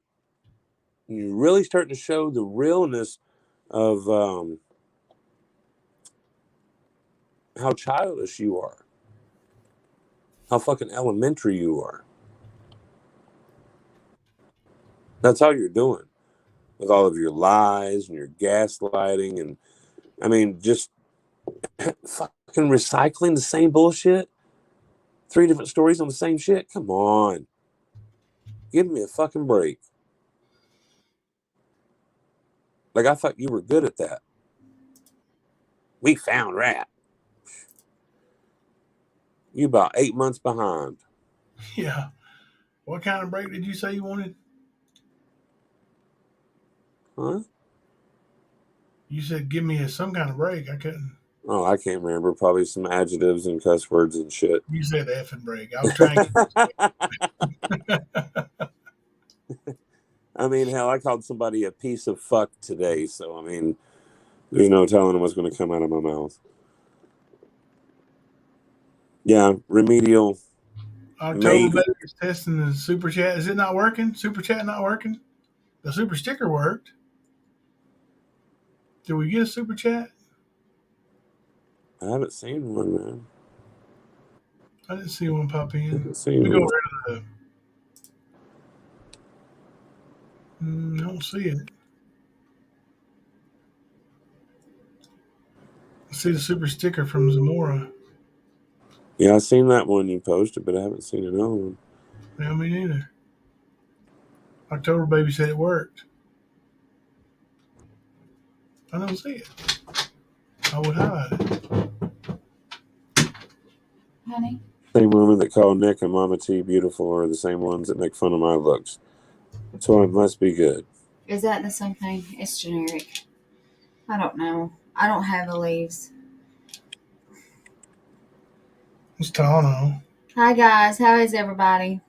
And you're really starting to show the realness of how childish you are. How fucking elementary you are. That's all you're doing. With all of your lies and your gaslighting and, I mean, just fucking recycling the same bullshit. 3 different stories on the same shit. Come on. Give me a fucking break. Like, I thought you were good at that. We found Rat. You about 8 months behind. Yeah. What kind of break did you say you wanted? Huh? You said give me some kind of break. I couldn't. Oh, I can't remember. Probably some adjectives and cuss words and shit. You said effing break. I was trying to get I mean, hell, I called somebody a piece of fuck today. So, I mean, there's no telling what's going to come out of my mouth. Yeah, remedial. October Baby is testing the super chat. Is it not working? Super chat not working? The super sticker worked. Did we get a super chat? I haven't seen one, man. I didn't see one pop in. Let me go over to the. I don't see it. I see the super sticker from Zamora. Yeah, I seen that one you posted, but I haven't seen another one. Yeah, me neither. October Baby said it worked. I don't see it. I would highlight it. Honey? Same women that call Nick and Mama T beautiful are the same ones that make fun of my looks. So it must be good. Is that the same thing? It's generic. I don't know. I don't have the leaves. It's Tylenol. Hi guys, how is everybody?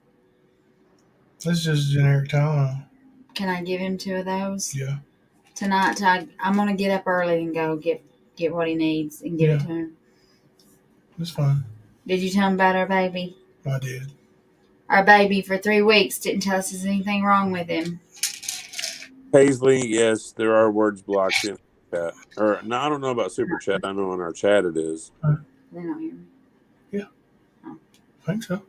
It's just generic Tylenol. Can I give him 2 of those? Yeah. Tonight, I'm gonna get up early and go get what he needs and give it to him. It's fine. Did you tell him about our baby? I did. Our baby for 3 weeks didn't tell us there's anything wrong with him. Paisley, yes, there are words blocked in chat. Or no, I don't know about super chat. I know in our chat it is. They don't hear me. Yeah. Oh. I think so.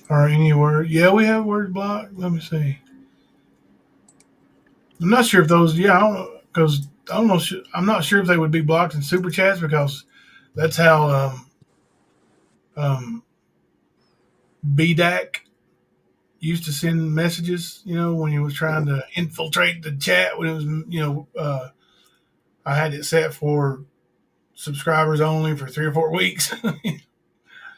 Are any word? Yeah, we have words blocked. Let me see. I'm not sure if those. Yeah, I don't know because I don't know. I'm not sure if they would be blocked in super chats because that's how BDAC used to send messages. You know, when he was trying to infiltrate the chat. When it was, I had it set for subscribers only for 3 or 4 weeks.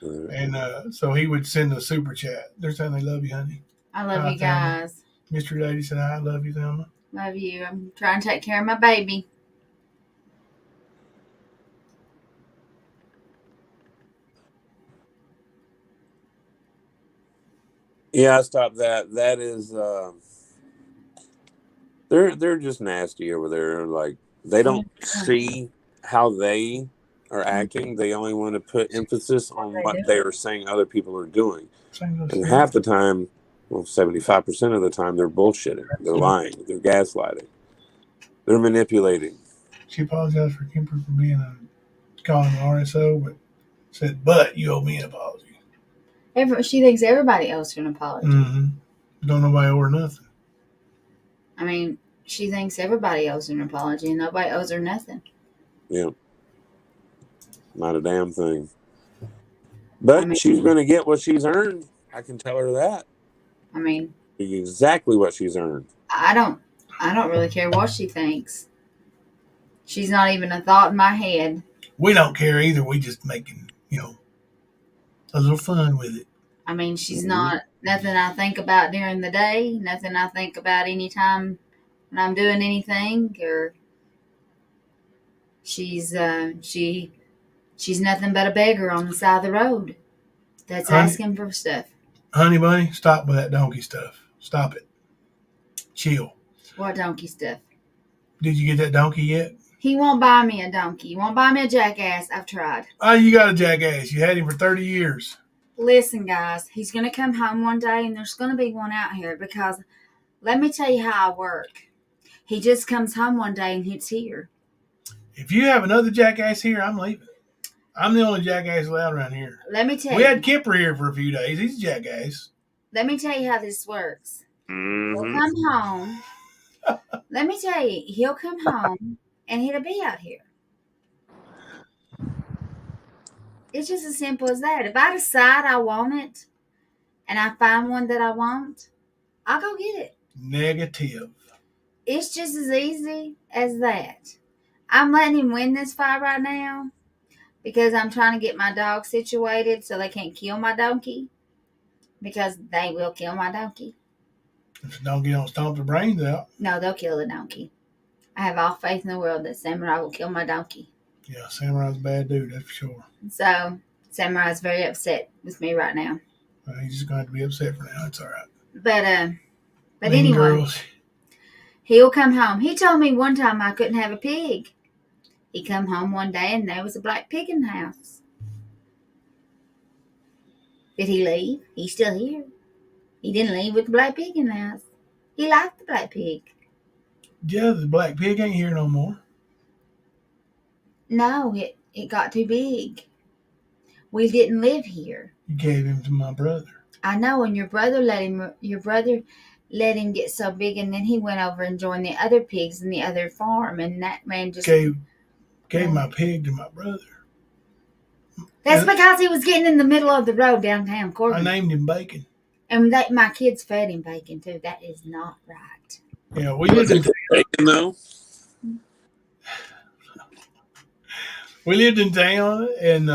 And so he would send a super chat. They're saying they love you, honey. I love Hi, you Thelma. guys. Mystery Lady said, I love you, Thelma. Love you. I'm trying to take care of my baby. Yeah, I stopped that. That is, they're just nasty over there. Like they don't see how they are acting. They only want to put emphasis on what they are saying other people are doing. And half the time, well, 75% of the time, they're bullshitting. They're lying. They're gaslighting. They're manipulating. She apologized for Kemper for being calling an RSO, but said, but you owe me an apology. She thinks everybody owes her an apology. Mm-hmm. Don't nobody owe her nothing. I mean, she thinks everybody owes her an apology, and nobody owes her nothing. Yeah. Not a damn thing. But she's going to get what she's earned. I can tell her that. I mean, exactly what she's earned. I don't really care what she thinks. She's not even a thought in my head. We don't care either. We just making, a little fun with it. I mean, she's not nothing I think about during the day, nothing I think about anytime when I'm doing anything, or she's nothing but a beggar on the side of the road that's asking for stuff. Honey bunny, stop with that donkey stuff. Stop it. Chill. What donkey stuff? Did you get that donkey yet? He won't buy me a donkey. He won't buy me a jackass. I've tried. Oh, you got a jackass. You had him for 30 years. Listen, guys, he's going to come home one day, and there's going to be one out here, because let me tell you how I work. He just comes home one day, and it's here. If you have another jackass here, I'm leaving. I'm the only jackass allowed around here. Let me tell you. We had Kemper here for a few days. He's a jackass. Let me tell you how this works. Mm-hmm. He'll come home. Let me tell you, he'll come home, and he'll be out here. It's just as simple as that. If I decide I want it, and I find one that I want, I'll go get it. Negative. It's just as easy as that. I'm letting him win this fight right now because I'm trying to get my dog situated so they can't kill my donkey, because they will kill my donkey. If the donkey don't stomp the brains out. No, they'll kill the donkey. I have all faith in the world that Samurai will kill my donkey. Yeah, Samurai's a bad dude, that's for sure. So, Samurai's very upset with me right now. Well, he's just going to have to be upset for now. It's all right. But anyway, girls. He'll come home. He told me one time I couldn't have a pig. He come home one day and there was a black pig in the house. Did he leave? He's still here. He didn't leave with the black pig in the house. He liked the black pig. Yeah, the black pig ain't here no more. No, it got too big. We didn't live here. You gave him to my brother. I know, and your brother let him get so big, and then he went over and joined the other pigs in the other farm, and that man just gave my pig to my brother. That's because he was getting in the middle of the road downtown Corbin. I named him Bacon. And my kids fed him bacon too. That is not right. Yeah, we lived in bacon though. We lived in town, and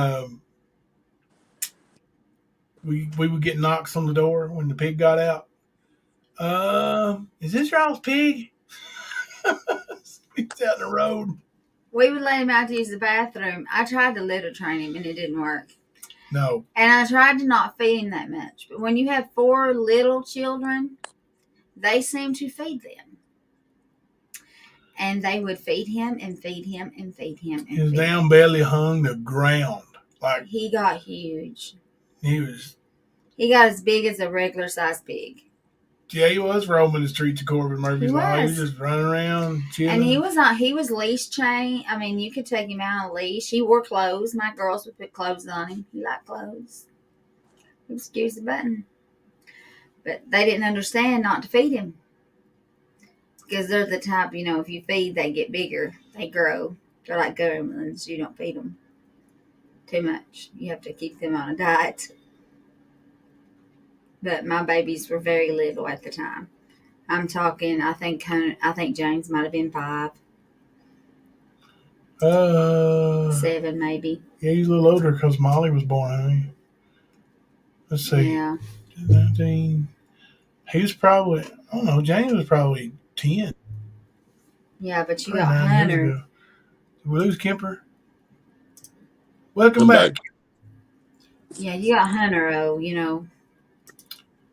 we would get knocks on the door when the pig got out. Is this y'all's pig? He's out in the road. We would let him out to use the bathroom. I tried to litter train him, and it didn't work. No. And I tried to not feed him that much. But when you have 4 little children, they seem to feed them. And they would feed him and feed him and feed him. And his damn belly hung the ground. Like he got huge. He got as big as a regular sized pig. Yeah, he was roaming the streets of Corbin Murphysville. He was just running around, chilling. And he was leash chain. I mean, you could take him out on a leash. He wore clothes. My girls would put clothes on him. He liked clothes. Excuse the button. But they didn't understand not to feed him. Because they're the type, if you feed, they get bigger. They grow. They're like gremlins. You don't feed them too much. You have to keep them on a diet. But my babies were very little at the time. I'm talking, I think James might have been 5. 7 maybe. Yeah, he's a little older because Molly was born, honey. Let's see. Yeah. 19. He was probably, I don't know, James was probably 10. Yeah, but you Probably got 9 years Hunter. ago. Did we lose Kemper? Welcome I'm back. back. Yeah, you got Hunter. Oh, you know.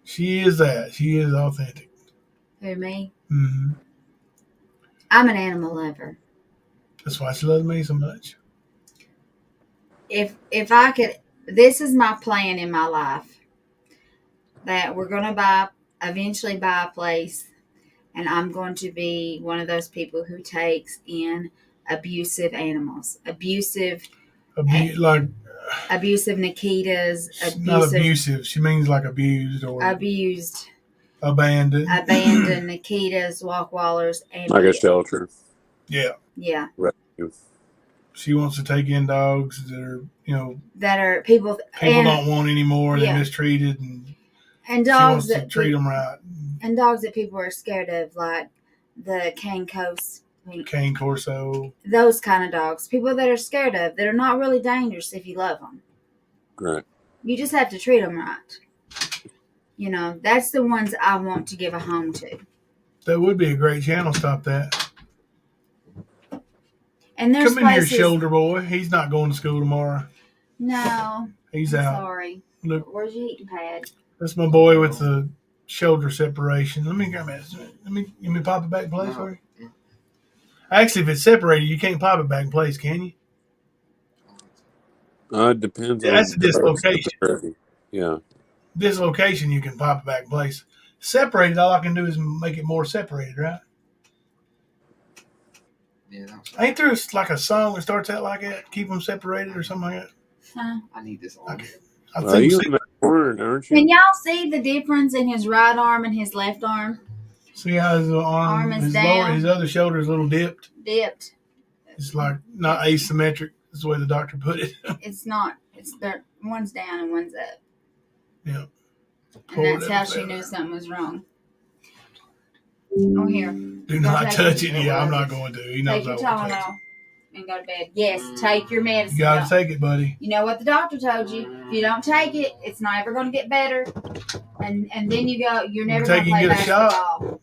She is that. She is authentic. Who, me? Mm-hmm. I'm an animal lover. That's why she loves me so much. If I could, this is my plan in my life, that we're going to eventually buy a place, and I'm going to be one of those people who takes in abusive animals, abusive Nikitas, Not abusive. She means like abused or abandoned Nikitas, walk-wallers, and Like a shelter. Yeah. Yeah. Rescue. She wants to take in dogs that are, that are people don't want anymore. Yeah. They're mistreated, and dogs she wants that to treat them right. And dogs that people are scared of, like the Cane Corso. Those kind of dogs. People that are scared of, that are not really dangerous if you love them. Right. You just have to treat them right. You know, that's the ones I want to give a home to. That would be a great channel. Stop that. And there's Come in here, shoulder boy. He's not going to school tomorrow. No. He's I'm out. Sorry. Look. Where's your heating pad? That's my boy with the shoulder separation. Let me pop it back in place for you. Actually, if it's separated, you can't pop it back in place, can you? It depends on That's a dislocation. Yeah. Dislocation, you can pop it back in place. Separated, all I can do is make it more separated, right? Yeah. Ain't there like a song that starts out like that? Keep them separated or something like that? Huh? I need this on. I think you in that corner, aren't you? Can y'all see the difference in his right arm and his left arm? See how his arm is his down. his other shoulder is a little dipped. Dipped. It's like not asymmetric. That's the way the doctor put it. It's not. One's down and one's up. Yeah. And that's how she knew something was wrong. Oh, here. Do not touch it. Yeah, I'm not going to. He knows Take your I won't touch Tylenol and go to bed. Yes, take your medicine. You got to take it, buddy. You know what the doctor told you. If you don't take it, it's not ever going to get better. And then you're never going to play basketball.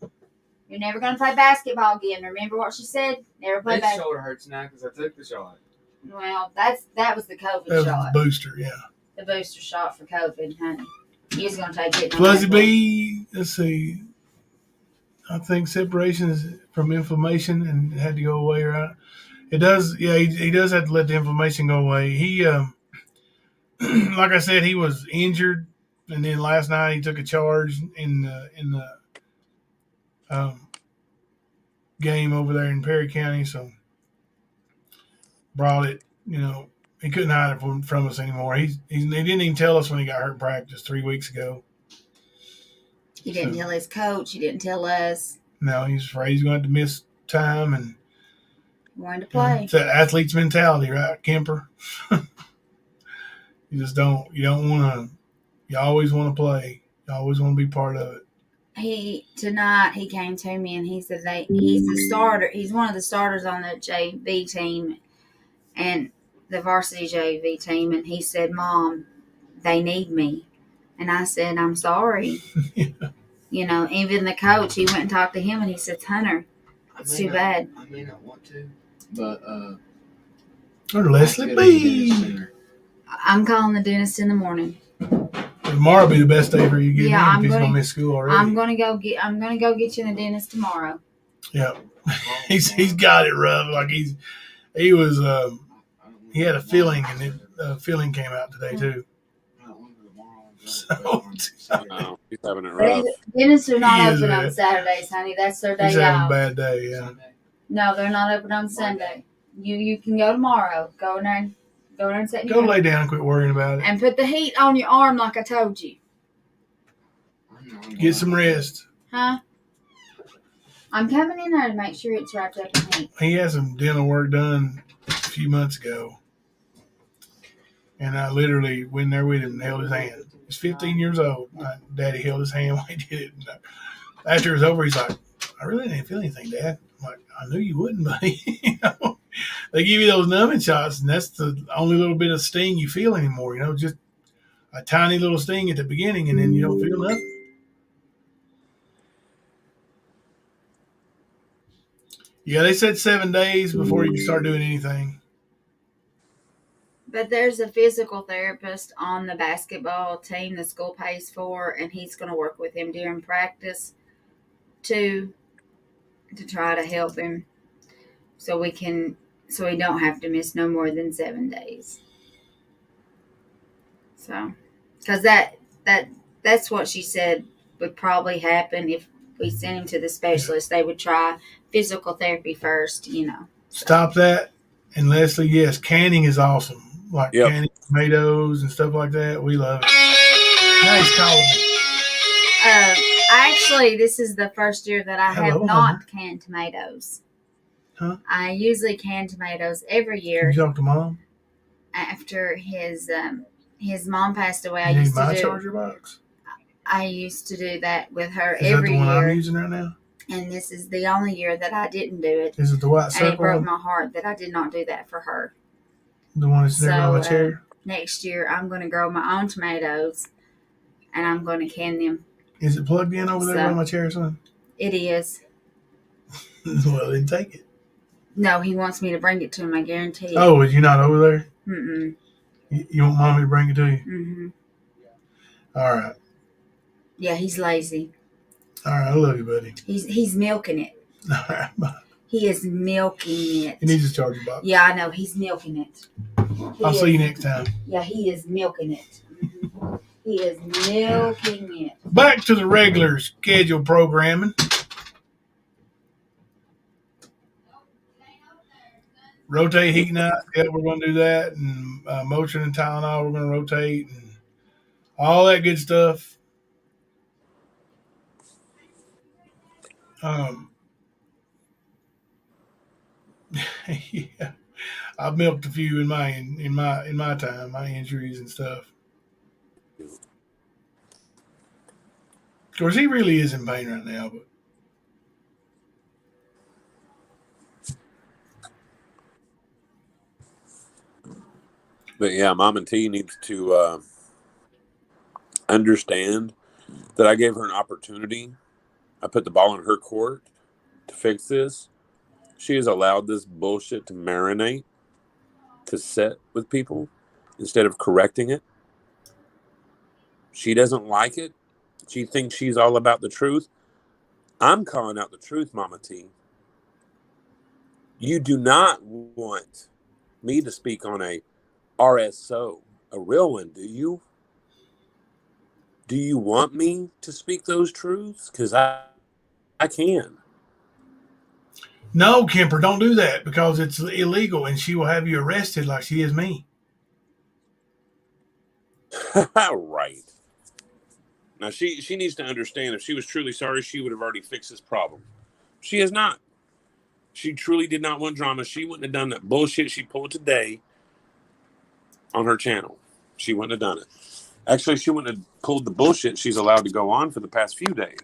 You're never going to play basketball again. Remember what she said? Never play My basketball. shoulder hurts now because I took the shot. Well, that was the COVID That was shot. the booster, yeah. The booster shot for COVID, honey. He's going to take it. Fuzzy B, let's see. I think separation is from inflammation and it had to go away, right? It does, yeah, he does have to let the inflammation go away. He, like I said, he was injured, and then last night he took a charge in the game over there in Perry County, so brought it, he couldn't hide it from us anymore. He didn't even tell us when he got hurt in practice 3 weeks ago. He didn't tell his coach. He didn't tell us. No, he's afraid he's going to have to miss time and wanted to play. It's that athlete's mentality, right, Kemper? You don't want to. You always want to play. You always want to be part of it. Tonight he came to me and he said he's the starter. He's one of the starters on the JV team and the varsity JV team. And he said, "Mom, they need me." And I said, "I'm sorry." Yeah. Even the coach, he went and talked to him and he said, "Hunter, it's too bad." I may not want to, but or Leslie B. I'm calling the dentist in the morning. Tomorrow will be the best day for you to get in if he's gonna miss school already. I'm gonna go get you in the dentist tomorrow. Yeah. he's got it rough. Like he had a feeling and the feeling came out today too. So he's having it rough. Dentists are not open on Saturdays, honey. That's their day He's having off. a bad day, yeah. No, they're not open on Sunday. You can go tomorrow. Go in there and sit. Go lay down and quit worrying about it. And put the heat on your arm like I told you. Get some rest. Huh? I'm coming in there to make sure it's wrapped up in heat. He had some dental work done a few months ago. And I literally went there with him and held his hand. He's 15 years old. My daddy held his hand while he did it. And after it was over, he's like, "I really didn't feel anything, Dad." I'm like, "I knew you wouldn't, buddy." They give you those numbing shots, and that's the only little bit of sting you feel anymore. Just a tiny little sting at the beginning, and then you don't feel nothing. Yeah, they said 7 days before you can start doing anything. But there's a physical therapist on the basketball team the school pays for, and he's going to work with him during practice to try to help him so he don't have to miss no more than 7 days. So, because that's what she said would probably happen if we sent him to the specialist. They would try physical therapy first, So. Stop that. And Leslie, yes, canning is awesome. Like canning tomatoes and stuff like that. We love it. Nice calling me. Actually, this is the first year that I have not Hunter. canned tomatoes. Huh? I usually can tomatoes every year. Can you talk to Mom? After his mom passed away, You need my charger box? I used to do that with her Is every that the one year. I'm using right now? And this is the only year that I didn't do it. Is it the white circle? And it broke my heart that I did not do that for her. The one that's never on my chair? Next year, I'm going to grow my own tomatoes, and I'm going to can them. Is it plugged in over there by my chair, son? It is. Well, then take it. No, he wants me to bring it to him, I guarantee it. Oh, is you not over there? Mm-mm. You want Mommy to bring it to you? Mm-hmm. All right. Yeah, he's lazy. All right, I love you, buddy. He's milking it. All right, bye. He is milking it. He needs his charger box. Yeah, I know. He's milking it. I'll see you next time. Yeah, he is milking it. He is milking it. Back to the regular scheduled programming. Rotate heat night. Yeah, we're going to do that. And Motrin and Tylenol, we're going to rotate. And all that good stuff. Yeah. I've milked a few in my time, my injuries and stuff. Of course, he really is in pain right now, But yeah, Mom and T needs to understand that I gave her an opportunity. I put the ball in her court to fix this. She has allowed this bullshit to marinate, to sit with people instead of correcting it. She doesn't like it. She thinks she's all about the truth. I'm calling out the truth, Mama T. You do not want me to speak on a RSO, a real one, do you? Do you want me to speak those truths? Because I can. No, Kemper, don't do that because it's illegal and she will have you arrested like she is me. Right. Now, she needs to understand if she was truly sorry, she would have already fixed this problem. She has not. She truly did not want drama. She wouldn't have done that bullshit she pulled today on her channel. She wouldn't have done it. Actually, she wouldn't have pulled the bullshit she's allowed to go on for the past few days.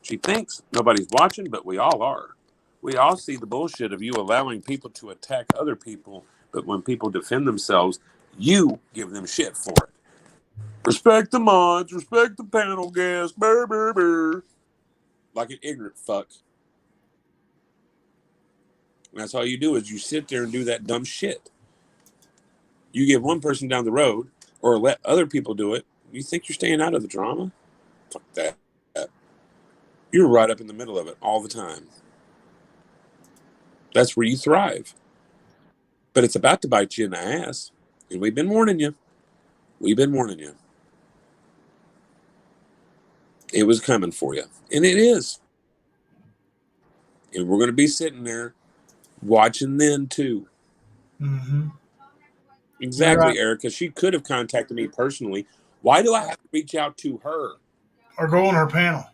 She thinks nobody's watching, but we all are. We all see the bullshit of you allowing people to attack other people, but when people defend themselves, you give them shit for it. Respect the mods, respect the panel guests, brr, brr, brr. Like an ignorant fuck. And that's all you do is you sit there and do that dumb shit. You give one person down the road or let other people do it. You think you're staying out of the drama? Fuck that. You're right up in the middle of it all the time. That's where you thrive. But it's about to bite you in the ass. And we've been warning you. We've been warning you. It was coming for you. And it is. And we're going to be sitting there watching then too. Mm-hmm. Exactly, Right. Erica. She could have contacted me personally. Why do I have to reach out to her? Or go on her panel.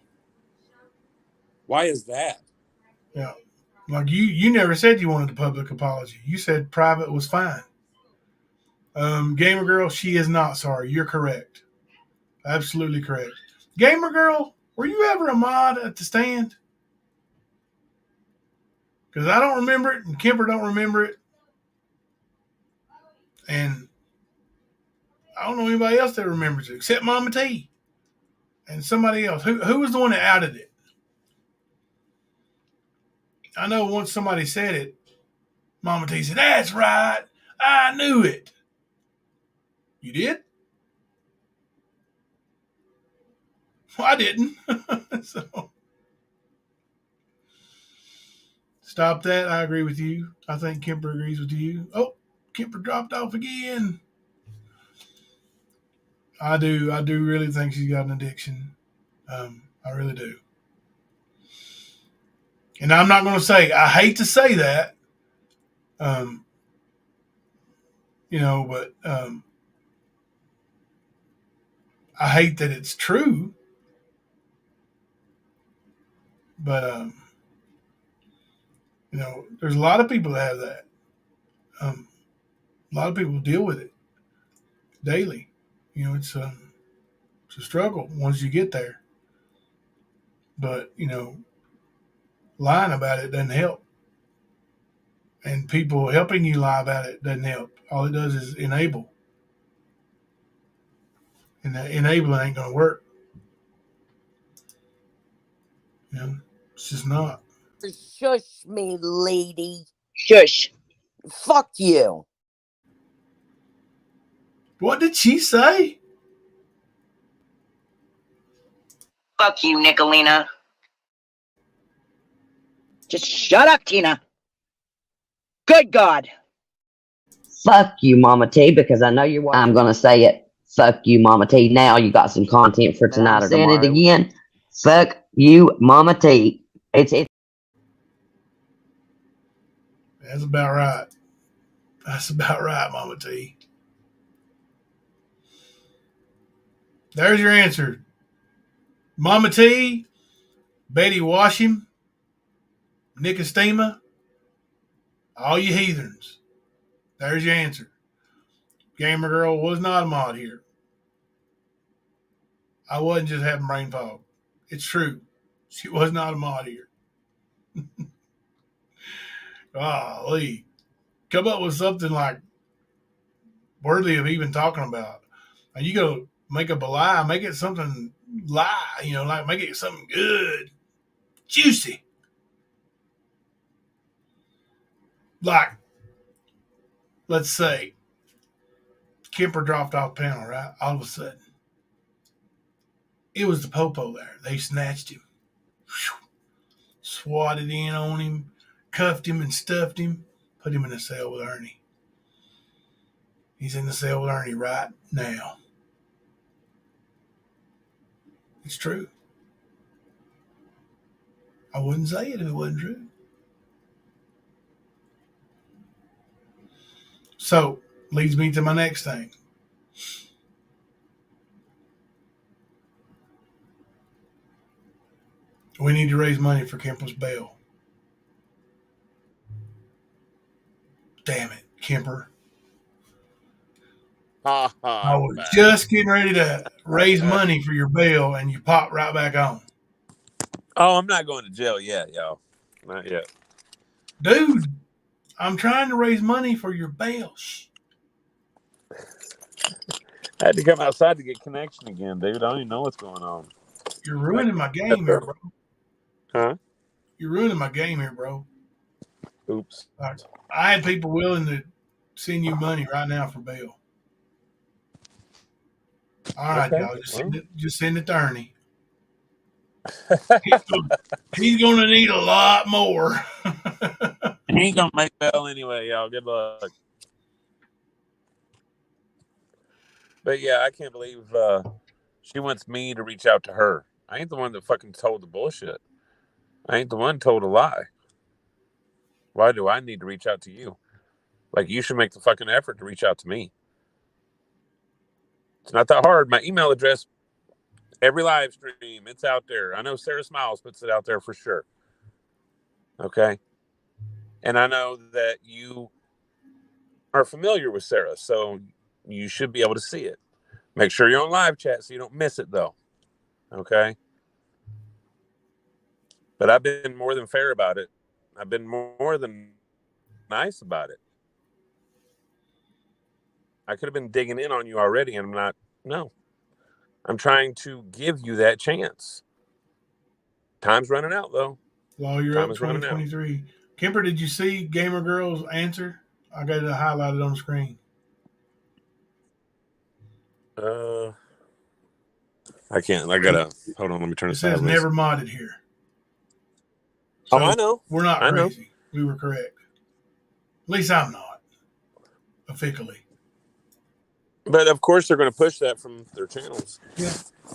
Why is that? Yeah. Like you never said you wanted a public apology. You said private was fine. Gamer Girl, she is not sorry. You're correct. Absolutely correct. Gamer Girl, were you ever a mod at the stand? Because I don't remember it, and Kemper don't remember it. And I don't know anybody else that remembers it except Mama T and somebody else. Who was the one that outed it? I know once somebody said it, Mama T said, "That's right. I knew it." You did? Well, I didn't. So stop that. I agree with you. I think Kemper agrees with you. Oh, Kemper dropped off again. I do. I do really think she's got an addiction. I really do. And I'm not going to say, I hate to say that, um, but I hate that it's true. But, there's a lot of people that have that. A lot of people deal with it daily. It's a struggle once you get there. But, lying about it doesn't help. And people helping you lie about it doesn't help. All it does is enable. And that enabling ain't going to work. It's just not. Shush me, lady. Shush. Fuck you. What did she say? Fuck you, Nicolina. Just shut up, Tina. Good God. Fuck you, Mama T, because I know you're watching. I'm going to say it. Fuck you, Mama T. Now you got some content for tonight or tomorrow. Saying it again. Fuck you, Mama T. It's That's about right. That's about right, Mama T. There's your answer. Mama T, Betty Washam, Nicostema, all you heathens. There's your answer. Gamer Girl was not a mod here. I wasn't just having brain fog. It's true. She was not a mod here. Golly. Come up with something like worthy of even talking about. And you go make up a lie, make it something lie, like make it something good, juicy. Like, let's say Kemper dropped off panel, right? All of a sudden. It was the popo there. They snatched him. Whew. Swatted in on him, cuffed him and stuffed him, put him in a cell with Ernie. He's in the cell with Ernie right now. It's true. I wouldn't say it if it wasn't true. So, leads me to my next thing. We need to raise money for Kemper's bail. Damn it, Kemper. I was just getting ready to raise money for your bail, and you popped right back on. Oh, I'm not going to jail yet, y'all. Not yet. Dude, I'm trying to raise money for your bail. Shh. I had to come outside to get connection again, dude. I don't even know what's going on. You're ruining my game here, bro. Huh? You're ruining my game here, bro. Oops. I had people willing to send you money right now for bail. All right, Okay. y'all. Just send it to Ernie. He's going to need a lot more. He ain't going to make bail anyway, y'all. Good luck. But yeah, I can't believe she wants me to reach out to her. I ain't the one that fucking told the bullshit. I ain't the one told a lie. Why do I need to reach out to you? Like, you should make the fucking effort to reach out to me. It's not that hard. My email address, every live stream, it's out there. I know Sarah Smiles puts it out there for sure. Okay? And I know that you are familiar with Sarah, so you should be able to see it. Make sure you're on live chat so you don't miss it, though. Okay? But I've been more than fair about it. I've been more than nice about it. I could have been digging in on you already, and I'm not. No, I'm trying to give you that chance. Time's running out, though. Well, you're Time up is running out. 2023. Kemper, did you see Gamer Girl's answer? I got it highlighted on the screen. I can't. I gotta hold on. Let me turn It it says sideways. never modded here. So I know. We're not I know. crazy. We were correct. At least I'm not. Officially. But of course they're going to push that from their channels. Yeah.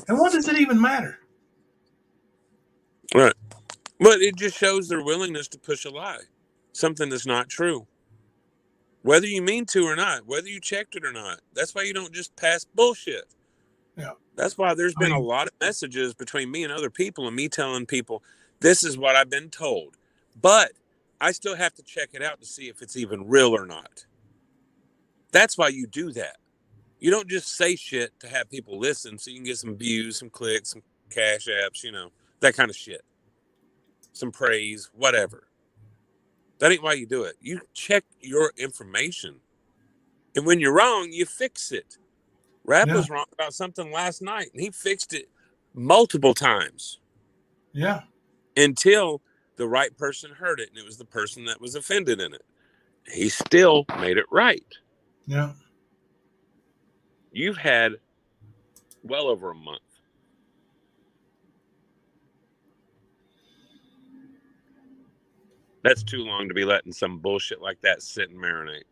And what does it even matter? Right. But it just shows their willingness to push a lie. Something that's not true. Whether you mean to or not, whether you checked it or not. That's why you don't just pass bullshit. Yeah. That's why there's been a lot of messages between me and other people and me telling people, this is what I've been told. But I still have to check it out to see if it's even real or not. That's why you do that. You don't just say shit to have people listen so you can get some views, some clicks, some cash apps, that kind of shit. Some praise, whatever. That ain't why you do it. You check your information. And when you're wrong, you fix it. Rap was wrong about something last night, and he fixed it multiple times. Yeah. Until the right person heard it, and it was the person that was offended in it. He still made it right. Yeah. You've had well over a month. That's too long to be letting some bullshit like that sit and marinate.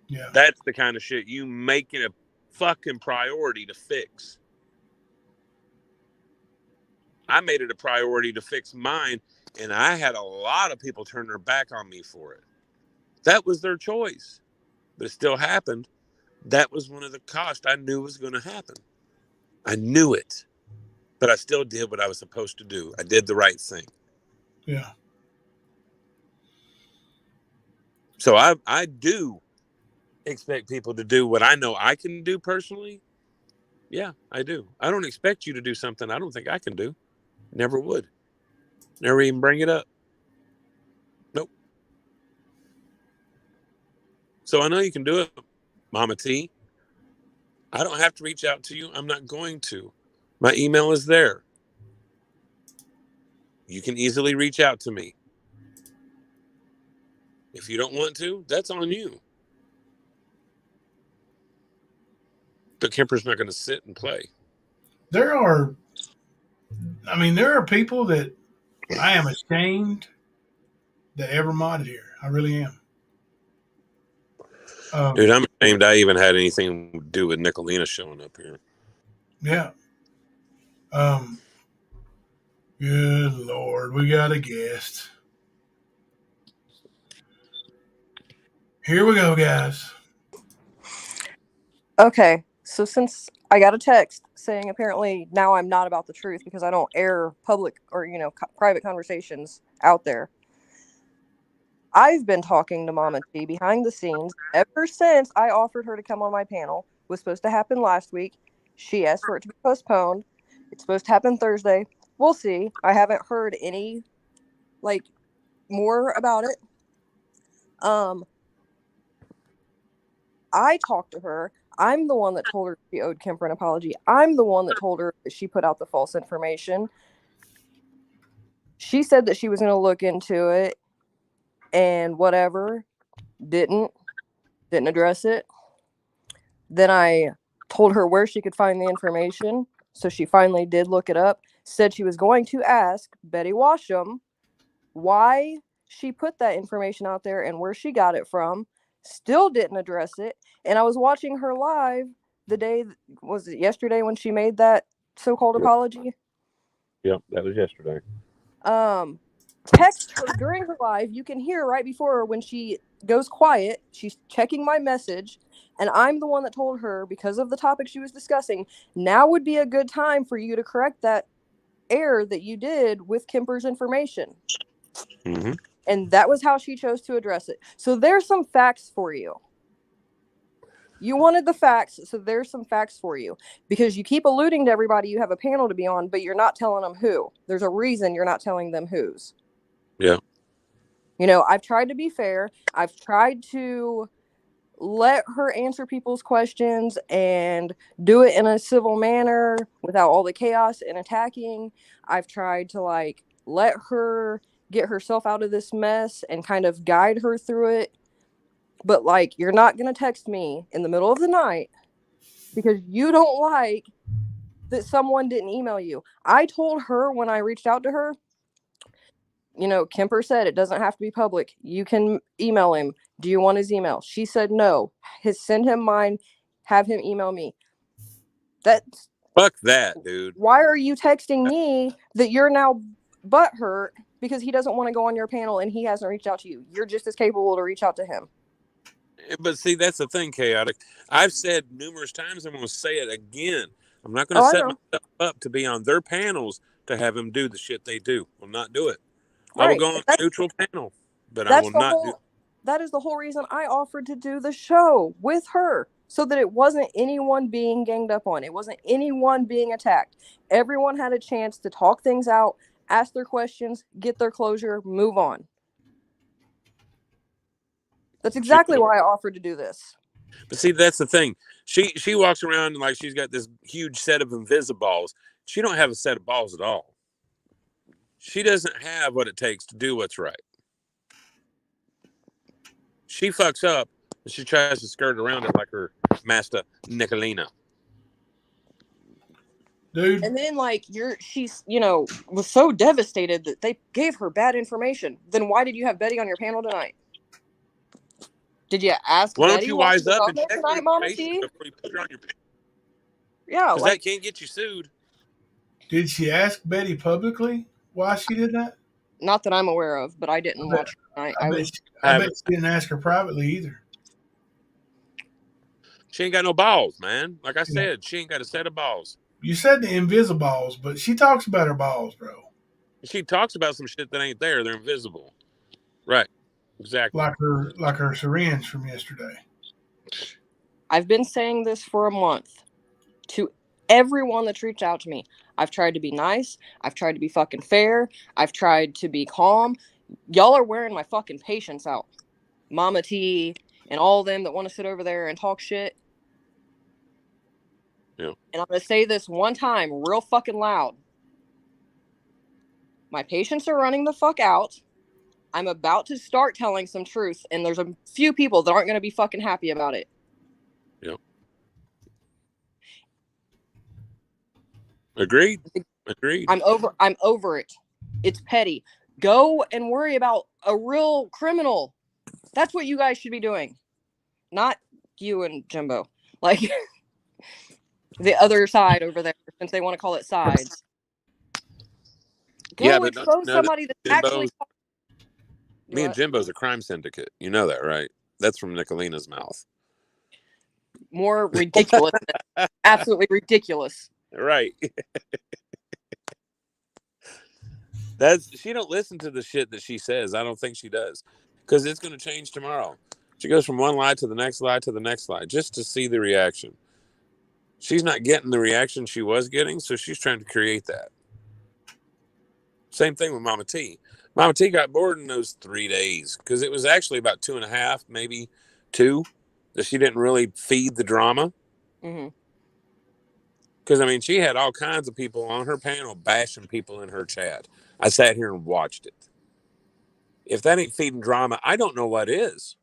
Yeah. That's the kind of shit you make it a fucking priority to fix. I made it a priority to fix mine, and I had a lot of people turn their back on me for it. That was their choice, but it still happened. That was one of the costs I knew was going to happen. I knew it, but I still did what I was supposed to do. I did the right thing. Yeah. So I do expect people to do what I know I can do personally. Yeah, I do. I don't expect you to do something I don't think I can do. Never would. Never even bring it up. Nope. So I know you can do it, Mama T. I don't have to reach out to you. I'm not going to. My email is there. You can easily reach out to me. If you don't want to, that's on you. But Kemper's not going to sit and play. There are people that I am ashamed that ever modded here. I really am. Dude, I'm ashamed I even had anything to do with Nicolina showing up here. Yeah. Good Lord, we got a guest. Here we go, guys. Okay, so since I got a text saying apparently now I'm not about the truth because I don't air public or, private conversations out there. I've been talking to Mama T behind the scenes ever since I offered her to come on my panel. It was supposed to happen last week. She asked for it to be postponed. It's supposed to happen Thursday. We'll see. I haven't heard any, more about it. I talked to her. I'm the one that told her she owed Kemper an apology. I'm the one that told her that she put out the false information. She said that she was going to look into it and whatever. Didn't address it. Then I told her where she could find the information. So she finally did look it up. Said she was going to ask Betty Washam why she put that information out there and where she got it from. Still didn't address it. And I was watching her live the day, was it yesterday when she made that so-called apology? Yep, that was yesterday. Text her during her live. You can hear right before her when she goes quiet. She's checking my message. And I'm the one that told her, because of the topic she was discussing, now would be a good time for you to correct that error that you did with Kemper's information. Mm-hmm. And that was how she chose to address it. So there's some facts for you. You wanted the facts, so there's some facts for you. Because you keep alluding to everybody you have a panel to be on, but you're not telling them who. There's a reason you're not telling them whose. Yeah. I've tried to be fair. I've tried to, let her answer people's questions and do it in a civil manner without all the chaos and attacking. I've tried to like let her get herself out of this mess and kind of guide her through it. But like, you're not going to text me in the middle of the night because you don't like that someone didn't email you. I told her when I reached out to her, you know, Kemper said it doesn't have to be public. You can email him. Do you want his email? She said no. Send him mine. Have him email me. That's Fuck that, dude. Why are you texting me that you're now butthurt because he doesn't want to go on your panel and he hasn't reached out to you? You're just as capable to reach out to him. But see, that's the thing, Chaotic. I've said numerous times, I'm going to say it again. I'm not going to set myself up to be on their panels to have them do the shit they do. I'll not do it. I will go on a neutral panel, but I will not do. That is the whole reason I offered to do the show with her, so that it wasn't anyone being ganged up on. It wasn't anyone being attacked. Everyone had a chance to talk things out, ask their questions, get their closure, move on. That's exactly why I offered to do this. But see, that's the thing. She walks around like she's got this huge set of invisiballs. She don't have a set of balls at all. She doesn't have what it takes to do what's right. She fucks up and she tries to skirt around it like her master Nicolina. Dude. And then like she's, you know, was so devastated that they gave her bad information. Then why did you have Betty on your panel tonight? Did you ask Why don't Betty you wise up and check tonight, Mama T? before you put her on your panel? Yeah, because that can't get you sued. Did she ask Betty publicly why she did that? Not that I'm aware of, but I didn't watch it tonight. I bet she didn't ask her privately either. She ain't got no balls, man. Like I said, she ain't got a set of balls. You said the invisiballs, but she talks about her balls, bro. She talks about some shit that ain't there. They're invisible. Right. Exactly. Like her syringe from yesterday. I've been saying this for a month to everyone that's reached out to me. I've tried to be nice. I've tried to be fucking fair. I've tried to be calm. Y'all are wearing my fucking patience out. Mama T and all them that want to sit over there and talk shit. Yeah. And I'm going to say this one time real fucking loud. My patients are running the fuck out. I'm about to start telling some truth, and there's a few people that aren't going to be fucking happy about it. Yep. Agreed. I'm over it. It's petty. Go and worry about a real criminal. That's what you guys should be doing. Not you and Jimbo. Like the other side over there, since they want to call it sides. Go expose somebody that's actually... Me and Jimbo's a crime syndicate. You know that, right? That's from Nicolina's mouth. More ridiculous. Absolutely ridiculous. Right. She don't listen to the shit that she says. I don't think she does. Because it's going to change tomorrow. She goes from one lie to the next lie to the next lie just to see the reaction. She's not getting the reaction she was getting, so she's trying to create that. Same thing with Mama T. Mama T got bored in those 3 days because it was actually about 2.5, maybe 2, that she didn't really feed the drama. Mm-hmm. Because, I mean, she had all kinds of people on her panel bashing people in her chat. I sat here and watched it. If that ain't feeding drama, I don't know what is.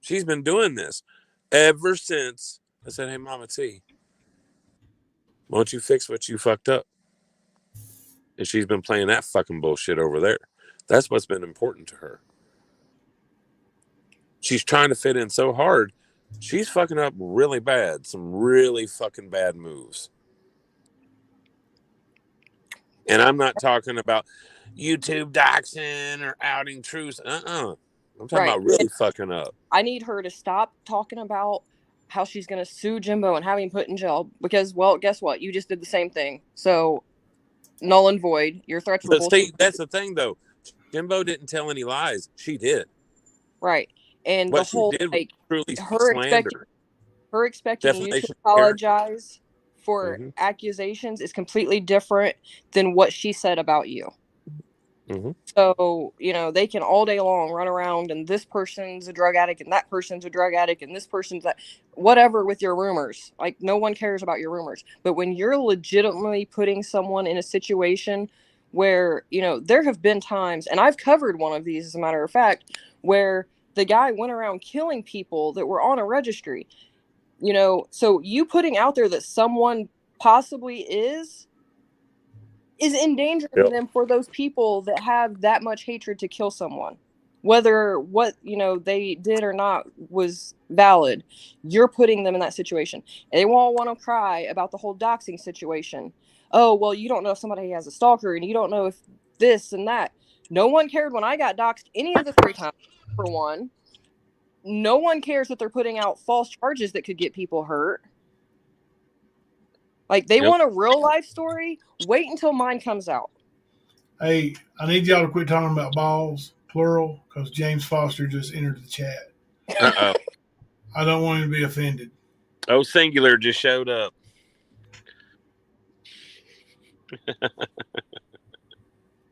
She's been doing this ever since I said, hey, Mama T, why don't you fix what you fucked up? And she's been playing that fucking bullshit over there. That's what's been important to her. She's trying to fit in so hard. She's fucking up really bad. Some really fucking bad moves. And I'm not talking about YouTube doxing or outing truths. I'm talking about really fucking up. I need her to stop talking about how she's going to sue Jimbo and have him put in jail. Because, well, guess what? You just did the same thing. So... null and void. Your threats were bullshit. See, that's the thing, though. Jimbo didn't tell any lies. She did. Right. And what the whole, she did like, was truly her expecting you to apologize for accusations is completely different than what she said about you. Mm-hmm. So, you know, they can all day long run around and this person's a drug addict and that person's a drug addict and this person's that, whatever with your rumors. Like, no one cares about your rumors. But when you're legitimately putting someone in a situation where, you know, there have been times, and I've covered one of these, as a matter of fact, where the guy went around killing people that were on a registry. You know, so you putting out there that someone possibly is endangering Yep. them for those people that have that much hatred to kill someone. Whether what, you know, they did or not was valid, you're putting them in that situation. And they won't want to cry about the whole doxing situation. Oh, well, you don't know if somebody has a stalker and you don't know if this and that. No one cared when I got doxed any of the 3 times, for one. No one cares that they're putting out false charges that could get people hurt. Like, they want a real life story, wait until mine comes out. Hey, I need y'all to quit talking about balls, plural, because James Foster just entered the chat. Uh-oh. I don't want him to be offended. Oh, singular just showed up.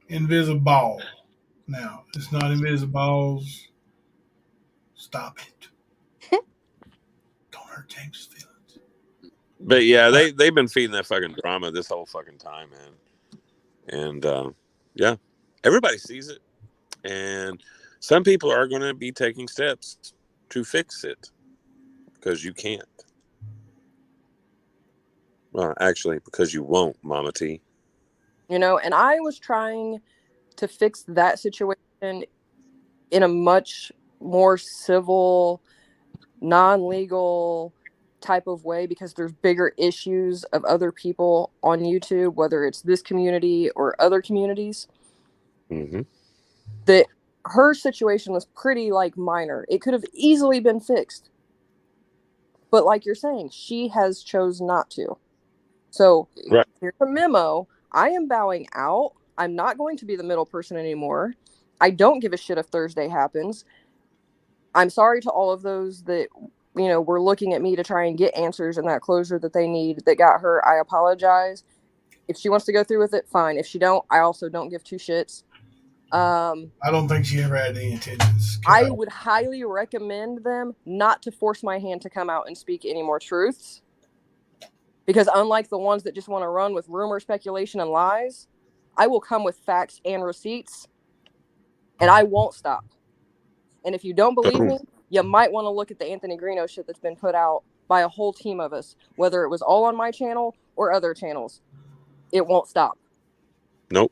Invisible. Now, it's not invisibles. Stop it. Don't hurt James' feelings. But yeah, they've been feeding that fucking drama this whole fucking time, man. And yeah, everybody sees it, and some people are going to be taking steps to fix it because you can't. Well, actually, because you won't, Mama T. You know, and I was trying to fix that situation in a much more civil, non-legal type of way, because there's bigger issues of other people on YouTube, whether it's this community or other communities. Mm-hmm. That her situation was pretty, like, minor. It could have easily been fixed. But like you're saying, she has chose not to. So right. Here's a memo. I am bowing out. I'm not going to be the middle person anymore. I don't give a shit if Thursday happens. I'm sorry to all of those that, you know, were looking at me to try and get answers and that closure that they need that got her. I apologize. If she wants to go through with it, fine. If she don't, I also don't give 2 shits. I don't think she ever had any intentions. I would highly recommend them not to force my hand to come out and speak any more truths. Because unlike the ones that just want to run with rumor, speculation, and lies, I will come with facts and receipts, and I won't stop. And if you don't believe me, you might want to look at the Anthony Greeno shit that's been put out by a whole team of us, whether it was all on my channel or other channels. It won't stop. Nope.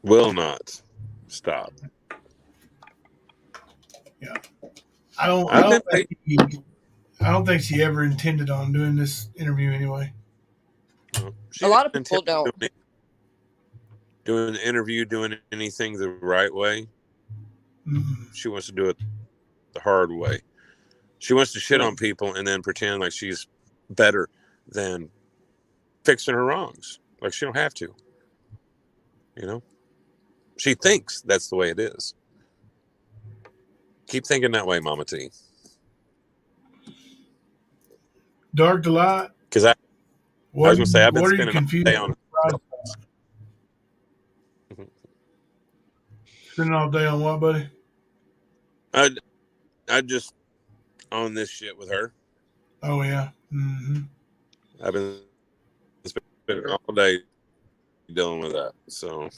Will not stop. Yeah. I don't think she ever intended on doing this interview anyway. A lot of people don't. Doing the interview, doing anything the right way. Mm-hmm. She wants to do it the hard way. She wants to shit on people and then pretend like she's better than fixing her wrongs. Like she don't have to. You know? She thinks that's the way it is. Keep thinking that way, Mama T. Dark to light? Because I was going to say, I've been spending all day on... Spending all day on what, buddy? I just on this shit with her. Oh, yeah. Mm-hmm. I've been spending all day dealing with that. So...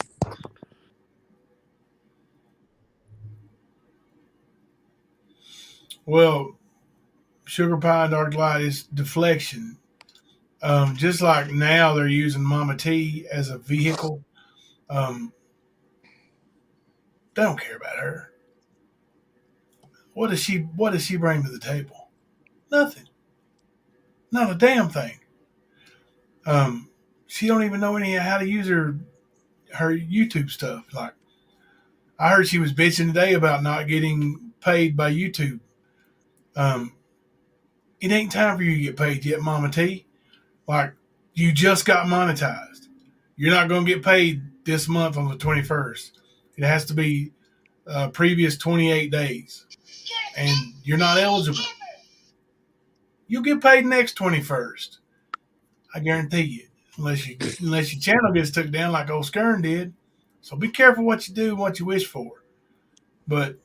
Well, Sugar Pie and Dark Light is deflection. Just like now they're using Mama T as a vehicle. They don't care about her. What does she bring to the table? Nothing. Not a damn thing. She don't even know how to use her YouTube stuff. Like, I heard she was bitching today about not getting paid by YouTube. It ain't time for you to get paid yet, Mama T. Like, you just got monetized. You're not going to get paid this month on the 21st. It has to be previous 28 days. And you're not eligible. You'll get paid next 21st. I guarantee you. unless your channel gets took down like old Skern did. So be careful what you do and what you wish for. But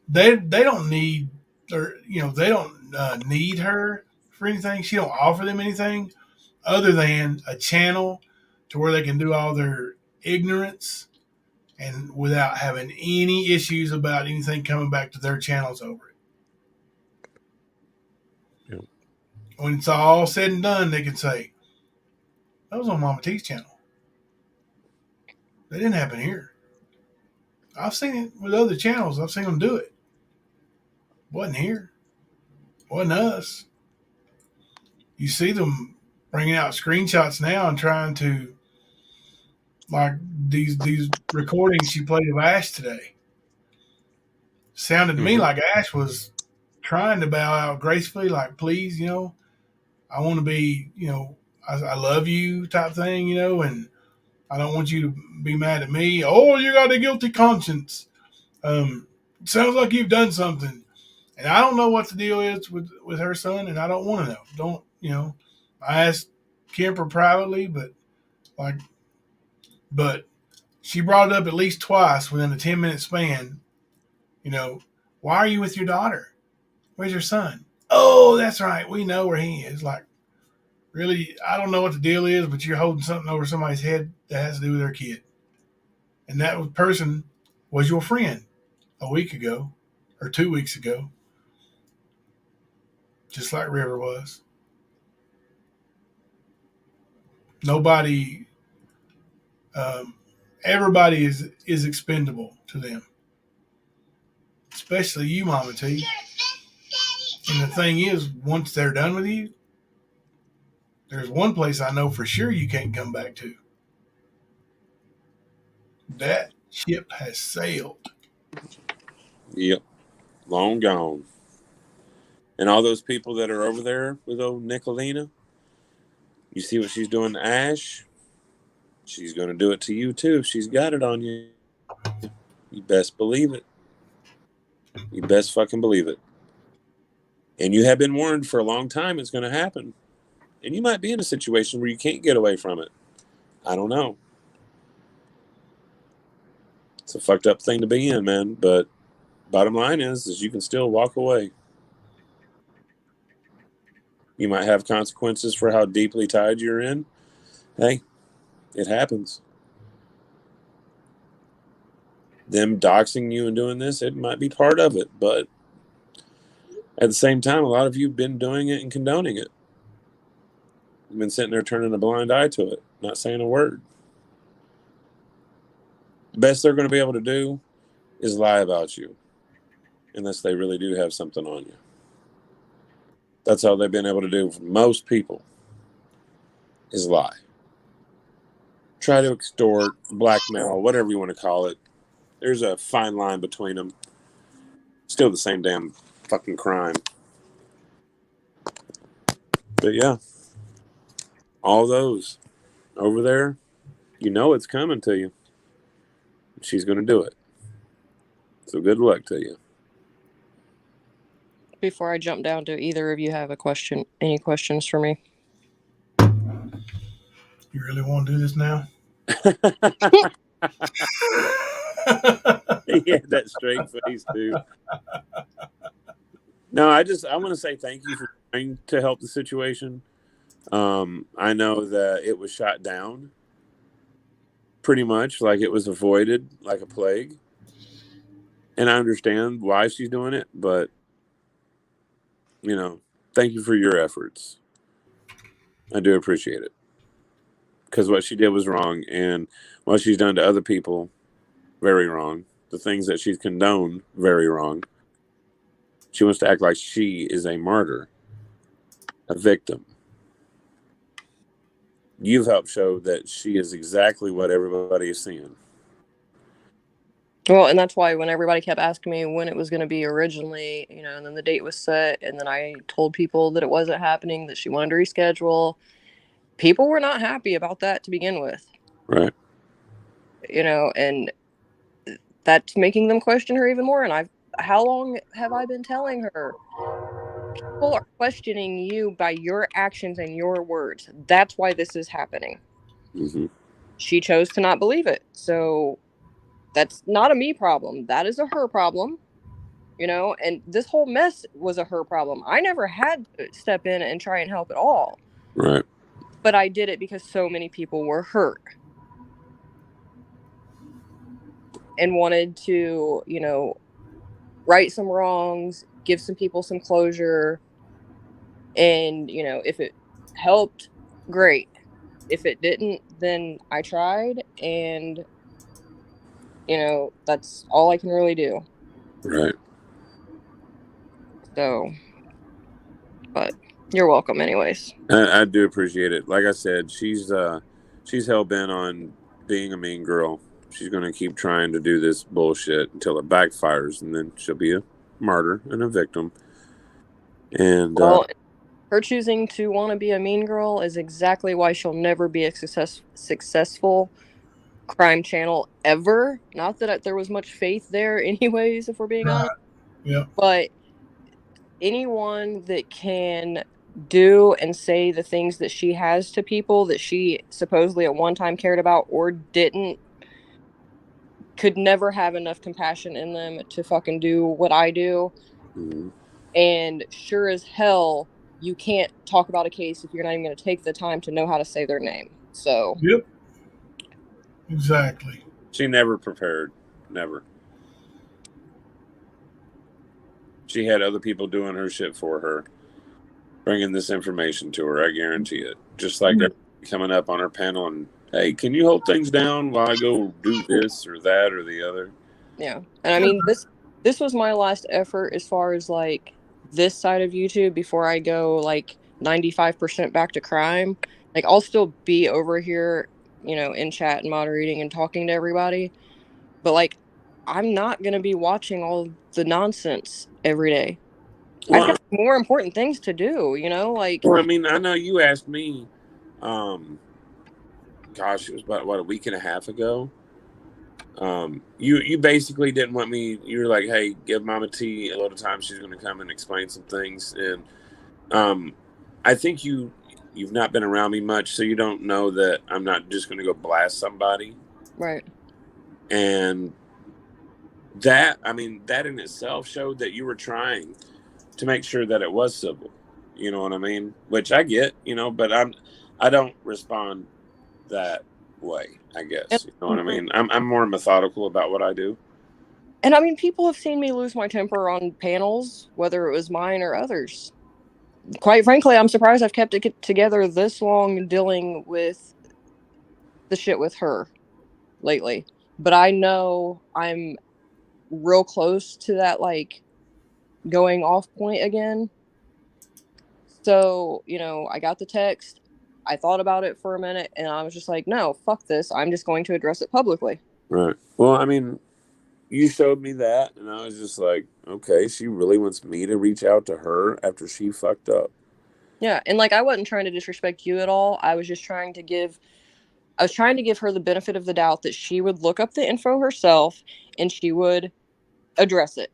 they don't need, or they don't need her for anything. She don't offer them anything other than a channel to where they can do all their ignorance and without having any issues about anything coming back to their channels over it. Yep. When it's all said and done, they can say, that was on Mama T's channel. That didn't happen here. I've seen it with other channels. I've seen them do it. Wasn't here. Wasn't us. You see them bringing out screenshots now and trying to, like these recordings she played of Ash today. Sounded to me like Ash was trying to bow out gracefully, like, please, I want to be, I love you type thing, and I don't want you to be mad at me. Oh, you got a guilty conscience. Sounds like you've done something. And I don't know what the deal is with her son, and I don't want to know. I asked Kemper privately, but she brought it up at least twice within a 10-minute span. Why are you with your daughter? Where's your son? Oh, that's right. We know where he is. Like, really, I don't know what the deal is, but you're holding something over somebody's head that has to do with their kid. And that person was your friend a week ago or 2 weeks ago, just like River was. Nobody, everybody is expendable to them, especially you, Mama T. And the thing is, once they're done with you, there's one place I know for sure you can't come back to. That ship has sailed. Yep. Long gone. And all those people that are over there with old Nicolina, you see what she's doing to Ash? She's going to do it to you, too, if she's got it on you. You best believe it. You best fucking believe it. And you have been warned for a long time it's going to happen. And you might be in a situation where you can't get away from it. I don't know. It's a fucked up thing to be in, man. But bottom line is you can still walk away. You might have consequences for how deeply tied you're in. Hey, it happens. Them doxing you and doing this, it might be part of it. But at the same time, a lot of you have been doing it and condoning it. You've been sitting there turning a blind eye to it, not saying a word. The best they're going to be able to do is lie about you, unless they really do have something on you. That's all they've been able to do for most people, is lie. Try to extort, blackmail, whatever you want to call it. There's a fine line between them. Still the same damn fucking crime. But yeah, all those over there, you know it's coming to you. She's going to do it. So good luck to you. Before I jump down, do either of you have any questions for me? You really want to do this now? He had that straight face, dude. No, I want to say thank you for trying to help the situation. I know that it was shot down pretty much, like it was avoided like a plague. And I understand why she's doing it, but, thank you for your efforts. I do appreciate it. Because what she did was wrong, and what she's done to other people, very wrong. The things that she's condoned, very wrong. She wants to act like she is a martyr, a victim. You've helped show that she is exactly what everybody is seeing. Well, and that's why when everybody kept asking me when it was going to be originally, and then the date was set, and then I told people that it wasn't happening, that she wanted to reschedule. People were not happy about that to begin with. Right. And that's making them question her even more. And how long have I been telling her? People are questioning you by your actions and your words. That's why this is happening. Mm-hmm. She chose to not believe it. So that's not a me problem. That is a her problem. You know, and this whole mess was a her problem. I never had to step in and try and help at all. Right. But I did it because so many people were hurt. And wanted to, you know, right some wrongs, give some people some closure. And, you know, if it helped, great. If it didn't, then I tried. And, you know, that's all I can really do. Right. So, but you're welcome anyways. I do appreciate it. Like I said, she's hell bent on being a mean girl. She's going to keep trying to do this bullshit until it backfires, and then she'll be a martyr and a victim. And well, her choosing to want to be a mean girl is exactly why she'll never be a successful crime channel ever. Not that there was much faith there anyways, if we're being honest. Yeah. But anyone that can do and say the things that she has to people that she supposedly at one time cared about or didn't could never have enough compassion in them to fucking do what I do. Mm-hmm. And sure as hell, you can't talk about a case if you're not even going to take the time to know how to say their name. So. Yep. Exactly. She never prepared. Never. She had other people doing her shit for her, bringing this information to her. I guarantee it. Just like coming up on her panel and, hey, can you hold things down while I go do this or that or the other? Yeah. And I mean, this was my last effort as far as like this side of YouTube before I go like 95% back to crime. Like I'll still be over here, you know, in chat and moderating and talking to everybody. But like, I'm not going to be watching all the nonsense every day. Well, I've got more important things to do, you know, like. Well, I mean, I know you asked me, gosh, it was about, what, a week and a half ago? You basically didn't want me, you were like, hey, give Mama T a load of time. She's going to come and explain some things. And I think you've not been around me much, so you don't know that I'm not just going to go blast somebody. Right. And that, I mean, that in itself showed that you were trying to make sure that it was civil. You know what I mean? Which I get, you know, but I don't respond that way, I guess. You know what I mean? I'm more methodical about what I do. And I mean, people have seen me lose my temper on panels, whether it was mine or others. Quite frankly, I'm surprised I've kept it together this long dealing with the shit with her lately. But I know I'm real close to that, like, going off point again. So, you know, I got the text. I thought about it for a minute, and I was just like, no, fuck this. I'm just going to address it publicly. Right. Well, I mean, you showed me that, and I was just like, okay, she really wants me to reach out to her after she fucked up. Yeah, and like, I wasn't trying to disrespect you at all. I was just trying to give her the benefit of the doubt that she would look up the info herself and she would address it.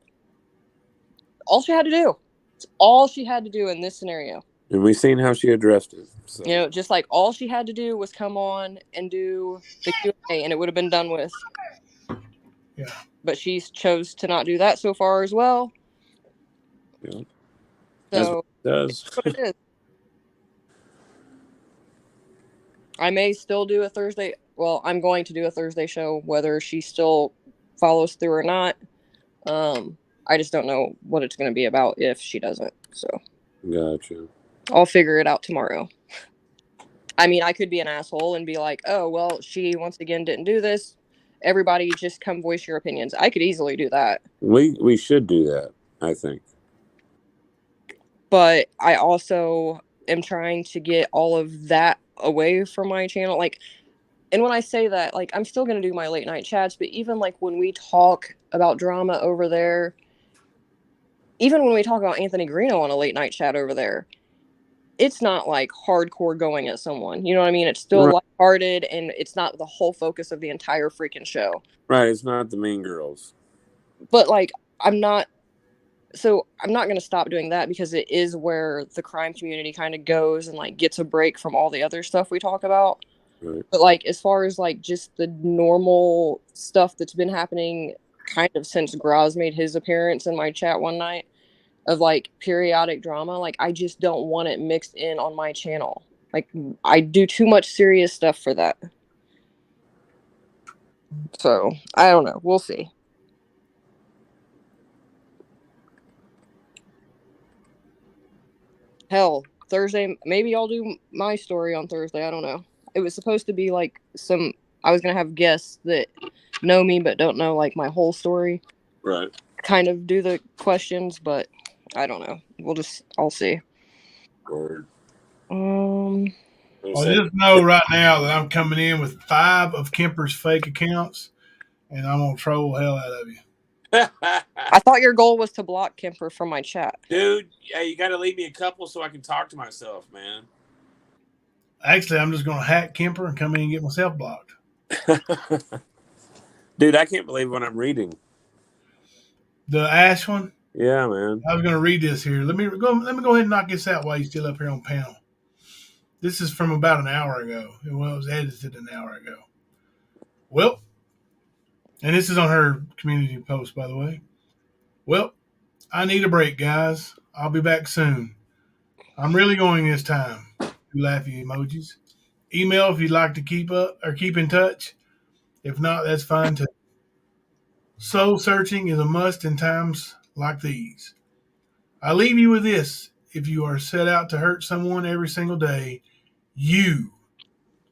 All she had to do. It's all she had to do in this scenario. And we've seen how she addressed it. So. You know, just like all she had to do was come on and do the Q&A and it would have been done with. Yeah. But she chose to not do that so far as well. Yeah. So that's what it is. What it is. I may still do a Thursday. Well, I'm going to do a Thursday show, whether she still follows through or not. I just don't know what it's going to be about if she doesn't. So. Gotcha. I'll figure it out tomorrow. I mean, I could be an asshole and be like, oh, well, she once again didn't do this. Everybody just come voice your opinions. I could easily do that. We should do that, I think. But I also am trying to get all of that away from my channel. Like, and when I say that, like, I'm still going to do my late night chats, but even like when we talk about drama over there, even when we talk about Anthony Greeno on a late night chat over there, it's not like hardcore going at someone. You know what I mean? It's still lighthearted and it's not the whole focus of the entire freaking show. Right. It's not the mean girls. But like, I'm not going to stop doing that because it is where the crime community kind of goes and like gets a break from all the other stuff we talk about. Right. But like as far as like just the normal stuff that's been happening kind of since Graz made his appearance in my chat one night of like periodic drama, like I just don't want it mixed in on my channel. Like I do too much serious stuff for that. So I don't know. We'll see. Hell, Thursday, maybe I'll do my story on Thursday. I don't know. It was supposed to be like I was going to have guests that know me but don't know like my whole story. Right. Kind of do the questions, but I don't know. I'll see. Word. Well, just know right now that I'm coming in with 5 of Kemper's fake accounts, and I'm going to troll the hell out of you. I thought your goal was to block Kemper from my chat. Dude, yeah, you got to leave me a couple so I can talk to myself, man. Actually, I'm just going to hack Kemper and come in and get myself blocked. Dude, I can't believe what I'm reading. The Ash one? Yeah, man. I was going to read this here. Let me go ahead and knock this out while you're still up here on panel. This is from about an hour ago. Well, it was edited an hour ago. Well, and this is on her community post, by the way. Well, I need a break, guys. I'll be back soon. I'm really going this time. Laughy emojis. Email if you'd like to keep in touch. If not, that's fine too. Soul searching is a must in times like these. I leave you with this. If you are set out to hurt someone every single day, you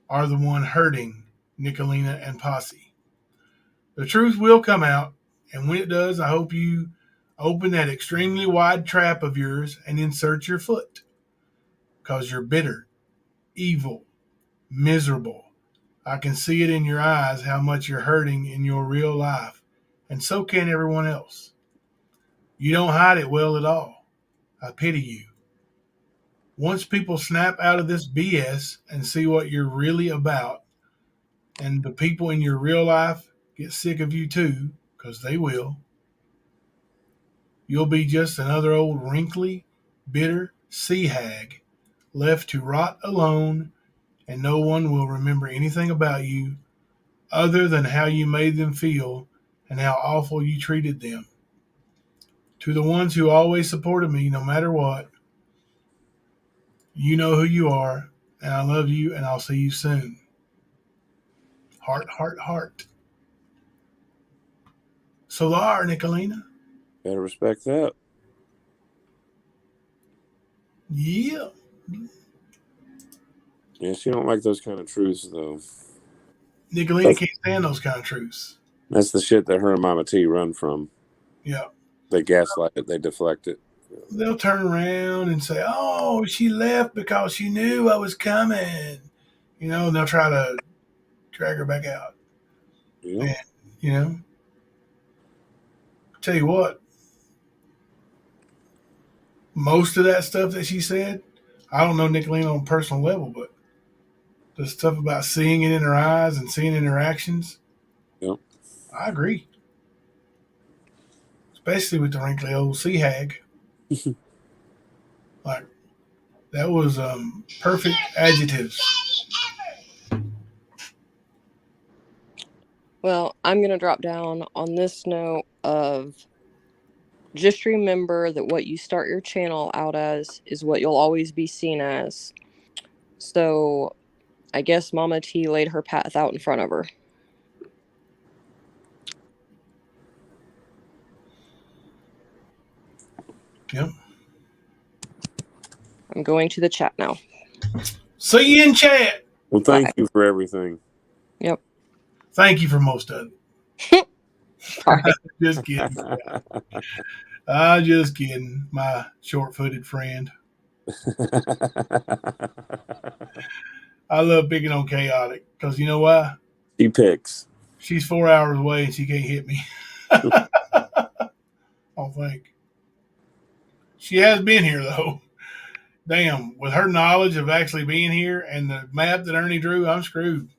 are the one hurting Nicolina and Posse. The truth will come out, and when it does, I hope you open that extremely wide trap of yours and insert your foot. Because you're bitter, evil, miserable. I can see it in your eyes how much you're hurting in your real life, and so can everyone else. You don't hide it well at all. I pity you. Once people snap out of this BS and see what you're really about, and the people in your real life get sick of you too, because they will, you'll be just another old wrinkly, bitter sea hag left to rot alone, and no one will remember anything about you other than how you made them feel and how awful you treated them. To the ones who always supported me no matter what, you know who you are, and I love you, and I'll see you soon. Heart, heart, heart. Solar, Nicolina. Gotta respect that. Yeah. Yeah, she don't like those kind of truths, though. Nicolina can't stand those kind of truths. That's the shit that her and Mama T run from. Yeah. They gaslight it. They deflect it. They'll turn around and say, oh, she left because she knew I was coming. You know, and they'll try to drag her back out. Yeah. And, you know, tell you what, most of that stuff that she said, I don't know Nicolina on a personal level, but the stuff about seeing it in her eyes and seeing it in her actions, yep. I agree. Especially with the wrinkly old sea hag. Like, that was perfect adjectives. Well, I'm going to drop down on this note of just remember that what you start your channel out as is what you'll always be seen as. So, I guess Mama T laid her path out in front of her. Yep. I'm going to the chat now. See you in chat. Well, thank you for everything. Yep. Thank you for most of it. Just kidding. I'm just kidding, my short-footed friend. I love picking on Chaotic because you know why? She picks. She's 4 hours away and she can't hit me. I don't think. She has been here, though. Damn, with her knowledge of actually being here and the map that Ernie drew, I'm screwed.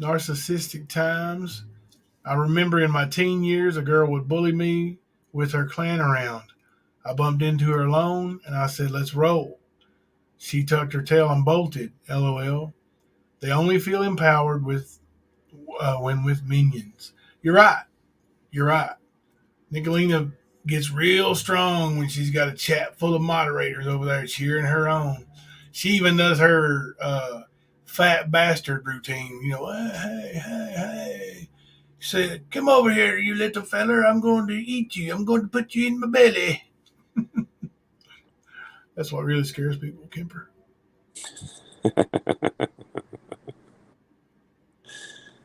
Narcissistic times. I remember in my teen years, a girl would bully me with her clan around. I bumped into her alone, and I said, let's roll. She tucked her tail and bolted. LOL. They only feel empowered when with minions. You're right. You're right. Nicolina gets real strong when she's got a chat full of moderators over there cheering her on. She even does her fat bastard routine. You know, hey. She said, come over here, you little feller. I'm going to eat you. I'm going to put you in my belly. That's what really scares people, Kemper.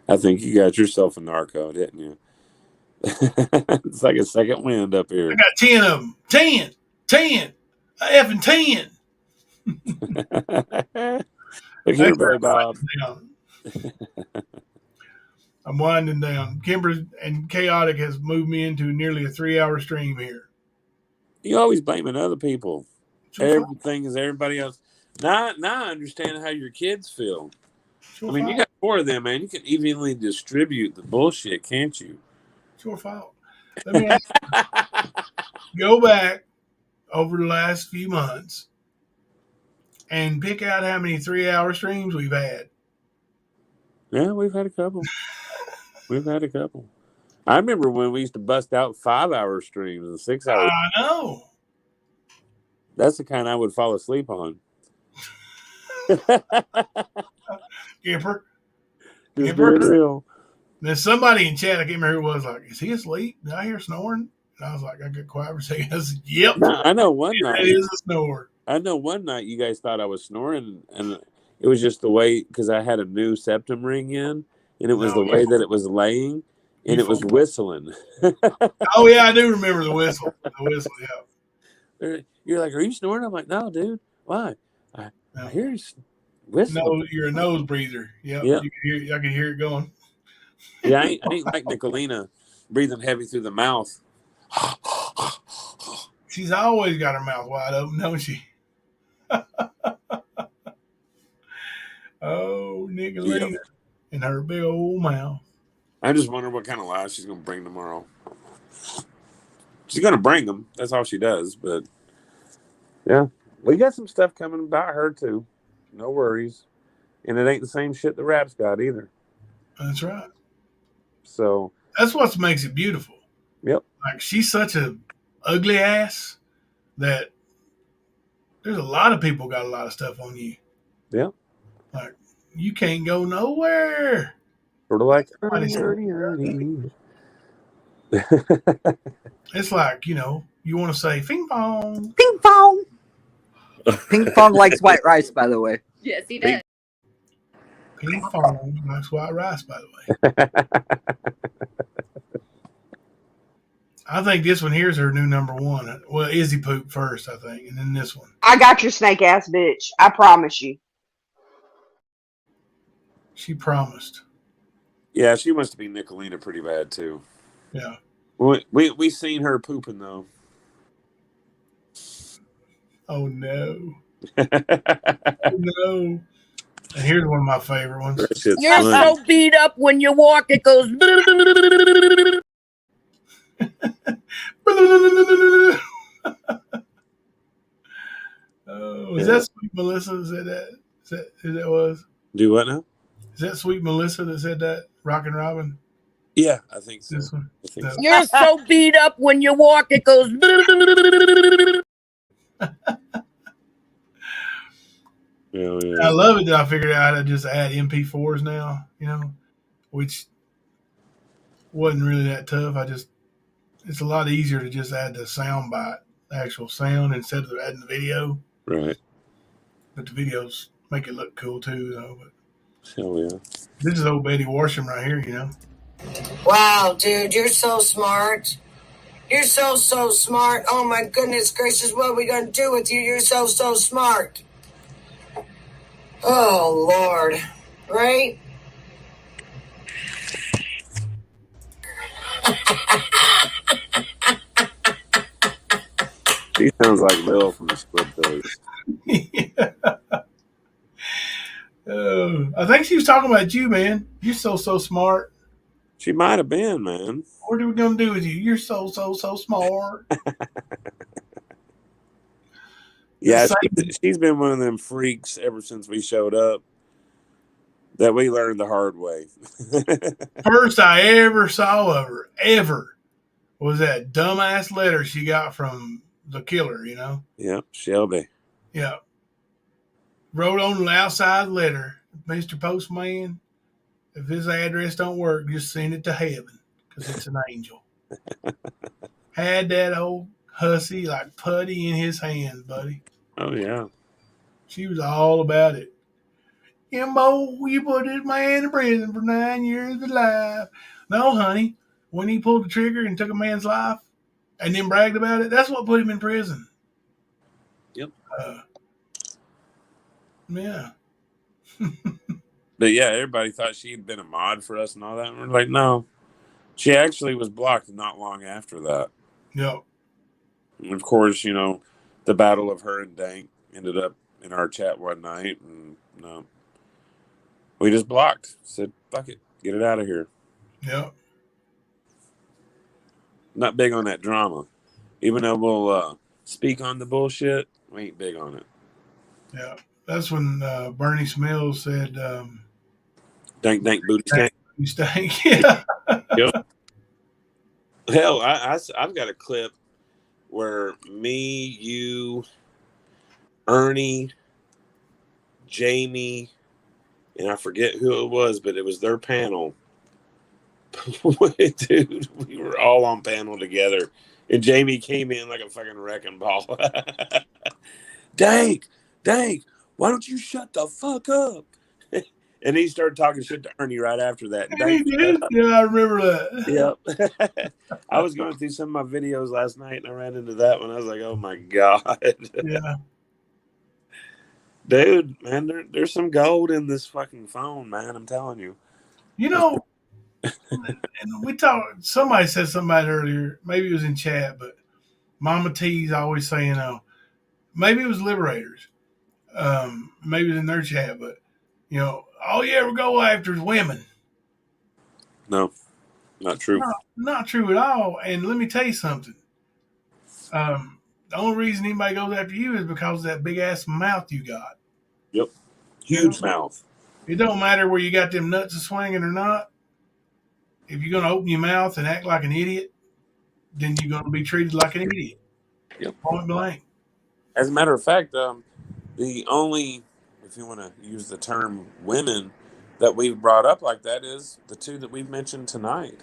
I think you got yourself a narco, didn't you? It's like a second wind up here. I got 10 of them. 10. Effing 10. Look here, Billy Bob. I'm winding down. Kimber and Chaotic has moved me into nearly a 3-hour stream here. You always blaming other people. Everything is everybody else. Now I understand how your kids feel. I mean, you got 4 of them, man. You can evenly distribute the bullshit, can't you? It's your fault. Let me ask you, go back over the last few months and pick out how many 3-hour streams we've had. Yeah, we've had a couple. I remember when we used to bust out 5-hour streams and 6-hour. I know. That's the kind I would fall asleep on. Gimper. Real. There's somebody in chat, I can't remember who it was, like, is he asleep? Did I hear snoring? And I was like, I got quiet for a second. I said, yep. No, I know one night. It is a snore. I know one night you guys thought I was snoring, and it was just the way, because I had a new septum ring in, and it was the way that it was laying, and it was whistling. Oh, yeah, I do remember the whistle. Yeah. You're like, are you snoring? I'm like, no, dude. Why? I hear you whistling. No, you're a nose breather. Yep. I can hear it going. Yeah, I ain't like Nicolina breathing heavy through the mouth. She's always got her mouth wide open, don't she? Oh, Nicolina in her big old mouth. I just wonder what kind of lies she's going to bring tomorrow. She's going to bring them. That's all she does. But, yeah, we got some stuff coming about her, too. No worries. And it ain't the same shit the rap's got either. That's right. So that's what makes it beautiful. Yep. Like, she's such a ugly ass that there's a lot of people got a lot of stuff on you. Yeah. Like, you can't go nowhere. Sort of like it's like, you know, you want to say ping pong. Ping pong. Ping pong likes white rice, by the way. Yes, he does. Ping pong likes white rice, by the way. I think this one here is her new number one. Well, Izzy Poop first, I think, and then this one. I got your snake ass bitch. I promise you. She promised. Yeah, she wants to be Nicolina pretty bad too. Yeah. We seen her pooping though. Oh no. Oh no. And here's one of my favorite ones. You're so beat up when you walk, it goes. Oh, is that Sweet Melissa that said that? Is that was? Do what now? Is that Sweet Melissa that said that? Rockin' Robin? Yeah, I think so. This one? I think so. You're so beat up when you walk, it goes. Yeah. I love it that I figured out how to just add MP4s now, you know, which wasn't really that tough. It's a lot easier to just add the sound bite, the actual sound, instead of adding the video. Right. But the videos make it look cool too, though. But hell yeah. This is old Betty Warsham right here, you know. Wow, dude, you're so smart. You're so smart. Oh my goodness gracious, what are we gonna do with you? You're so smart. Oh Lord, right? She sounds like Lil from the Squidbillies. I think she was talking about you, man. You're so smart. She might have been, man. What are we gonna do with you? You're so smart. Yeah, she's been one of them freaks ever since we showed up that we learned the hard way. First I ever saw of her, ever, was that dumbass letter she got from the killer, you know? Yep, Shelby. Yeah. Wrote on the outside letter, Mr. Postman, if his address don't work, just send it to heaven, because it's an angel. Had that old hussy like putty in his hands, buddy. Oh, yeah. She was all about it. Jimbo, you put this man in prison for 9 years of life. No, honey, when he pulled the trigger and took a man's life and then bragged about it, that's what put him in prison. Yep. Yeah. But yeah, everybody thought she'd been a mod for us and all that. And we're like, no. She actually was blocked not long after that. Yep. And of course, you know, the battle of her and Dank ended up in our chat one night. And no, we just blocked. Said, fuck it. Get it out of here. Yep. Not big on that drama. Even though we'll speak on the bullshit, we ain't big on it. Yeah. That's when Bernie Smells said, Dank, booty stank. You stank. Yeah. Yep. Hell, I've got a clip where me, you, Ernie, Jamie, and I forget who it was, but it was their panel. Dude, we were all on panel together, and Jamie came in like a fucking wrecking ball. Dank, why don't you shut the fuck up? And he started talking shit to Ernie right after that. He did? Yeah, I remember that. Yep. I was going through some of my videos last night, and I ran into that one. I was like, oh, my God. Yeah. Dude, man, there's some gold in this fucking phone, man. I'm telling you. You know, and we talked, somebody said something about it earlier. Maybe it was in chat, but Mama T's always saying, maybe it was Liberators. Maybe it was in their chat, but, you know, all you ever go after is women. No, not true. No, not true at all. And let me tell you something. The only reason anybody goes after you is because of that big ass mouth you got. Yep. Huge mouth. It don't matter where you got them nuts swinging or not. If you're going to open your mouth and act like an idiot, then you're going to be treated like an idiot. Yep. Point blank. As a matter of fact, the only, if you want to use the term women, that we've brought up like that is the two that we've mentioned tonight.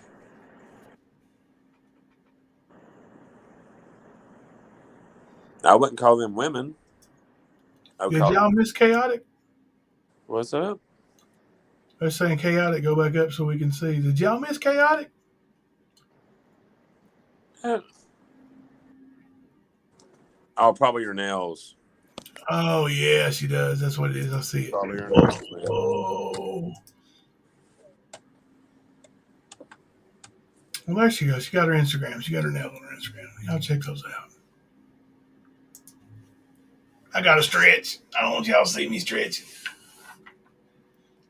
I wouldn't call them women. Did y'all miss Chaotic? What's up? They're saying Chaotic, go back up so we can see. Did y'all miss Chaotic? Yeah. Oh, probably your nails. Oh, yeah, she does. That's what it is. I see it. Probably your nails, man. Oh. Well, there she goes. She got her Instagram. She got her nails on her Instagram. Y'all check those out. I got to stretch. I don't want y'all to see me stretching.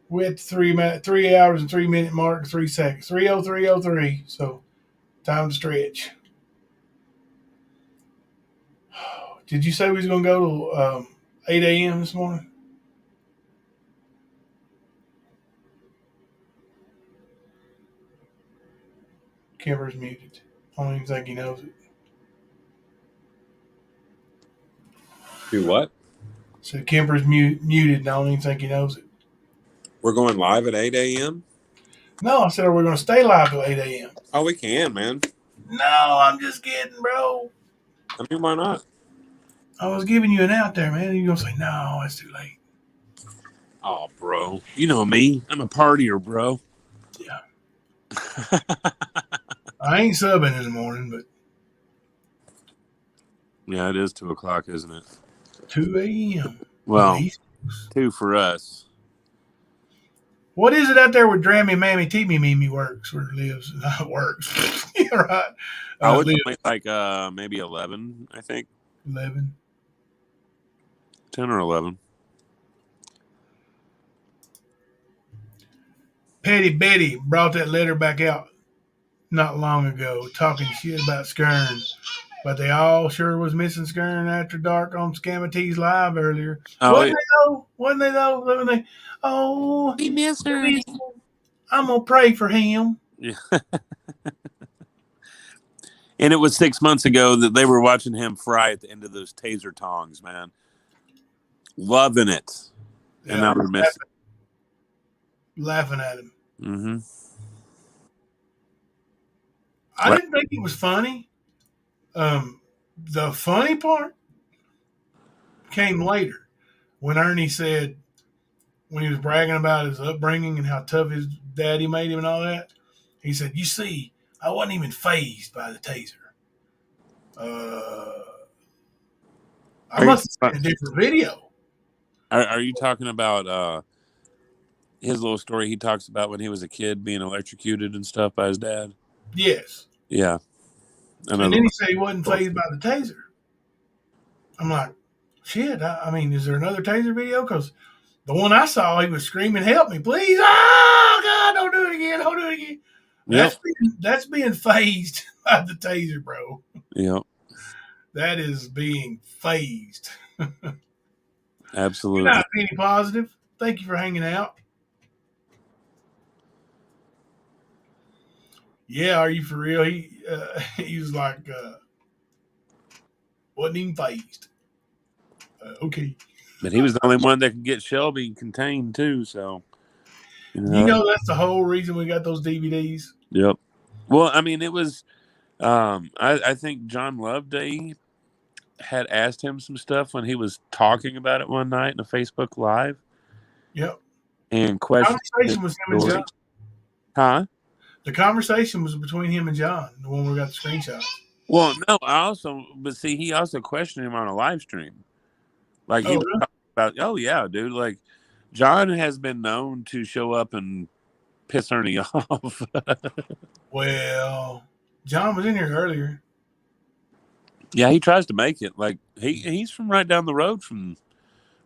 We're at the 3 hours and 3 minute mark, 3 seconds. 3:03:03. So, time to stretch. Did you say we was going to go to 8 a.m. this morning? Kimber's muted. I don't even think he knows it. Do what? So Kimber's muted, and I don't even think he knows it. We're going live at 8 a.m.? No, I said, are we going to stay live till 8 a.m.? Oh, we can, man. No, I'm just kidding, bro. I mean, why not? I was giving you an out there, man. You're going to say, no, it's too late. Oh, bro. You know me. I'm a partier, bro. Yeah. I ain't subbing in the morning, but. Yeah, it is 2 o'clock, isn't it? 2 a.m. Well, 2 for us. What is it out there where Drammy Mammy Teemy Mimi works, where it lives? Works. Yeah, right. I would say like maybe 11, I think. 11. 10 or 11. Petty Betty brought that letter back out not long ago, talking shit about Skern. But they all sure was missing Skern after dark on Scamatee's live earlier. Oh, Wasn't they though? Wasn't they though? Wasn't they? Oh, we miss her. I'm gonna pray for him. Yeah. And it was 6 months ago that they were watching him fry at the end of those taser tongs, man. Loving it. And now they're missing. Laughing at him. Mm-hmm. I didn't think it was funny. The funny part came later when Ernie said, when he was bragging about his upbringing and how tough his daddy made him and all that, he said, "You see, I wasn't even fazed by the taser." I must have seen a different video. Are you talking about his little story he talks about when he was a kid being electrocuted and stuff by his dad? Yes. Yeah. And then he said he wasn't fazed by the taser. I'm like, shit, I mean, is there another taser video? Because the one I saw, he was screaming, "Help me, please. Oh, God, don't do it again. Don't do it again." Yep. That's being phased by the taser, bro. Yep. That is being phased. Absolutely. Good night, Penny Positive. Thank you for hanging out. Yeah, are you for real? He was like, wasn't even phased. Okay. But he was the only one that could get Shelby contained too, so. You know that's the whole reason we got those DVDs? Yep. Well, I mean, it was, I think John Loveday had asked him some stuff when he was talking about it one night in a Facebook Live. Yep. And The conversation was him and John. Huh? The conversation was between him and John, the one we got the screenshot. Well, no, but see, he also questioned him on a live stream. Like, he was talking about, oh, yeah, dude, like, John has been known to show up and piss Ernie off. Well, John was in here earlier. Yeah, he tries to make it. Like, he's from right down the road from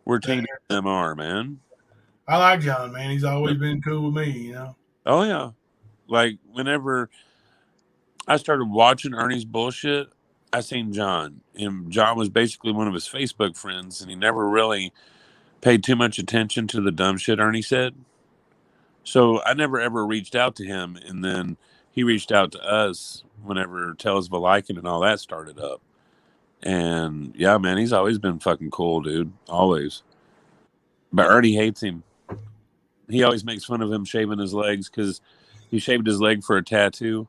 where Tina and them are, man. I like John, man. He's always been cool with me, you know? Oh, yeah. Like, whenever I started watching Ernie's bullshit, I seen John. And John was basically one of his Facebook friends, and he never really paid too much attention to the dumb shit Ernie said. So I never ever reached out to him, and then he reached out to us whenever Tales of a Lycan and all that started up. And yeah, man, he's always been fucking cool, dude. Always. But Ernie hates him. He always makes fun of him shaving his legs because he shaved his leg for a tattoo.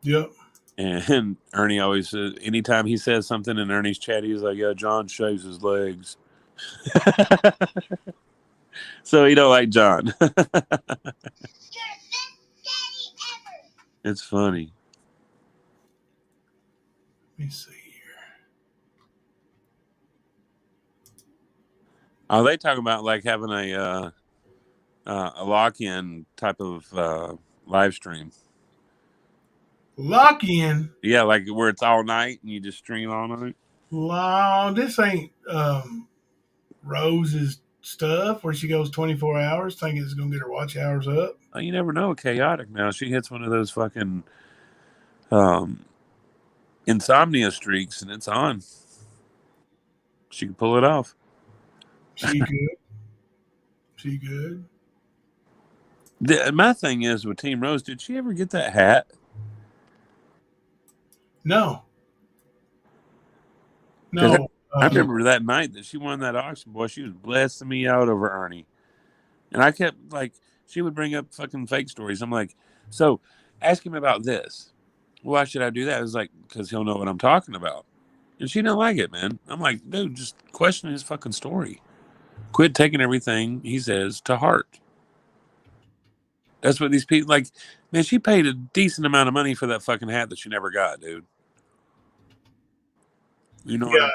Yep. And Ernie always says, anytime he says something in Ernie's chat, he's like, "Yeah, John shaves his legs." So he don't like John. It's funny. Let me see here. Are they talking about like having a lock-in type of live stream? Lock-in? Yeah, like where it's all night and you just stream all night? Wow, this ain't Rose's stuff where she goes 24 hours thinking it's going to get her watch hours up. Oh, you never know. Chaotic now. She hits one of those fucking insomnia streaks and it's on. She can pull it off. She good. She good. My thing is with Team Rose, did she ever get that hat? No. No. I remember that night that she won that auction, boy, she was blessing me out over Ernie. And I kept, like, she would bring up fucking fake stories. I'm like, so ask him about this. Why should I do that? I was like, because he'll know what I'm talking about. And she didn't like it, man. I'm like, dude, just question his fucking story. Quit taking everything he says to heart. That's what these people, like, man, she paid a decent amount of money for that fucking hat that she never got, dude. You know what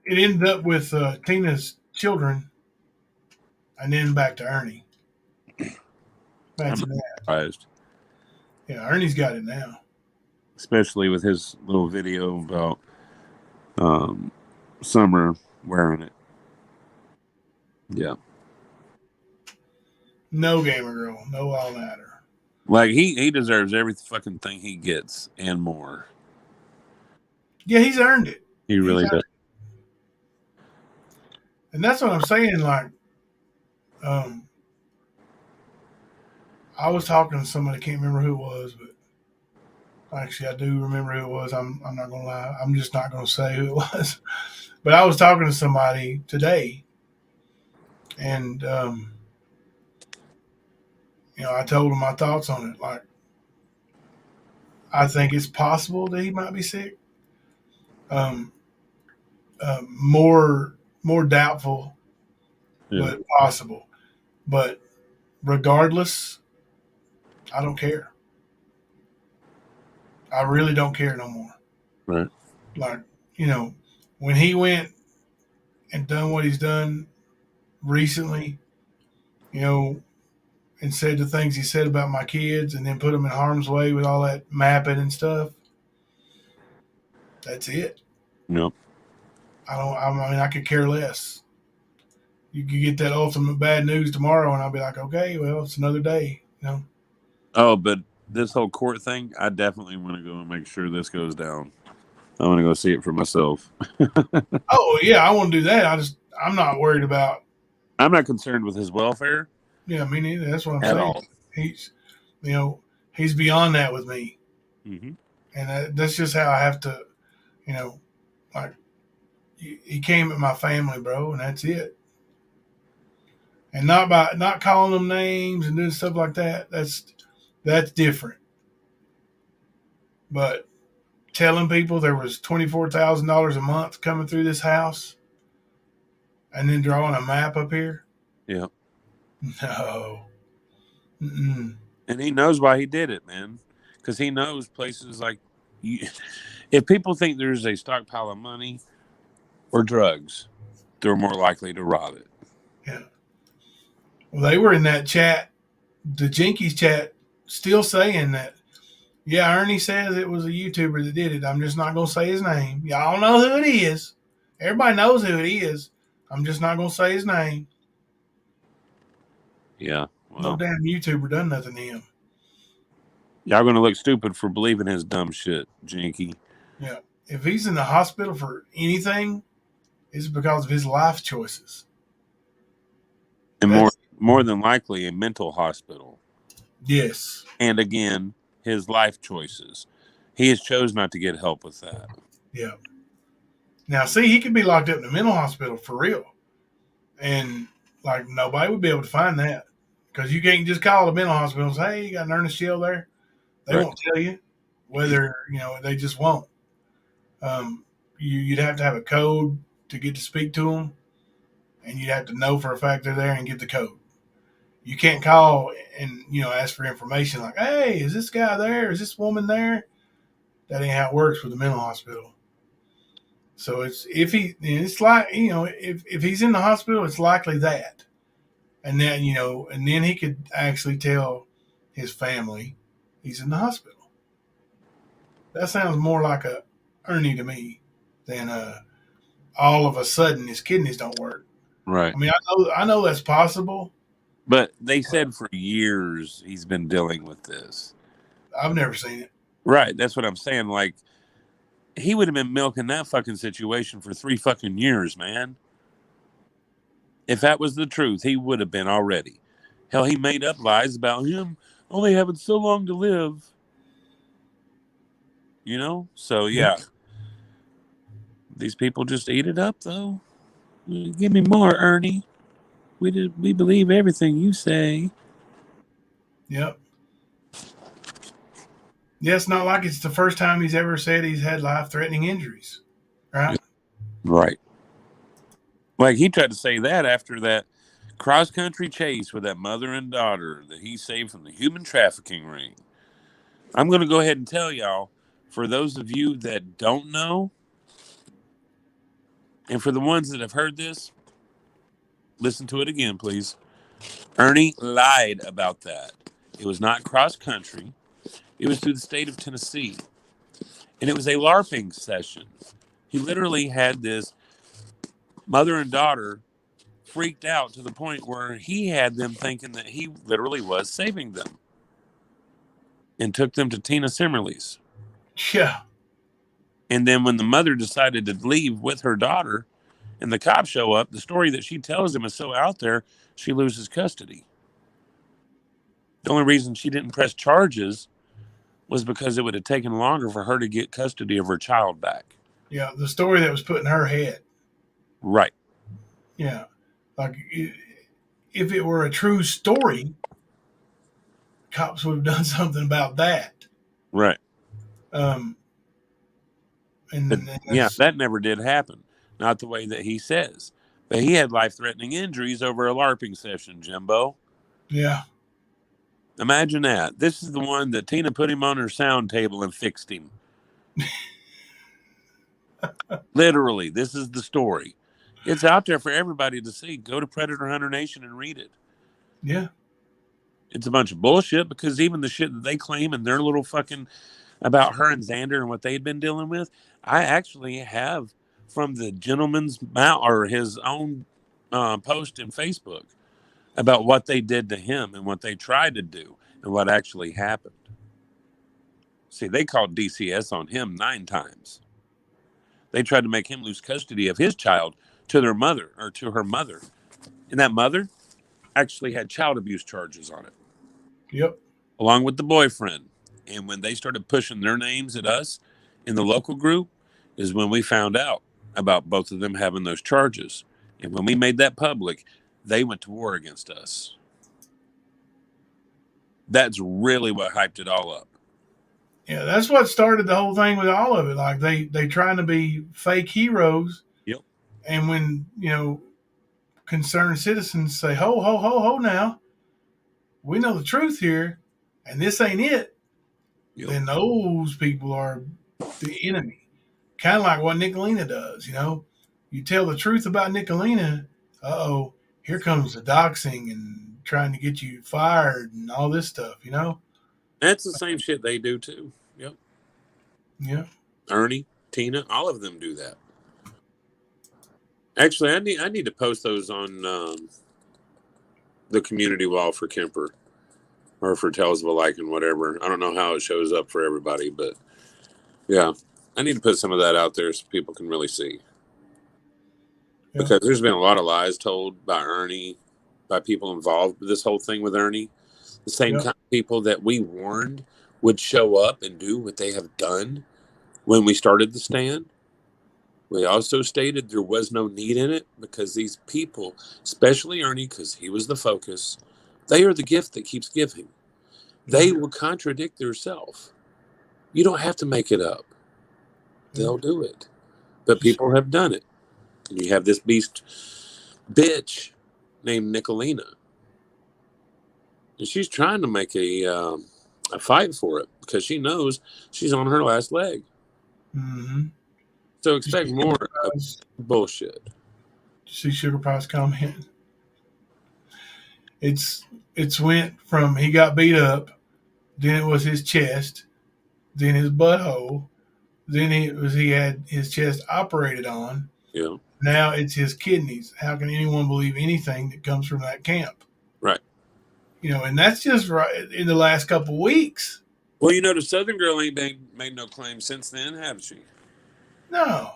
it ended up with Tina's children and then back to Ernie. Imagine that. Surprised. Yeah, Ernie's got it now. Especially with his little video about Summer wearing it. Yeah. No gamer girl. No all matter. Like, he deserves every fucking thing he gets and more. Yeah, he's earned it. He really does. And that's what I'm saying. Like, I was talking to somebody, I can't remember who it was, but actually I do remember who it was. I'm not gonna lie. I'm just not gonna say who it was. But I was talking to somebody today, and I told him my thoughts on it. Like, I think it's possible that he might be sick. More doubtful, but possible. But regardless, I don't care. I really don't care no more. Right. Like, when he went and done what he's done recently, and said the things he said about my kids and then put them in harm's way with all that mapping and stuff, that's it. Nope. I could care less. You could get that ultimate bad news tomorrow and I'll be like, okay, well, it's another day, Oh, but this whole court thing, I definitely want to go and make sure this goes down. I want to go see it for myself. Oh, yeah, I want to do that. I'm not worried about. I'm not concerned with his welfare. Yeah, me neither. That's what I'm at saying. all. He's beyond that with me. Mm-hmm. And that's just how I have to, like, he came at my family, bro, and that's it. And not calling them names and doing stuff like that. That's different. But telling people there was $24,000 a month coming through this house, and then drawing a map up here. Yeah. No. Mm-mm. And he knows why he did it, man. Because he knows places like, if people think there's a stockpile of money or drugs, they're more likely to rob it. Yeah. Well, they were in that chat, the Jinkies chat, still saying that, yeah, Ernie says it was a YouTuber that did it. I'm just not going to say his name. Y'all know who it is. Everybody knows who it is. I'm just not going to say his name. Yeah. Well, no damn YouTuber done nothing to him. Y'all going to look stupid for believing his dumb shit, Jinky. Yeah. If he's in the hospital for anything, it's because of his life choices. And more than likely a mental hospital. Yes. And again, his life choices. He has chose not to get help with that. Yeah. Now, see, he could be locked up in a mental hospital for real. And, like, nobody would be able to find that. Because you can't just call the mental hospital and say, hey, you got an Ernest Shield there. They won't tell you. Whether, they just won't. You'd have to have a code to get to speak to them. And you'd have to know for a fact they're there and get the code. You can't call and, ask for information like, hey, is this guy there? Is this woman there? That ain't how it works with the mental hospital. So it's like, if he's in the hospital, it's likely that. And then, and then he could actually tell his family he's in the hospital. That sounds more like a Ernie to me than all of a sudden his kidneys don't work. Right. I mean, I know that's possible. But they said for years he's been dealing with this. I've never seen it. Right. That's what I'm saying. Like, he would have been milking that fucking situation for 3 fucking years, man. If that was the truth, he would have been already. Hell, he made up lies about him only having so long to live. So yeah. These people just eat it up, though. Give me more, Ernie. We believe everything you say. Yep. Yeah, it's not like it's the first time he's ever said he's had life-threatening injuries, right? Right. Like, he tried to say that after that cross-country chase with that mother and daughter that he saved from the human trafficking ring. I'm going to go ahead and tell y'all, for those of you that don't know, and for the ones that have heard this, listen to it again, please. Ernie lied about that. It was not cross-country. It was through the state of Tennessee. And it was a LARPing session. He literally had this mother and daughter freaked out to the point where he had them thinking that he literally was saving them. And took them to Tina Simmerly's. Yeah. And then when the mother decided to leave with her daughter and the cops show up, the story that she tells him is so out there, she loses custody. The only reason she didn't press charges was because it would have taken longer for her to get custody of her child back. Yeah, the story that was put in her head. Right. Yeah. Like, if it were a true story, cops would have done something about that. Right. And yeah, that never did happen. Not the way that he says. But he had life-threatening injuries over a LARPing session, Jimbo. Yeah. Imagine that. This is the one that Tina put him on her sound table and fixed him. Literally, this is the story. It's out there for everybody to see. Go to Predator Hunter Nation and read it. Yeah. It's a bunch of bullshit because even the shit that they claim in their little fucking about her and Xander and what they'd been dealing with, I actually have from the gentleman's mouth or his own post in Facebook about what they did to him and what they tried to do and what actually happened. See, they called DCS on him 9 times. They tried to make him lose custody of his child to their mother or to her mother. And that mother actually had child abuse charges on it. Yep. Along with the boyfriend. And when they started pushing their names at us in the local group is when we found out about both of them having those charges. And when we made that public, they went to war against us. That's really what hyped it all up. Yeah, that's what started the whole thing with all of it. Like they trying to be fake heroes. Yep. And when, concerned citizens say, ho, ho, ho, ho now, we know the truth here, and this ain't it, then those people are the enemy. Kind of like what Nicolina does, You tell the truth about Nicolina, uh-oh, here comes the doxing and trying to get you fired and all this stuff, That's the same shit they do too. Yep. Yeah. Ernie, Tina, all of them do that. Actually, I need to post those on the community wall for Kemper or for Tales of a Lycan, whatever. I don't know how it shows up for everybody, but yeah, I need to put some of that out there so people can really see. Yeah. Because there's been a lot of lies told by Ernie, by people involved with this whole thing with Ernie. The same kind of people that we warned would show up and do what they have done when we started the stand. We also stated there was no need in it because these people, especially Ernie, because he was the focus, they are the gift that keeps giving. They will contradict themselves. You don't have to make it up. They'll do it. But people have done it. You have this beast bitch named Nicolina. And she's trying to make a fight for it because she knows she's on her last leg. Mm-hmm. So expect more of bullshit. See Sugar Pie's comment. It's went from he got beat up, then it was his chest, then his butthole, then he had his chest operated on. Yeah. Now it's his kidneys. How can anyone believe anything that comes from that camp? Right. And that's just right in the last couple of weeks. Well, the Southern girl ain't made no claim since then, have she? No.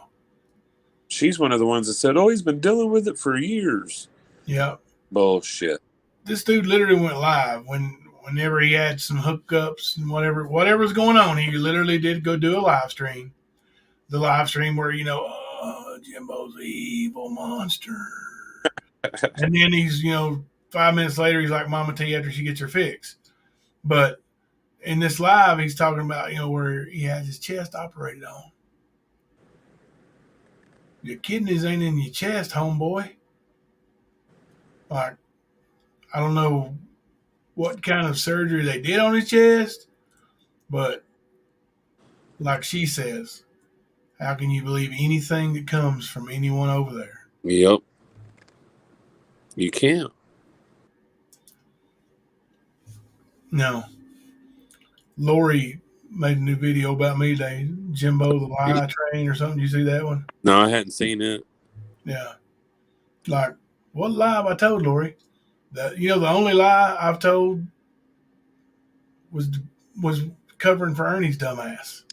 She's one of the ones that said, oh, he's been dealing with it for years. Yeah. Bullshit. This dude literally went live whenever he had some hookups and whatever's going on. He literally did go do a live stream. The live stream where, Jimbo's an evil monster. And then he's, 5 minutes later, he's like Mama T after she gets her fix. But in this live, he's talking about, where he has his chest operated on. Your kidneys ain't in your chest, homeboy. Like, I don't know what kind of surgery they did on his chest, but like she says, how can you believe anything that comes from anyone over there? Yep. You can't. No. Lori made a new video about me today. Jimbo the Lie Train or something. You see that one? No, I hadn't seen it. Yeah. Like, what lie have I told, Lori? The only lie I've told was covering for Ernie's dumbass.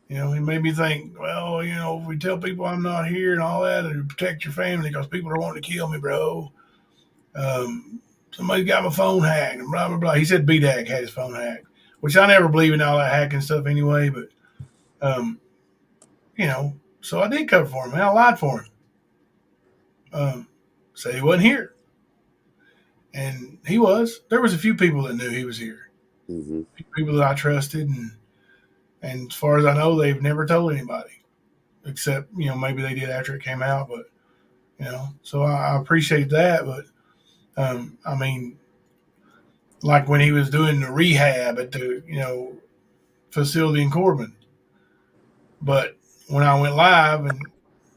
You know, he made me think, well, you know, if we tell people I'm not here and all that, and protect your family because people are wanting to kill me, bro. Somebody got my phone hacked and blah, blah, blah. He said BDAC had his phone hacked, which I never believe in all that hacking stuff anyway. But, you know, so I did cover for him. Man, I lied for him. Said he wasn't here. And he was. There was a few people that knew he was here. Mm-hmm. People that I trusted. And as far as I know, they've never told anybody. Except, you know, maybe they did after it came out. But, you know, so I appreciate that. But, I mean, like when he was doing the rehab at the, you know, facility in Corbin. But when I went live and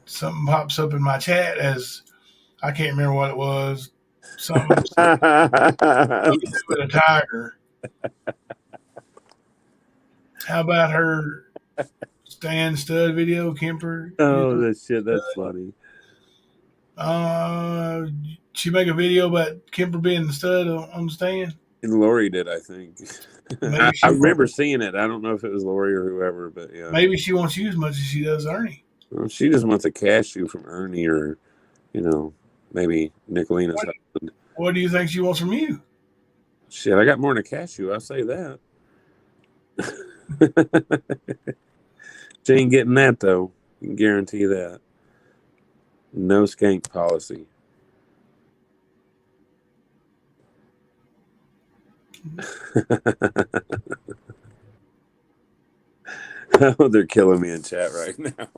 something pops up in my chat as I can't remember what it was, something with a tiger. How about her Stan Stud video, Kemper? Oh, that's funny. She make a video about Kemper being the stud on the stand? And Lori did, I think. I remember seeing it. I don't know if it was Lori or whoever, but yeah. Maybe she wants you as much as she does Ernie. Well, she just wants a cashew from Ernie or, you know, maybe Nicolina's husband. What do you think she wants from you? Shit, I got more than a cashew. I'll say that. She ain't getting that, though. I can guarantee that. No skank policy. Oh, they're killing me in chat right now.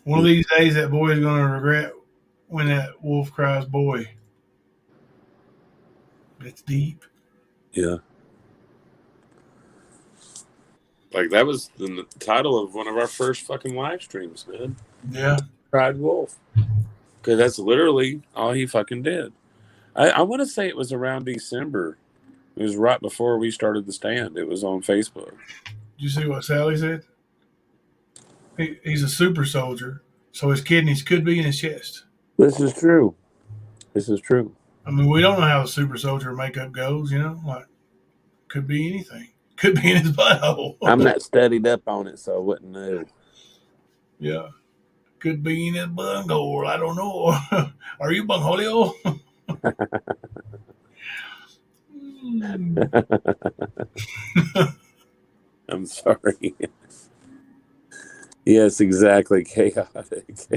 One of these days, that boy is going to regret when that wolf cries boy. It's deep. Yeah. Like, that was the title of one of our first fucking live streams, man. Yeah. Cried wolf. Because that's literally all he fucking did. I want to say it was around December. It was right before we started the stand. It was on Facebook. Did you see what Sally said? He's a super soldier, so his kidneys could be in his chest. This is true. I mean, we don't know how the super soldier makeup goes, you know? Like, could be anything. Could be in his butthole. I'm not studied up on it, so I wouldn't know. Yeah. Could be in his bunghole. I don't know. Are you bungholio? I'm sorry. Yes, exactly. Chaotic.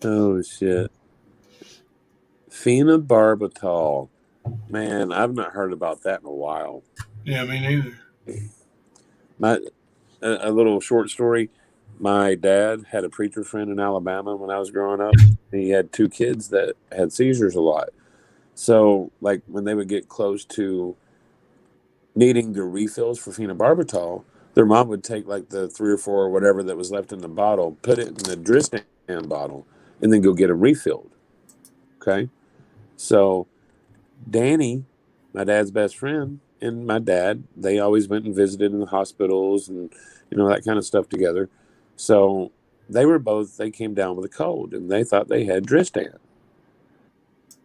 Oh, shit. Phenobarbital. Man, I've not heard about that in a while. Yeah, me neither. A little short story. My dad had a preacher friend in Alabama when I was growing up. He had 2 kids that had seizures a lot. So, like, when they would get close to needing the refills for phenobarbital, their mom would take, like, the 3 or 4 or whatever that was left in the bottle, put it in the Dristan bottle, and then go get them refilled. Okay? So, Danny, my dad's best friend, and my dad, they always went and visited in the hospitals and, you know, that kind of stuff together. So they came down with a cold, and they thought they had Dristan.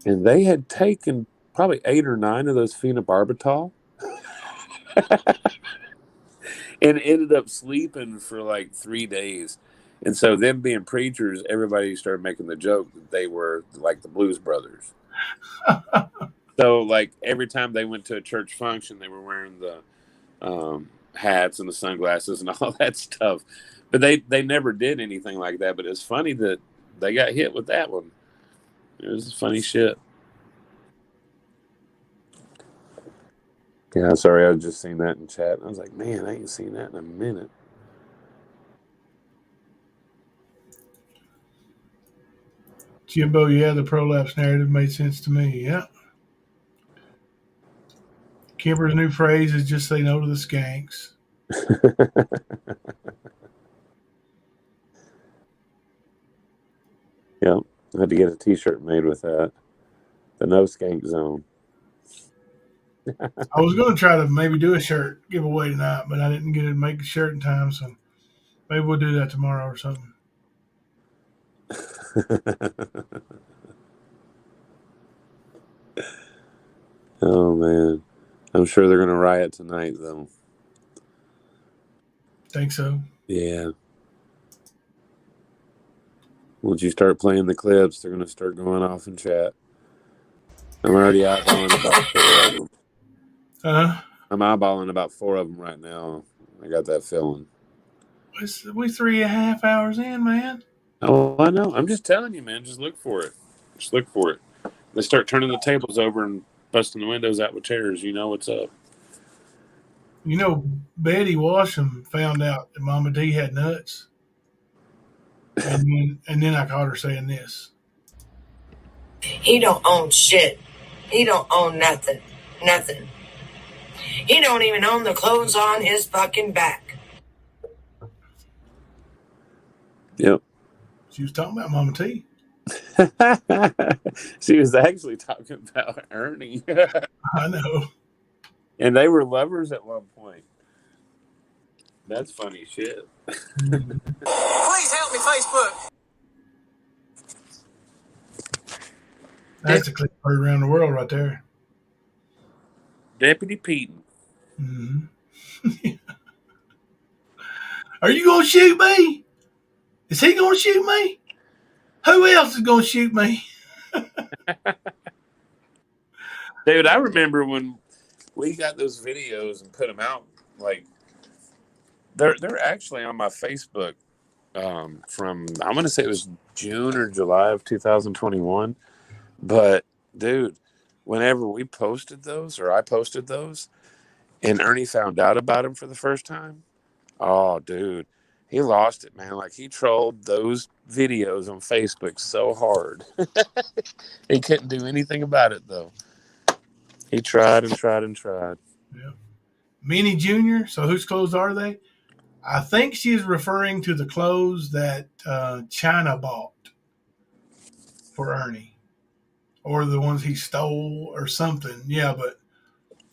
And they had taken probably 8 or 9 of those phenobarbital and ended up sleeping for like 3 days. And so them being preachers, everybody started making the joke that they were like the Blues Brothers. So, like, every time they went to a church function, they were wearing the hats and the sunglasses and all that stuff. But they never did anything like that. But it's funny that they got hit with that one. It was funny shit. Yeah, sorry, I was just seeing that in chat. I was like, man, I ain't seen that in a minute. Jimbo, yeah, the prolapse narrative made sense to me. Yeah. Kimber's new phrase is just say no to the skanks. Yep. I had to get a t-shirt made with that. The no skank zone. I was going to try to maybe do a shirt giveaway tonight, but I didn't get to make a shirt in time, so maybe we'll do that tomorrow or something. Oh man, I'm sure they're gonna riot tonight, though. Think so? Yeah. Once you start playing the clips, they're gonna start going off in chat. I'm already eyeballing about 4 of them. I'm eyeballing about 4 of them right now. I got that feeling. We 3.5 hours in, man. Oh, I know. I'm just telling you, man. Just look for it. Just look for it. They start turning the tables over and busting the windows out with chairs. You know what's up. You know, Betty Washam found out that Mama D had nuts, and then I caught her saying this. He don't own shit. He don't own nothing. Nothing. He don't even own the clothes on his fucking back. Yep. She was talking about Mama T. She was actually talking about Ernie. I know. And they were lovers at one point. That's funny shit. Please help me, Facebook. That's a clip heard around the world right there. Deputy Pete. Mm-hmm. Are you going to shoot me? Is he going to shoot me? Who else is going to shoot me? David, I remember when we got those videos and put them out. Like, they're actually on my Facebook from, I'm going to say it was June or July of 2021. But, dude, whenever we posted those, or I posted those, and Ernie found out about them for the first time, oh, dude, he lost it, man. Like, he trolled those videos on Facebook so hard. He couldn't do anything about it, though. He tried and tried and tried. Yeah. Minnie Jr., so whose clothes are they? I think she's referring to the clothes that China bought for Ernie, or the ones he stole or something. Yeah, but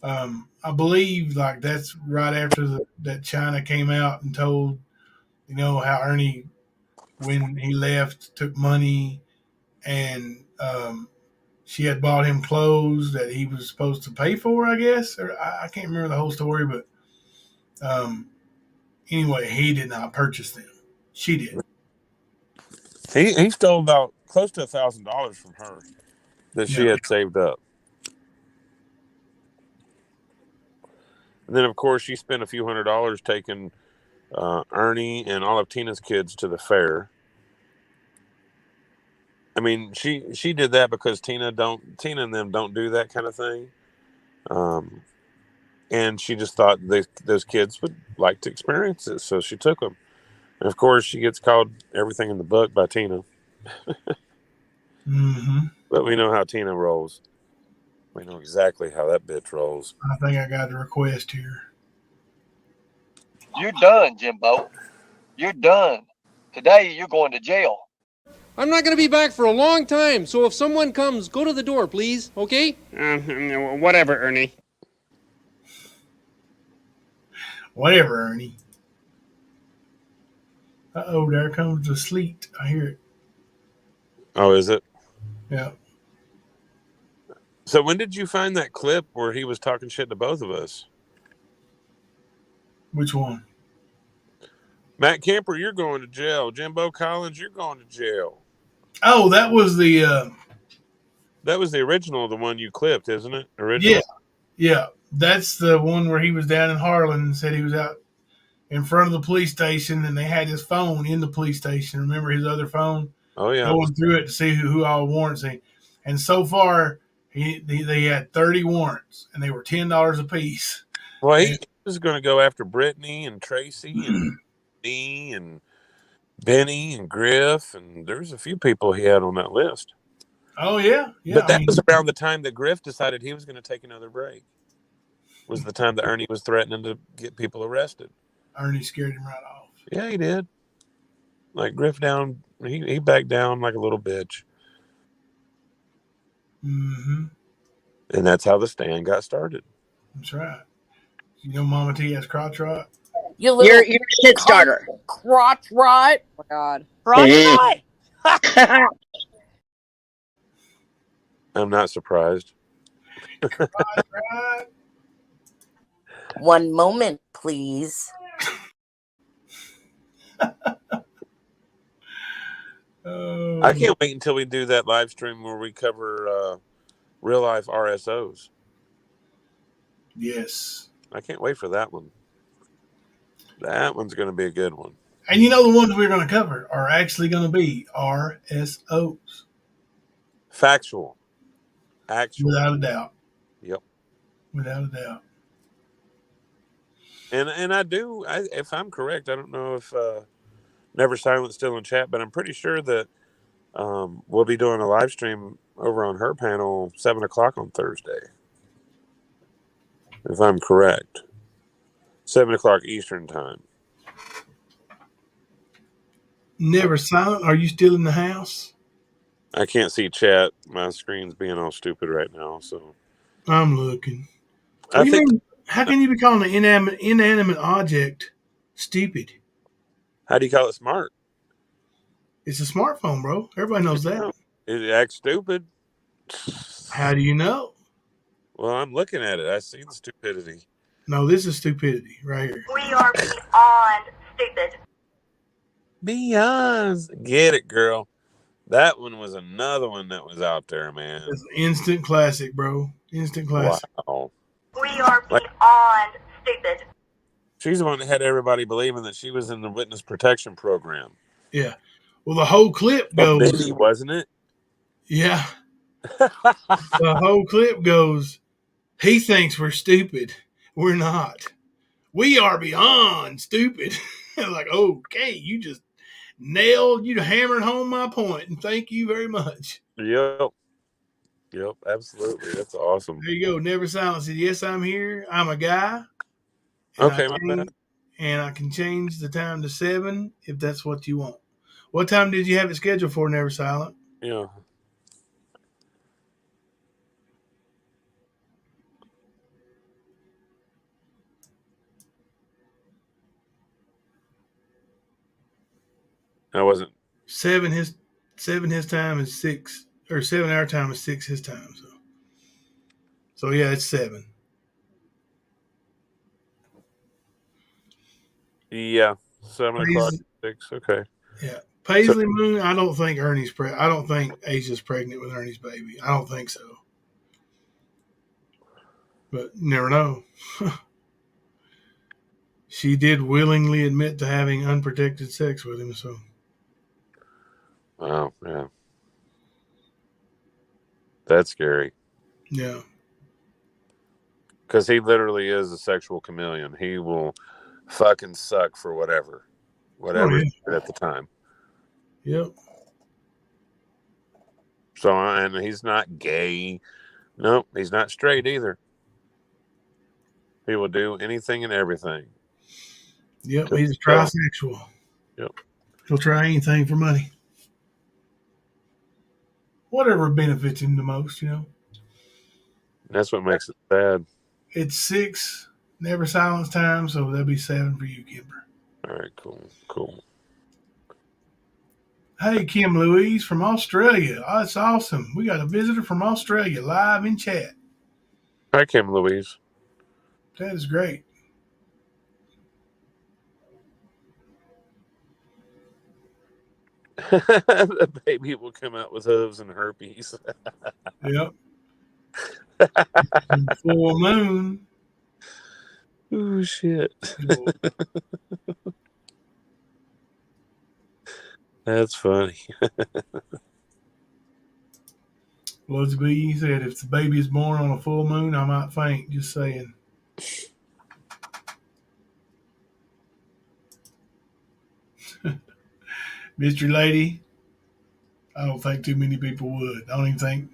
I believe like that's right after that China came out and told, you know, how Ernie, when he left, took money and she had bought him clothes that he was supposed to pay for, I guess. Or I can't remember the whole story, but anyway, he did not purchase them. She did. He stole about close to $1,000 from her that she had saved up. And then, of course, she spent a few $100s taking Ernie and all of Tina's kids to the fair. I mean, she did that because Tina and them don't do that kind of thing. And she just thought those kids would like to experience it, so she took them. And of course, she gets called everything in the book by Tina. Mm-hmm. But we know how Tina rolls. We know exactly how that bitch rolls. I think I got a request here. You're done, Jimbo. You're done. Today, you're going to jail. I'm not going to be back for a long time, so if someone comes, go to the door, please, okay? Whatever, Ernie. Whatever, Ernie. Uh-oh, there comes the sleet. I hear it. Oh, is it? Yeah. So when did you find that clip where he was talking shit to both of us? Which one? Matt Kemper, you're going to jail. Jimbo Collins, you're going to jail. Oh, that was the... that was the original, the one you clipped, isn't it? Original? Yeah. That's the one where he was down in Harlan and said he was out in front of the police station and they had his phone in the police station. Remember his other phone? Oh, yeah. Going through it to see who all warrants he. And so far, they had 30 warrants and they were $10 a piece. Well, he was going to go after Brittany and Tracy and me and Benny and Griff, and there's a few people he had on that list. Oh, yeah. But that was around the time that Griff decided he was going to take another break. Was the time that Ernie was threatening to get people arrested. Ernie scared him right off. Yeah, he did. Like Griff down, he backed down like a little bitch. Mm-hmm. And that's how the stand got started. That's right. You know Mama T has crotch rot? You're a shit starter. Crotch rot. Oh my God. Crotch rot. I'm not surprised. Right. One moment, please. I can't wait until we do that live stream where we cover real life RSOs. Yes. I can't wait for that one. That one's going to be a good one. And you know the ones we're going to cover are actually going to be RSOs. Factual. Actual. Without a doubt. Yep. Without a doubt. And if I'm correct, I don't know if Never Silent's still in chat, but I'm pretty sure that we'll be doing a live stream over on her panel 7 o'clock on Thursday. If I'm correct. 7 o'clock Eastern time. Never Silent, are you still in the house? I can't see chat. My screen's being all stupid right now, so I'm looking. I think. How can you be calling an inanimate object stupid? How do you call it smart? It's a smartphone, bro. Everybody knows that. It acts stupid. How do you know? Well, I'm looking at it. I see the stupidity. No, this is stupidity right here. We are beyond stupid. Beyond. Get it, girl. That one was another one that was out there, man. It's instant classic, bro. Instant classic. Wow. We are beyond stupid. She's the one that had everybody believing that she was in the witness protection program. Yeah. Well, the whole clip goes. Maybe, wasn't it? Yeah. The whole clip goes, he thinks we're stupid. We're not. We are beyond stupid. Like, okay, you just you hammered home my point, and thank you very much. Yep, absolutely. That's awesome. There you go. Never Silent said, yes, I'm here. I'm a guy. Okay, my bad. And I can change the time to 7 if that's what you want. What time did you have it scheduled for, Never Silent? Yeah. I wasn't. 7 his time is 6, or 7 our time is 6 his time. So yeah, it's 7. Yeah, 7 o'clock, 6. Okay. Yeah, Paisley Moon. I don't think I don't think Asia's pregnant with Ernie's baby. I don't think so. But you never know. She did willingly admit to having unprotected sex with him. So. Wow. Yeah. That's scary. Yeah. Because he literally is a sexual chameleon. He will fucking suck for whatever at the time. Yep. So, and he's not gay. Nope, he's not straight either. He will do anything and everything. Yep, he's trisexual. Yep. He'll try anything for money. Whatever benefits him the most, you know. That's what makes it sad. It's 6, Never Silence time, so that'll be 7 for you, Kimber. All right, cool. Hey, Kim Louise from Australia. Oh, that's awesome. We got a visitor from Australia live in chat. Hi, Kim Louise. That is great. The baby will come out with hooves and herpes. Yep. Full moon. Oh, shit. That's funny. Bloods B said, if the baby is born on a full moon, I might faint. Just saying. Mystery Lady, I don't think too many people would. I don't even think.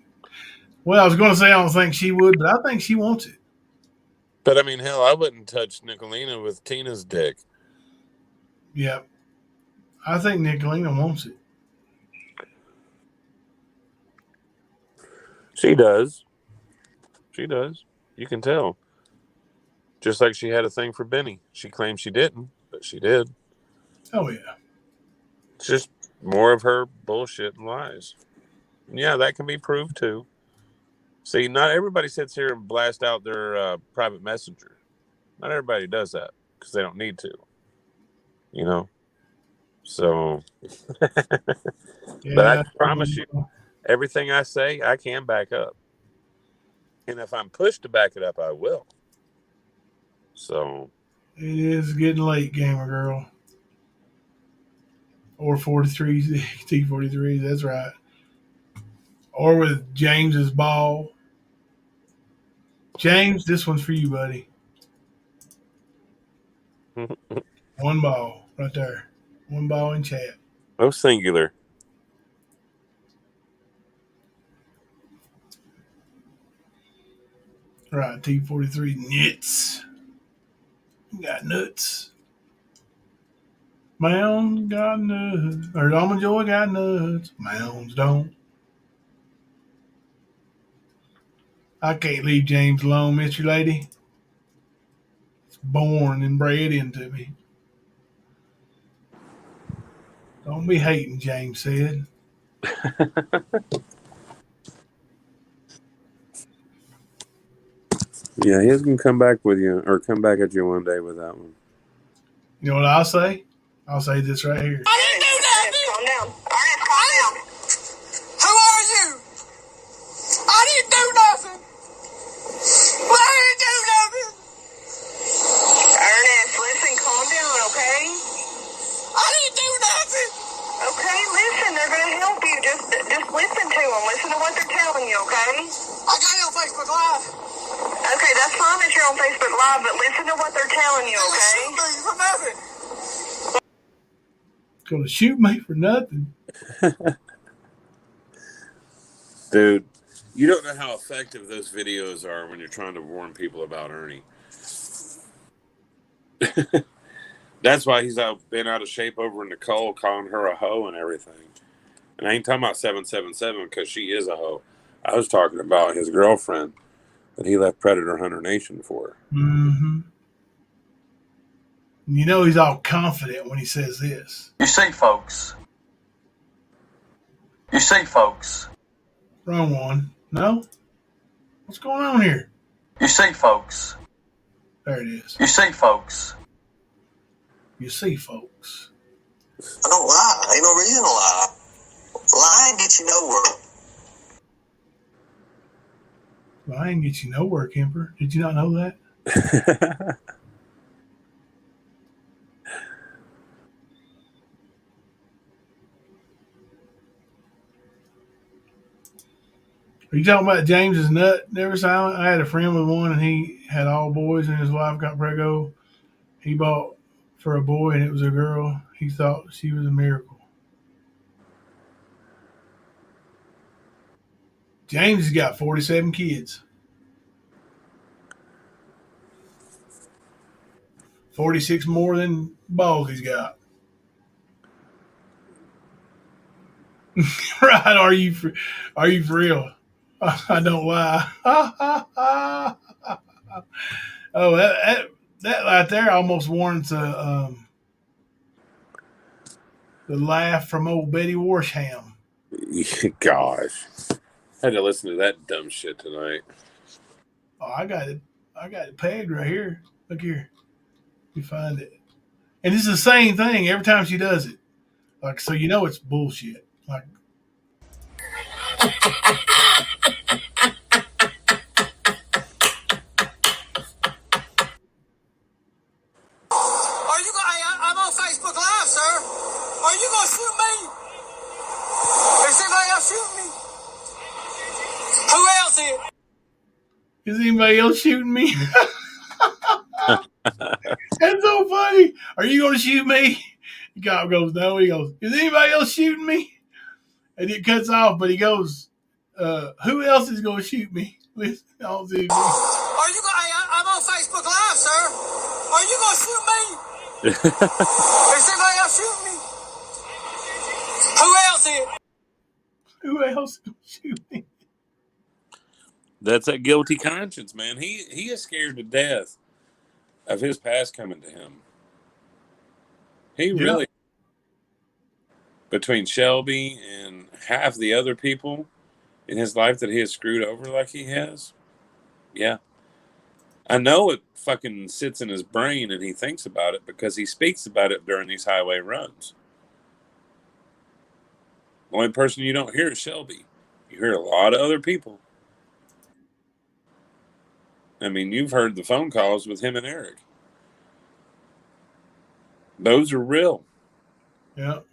Well, I was going to say I don't think she would, but I think she wants it. But I mean, hell, I wouldn't touch Nicolina with Tina's dick. Yeah. I think Nicolina wants it. She does. You can tell. Just like she had a thing for Benny. She claimed she didn't, but she did. Oh, yeah. It's just more of her bullshit and lies. Yeah, that can be proved too. See, not everybody sits here and blast out their private messenger. Not everybody does that because they don't need to. You know. So, but I Yeah. promise you, everything I say, I can back up. And if I'm pushed to back it up, I will. So It is getting late, gamer girl. Or 43s, T43s, that's right. Or with James's ball. James, this one's for you, buddy. One ball right there. One ball in chat. oh, singular. Right, T43 nuts. You got nuts. Mounds got nuts. Or Almond Joy got nuts. Mounds don't. I can't leave James alone, Mr. Lady. It's born and bred into me. Don't be hating, James said. Yeah, he's gonna come back with you, or come back at you one day with that one. You know what I'll say? I'll say this right here. I didn't do nothing. Calm down. Ernest, calm down. Who are you? I didn't do nothing. Well, I didn't do nothing. Ernest, listen, calm down, okay? I didn't do nothing. Okay, listen, they're going to help you. Just listen to them. Listen to what they're telling you, okay? I got it on Facebook Live. Okay, that's fine that you're on Facebook Live, but listen to what they're telling you, okay? Shoot me for nothing. Gonna shoot me for nothing. Dude, you don't know how effective those videos are when you're trying to warn people about Ernie. That's why he's been out of shape over Nicole, calling her a hoe and everything. And I ain't talking about 777 because she is a hoe. I was talking about his girlfriend that he left Predator Hunter Nation for. Mm-hmm. You know he's all confident when he says this. You see, folks. Wrong one. No? What's going on here? You see, folks. There it is. You see, folks. You see, folks. I don't lie. Ain't no reason to lie. Lying gets you nowhere. Lying gets you nowhere, Kemper. Did you not know that? Are you talking about James's nut never silent? I had a friend with one, and he had all boys, and his wife got preggo. He bought for a boy, and it was a girl. He thought she was a miracle. James has got 47 kids. 46 more than balls he's got. Right? Are you for real? I don't lie. Oh, that right there almost warrants the laugh from old Betty Warsham. Gosh, I had to listen to that dumb shit tonight. Oh, I got it pegged right here. Look here. You find it. And it's the same thing every time she does it. Like, so you know it's bullshit. Like, I'm on Facebook Live, sir. Are you going to shoot me? Is anybody else shooting me? Who else is? Is anybody else shooting me? That's so funny. Are you going to shoot me? The cop goes, no. He goes, is anybody else shooting me? And it cuts off, but he goes, who else is going to shoot me? Listen, I'll see me. I'm on Facebook Live, sir. Are you going to shoot me? Is anybody else shooting me? Who else is? Who else is going to shoot me? That's that guilty conscience, man. He is scared to death of his past coming to him. He really. between Shelby and half the other people in his life that he has screwed over like he has. Yeah. I know it fucking sits in his brain and he thinks about it because he speaks about it during these highway runs. The only person you don't hear is Shelby. You hear a lot of other people. I mean, you've heard the phone calls with him and Eric. Those are real. Yep.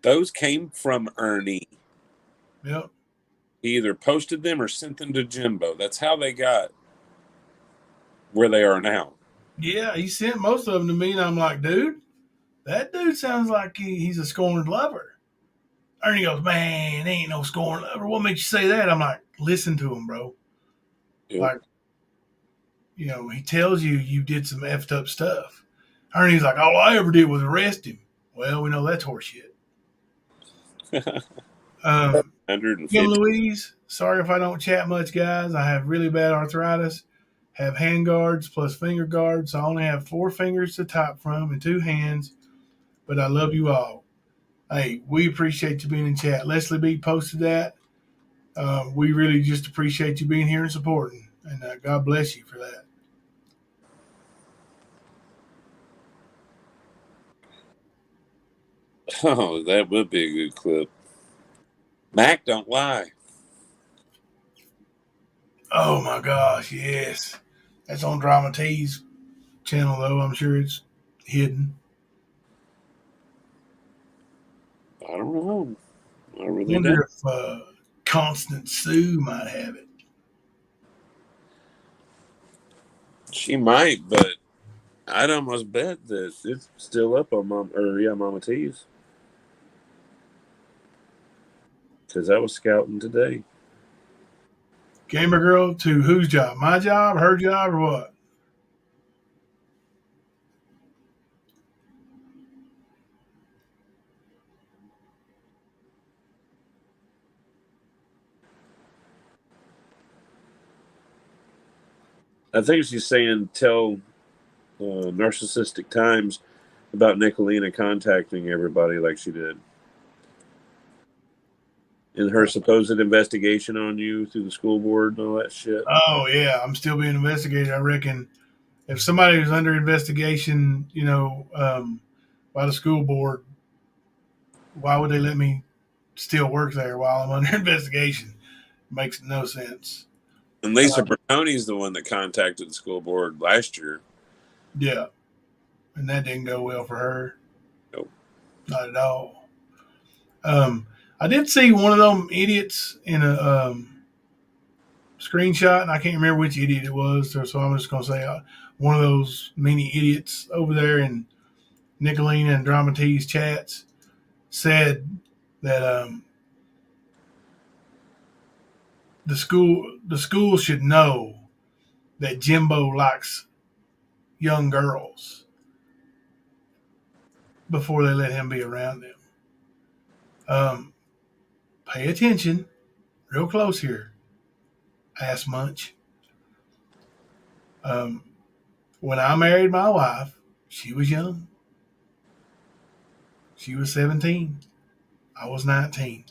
Those came from Ernie. Yep. He either posted them or sent them to Jimbo. That's how they got where they are now. Yeah, he sent most of them to me, and I'm like, dude, that dude sounds like he's a scorned lover. Ernie goes, man, ain't no scorned lover. What makes you say that? I'm like, listen to him, bro. Yep. Like, you know, he tells you did some effed up stuff. Ernie's like, all I ever did was arrest him. Well, we know that's horseshit. 150. Kim Louise, sorry if I don't chat much, guys. I have really bad arthritis. Have hand guards plus finger guards. I only have 4 fingers to type from and 2 hands, but I love you all. Hey, we appreciate you being in chat. Leslie B posted that. We really just appreciate you being here and supporting, and God bless you for that. Oh, that would be a good clip. Mac don't lie. Oh my gosh, yes. That's on Drama T's channel, though. I'm sure it's hidden. I don't know. I really wonder don't. if Constant Sue might have it. She might, but I'd almost bet that it's still up on Mama T's. Because I was scouting today. Gamer Girl to whose job? My job, her job, or what? I think she's saying tell Narcissistic Times about Nicolina contacting everybody like she did. In her supposed investigation on you through the school board and all that shit. Oh, yeah. I'm still being investigated. I reckon if somebody was under investigation, by the school board, why would they let me still work there while I'm under investigation? Makes no sense. And Lisa Bertoni's the one that contacted the school board last year. Yeah. And that didn't go well for her. Nope. Not at all. I did see one of them idiots in a screenshot, and I can't remember which idiot it was, so I'm just going to say one of those many idiots over there in Nicolina and Drama T's chats said that the school should know that Jimbo likes young girls before they let him be around them. Pay attention, real close here, ass munch. When I married my wife, she was young. She was 17. I was 19.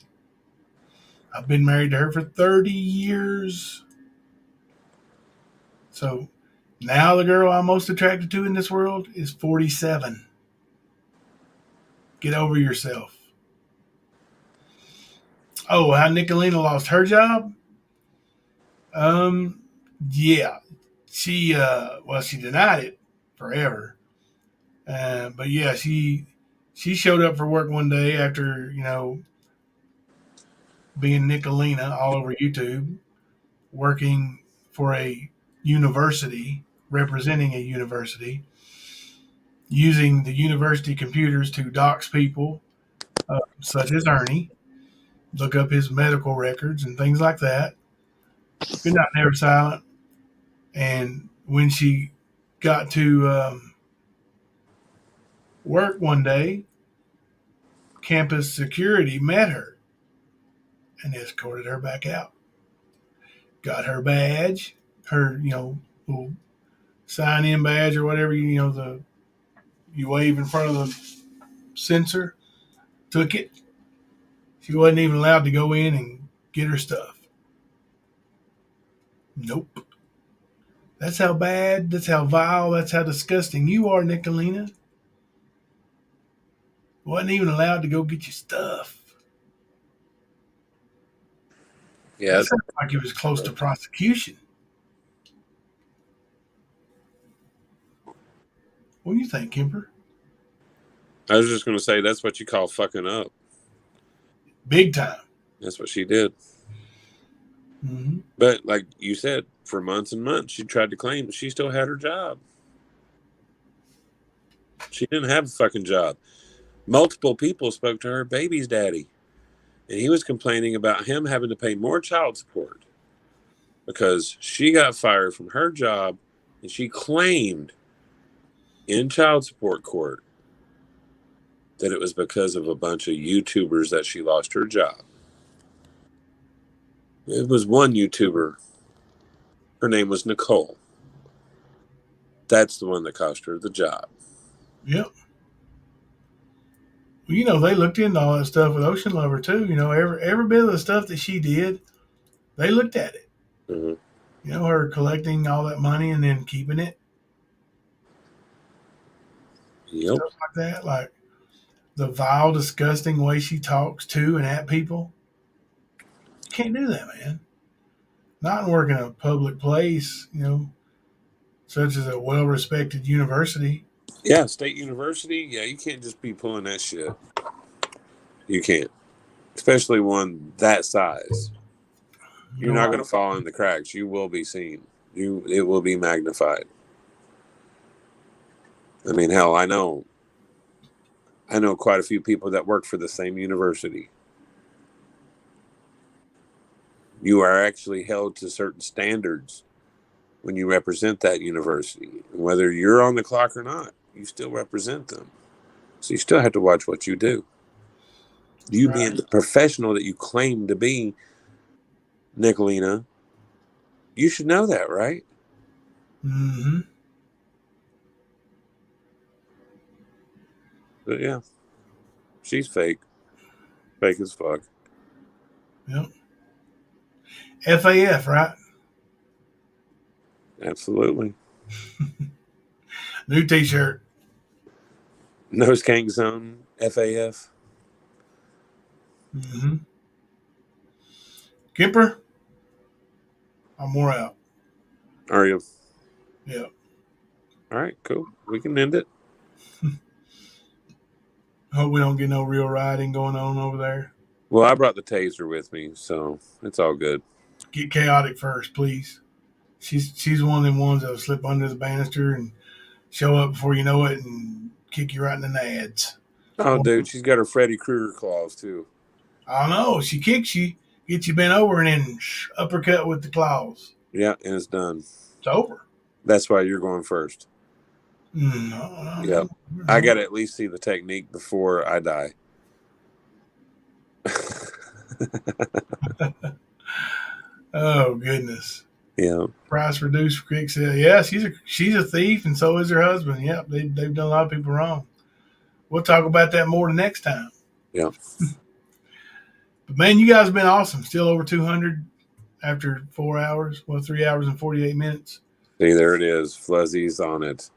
I've been married to her for 30 years. So now the girl I'm most attracted to in this world is 47. Get over yourself. Oh, how Nicolina lost her job? Yeah. She denied it forever. But yeah, she showed up for work one day after, being Nicolina all over YouTube, working for a university, representing a university, using the university computers to dox people, such as Ernie, look up his medical records and things like that. Good night, Never Silent. And when she got to work one day, campus security met her and escorted her back out. Got her badge, her, little sign-in badge or whatever, you wave in front of the sensor, took it, She wasn't even allowed to go in and get her stuff. Nope. That's how bad, that's how vile, that's how disgusting you are, Nicolina. Wasn't even allowed to go get your stuff. Yeah. That sounds like it was close to prosecution. What do you think, Kemper? I was just going to say that's what you call fucking up. Big time. That's what she did. Mm-hmm. But like you said, for months and months, she tried to claim that she still had her job. She didn't have a fucking job. Multiple people spoke to her baby's daddy, and he was complaining about him having to pay more child support because she got fired from her job, and she claimed in child support court that it was because of a bunch of YouTubers that she lost her job. It was one YouTuber. Her name was Nicole. That's the one that cost her the job. Yep. Well, you know, they looked into all that stuff with Ocean Lover too. You know, every bit of the stuff that she did, they looked at it. Mm-hmm. You know, her collecting all that money and then keeping it. Yep. Stuff like that. Like the vile, disgusting way she talks to and at people. You can't do that, man. Not working in a public place, you know, such as a well-respected university. Yeah, State University. Yeah, you can't just be pulling that shit. You can't. Especially one that size. You're not going to fall in the cracks. You will be seen. It will be magnified. I mean, hell, I know quite a few people that work for the same university. You are actually held to certain standards when you represent that university. Whether you're on the clock or not, you still represent them. So you still have to watch what you do. You being the professional that you claim to be, Nicolina, you should know that, right? Mm-hmm. But yeah, she's fake. Fake as fuck. Yep. FAF, right? Absolutely. New t-shirt. No skank zone, FAF. Mm-hmm. Kemper, I'm more out. Are you? Yeah. All right, cool. We can end it. Hope we don't get no real rioting going on over there. Well, I brought the taser with me, so it's all good. Get chaotic first, please. She's one of them ones that'll slip under the banister and show up before you know it and kick you right in the nads. Oh, dude, she's got her Freddy Krueger claws, too. I know. She kicks you, gets you bent over, and then uppercut with the claws. Yeah, and it's done. It's over. That's why you're going first. No. Yep. I got to at least see the technique before I die. Oh, goodness. Yeah. Price reduced for quick sale. Yeah, she's a thief, and so is her husband. Yep, they've done a lot of people wrong. We'll talk about that more next time. Yeah. But, man, you guys have been awesome. Still over 200 after 4 hours. Well, 3 hours and 48 minutes. See, there it is. Fluzzy's on it.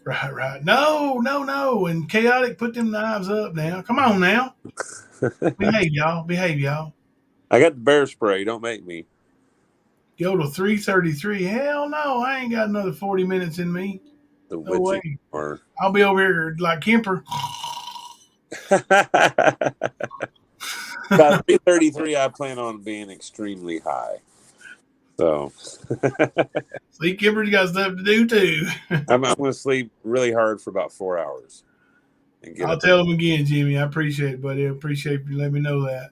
Right. No. And Chaotic, put them knives up now. Come on now. Behave, y'all. I got the bear spray. Don't make me. Go to 3:33. Hell no. I ain't got another 40 minutes in me. The No way. Or I'll be over here like Kemper. By 3:33, I plan on being extremely high. So, See, Kemper's got stuff to do too. I'm going to sleep really hard for about 4 hours. And I'll tell him again, Jimmy. I appreciate it, buddy. I appreciate you letting me know that.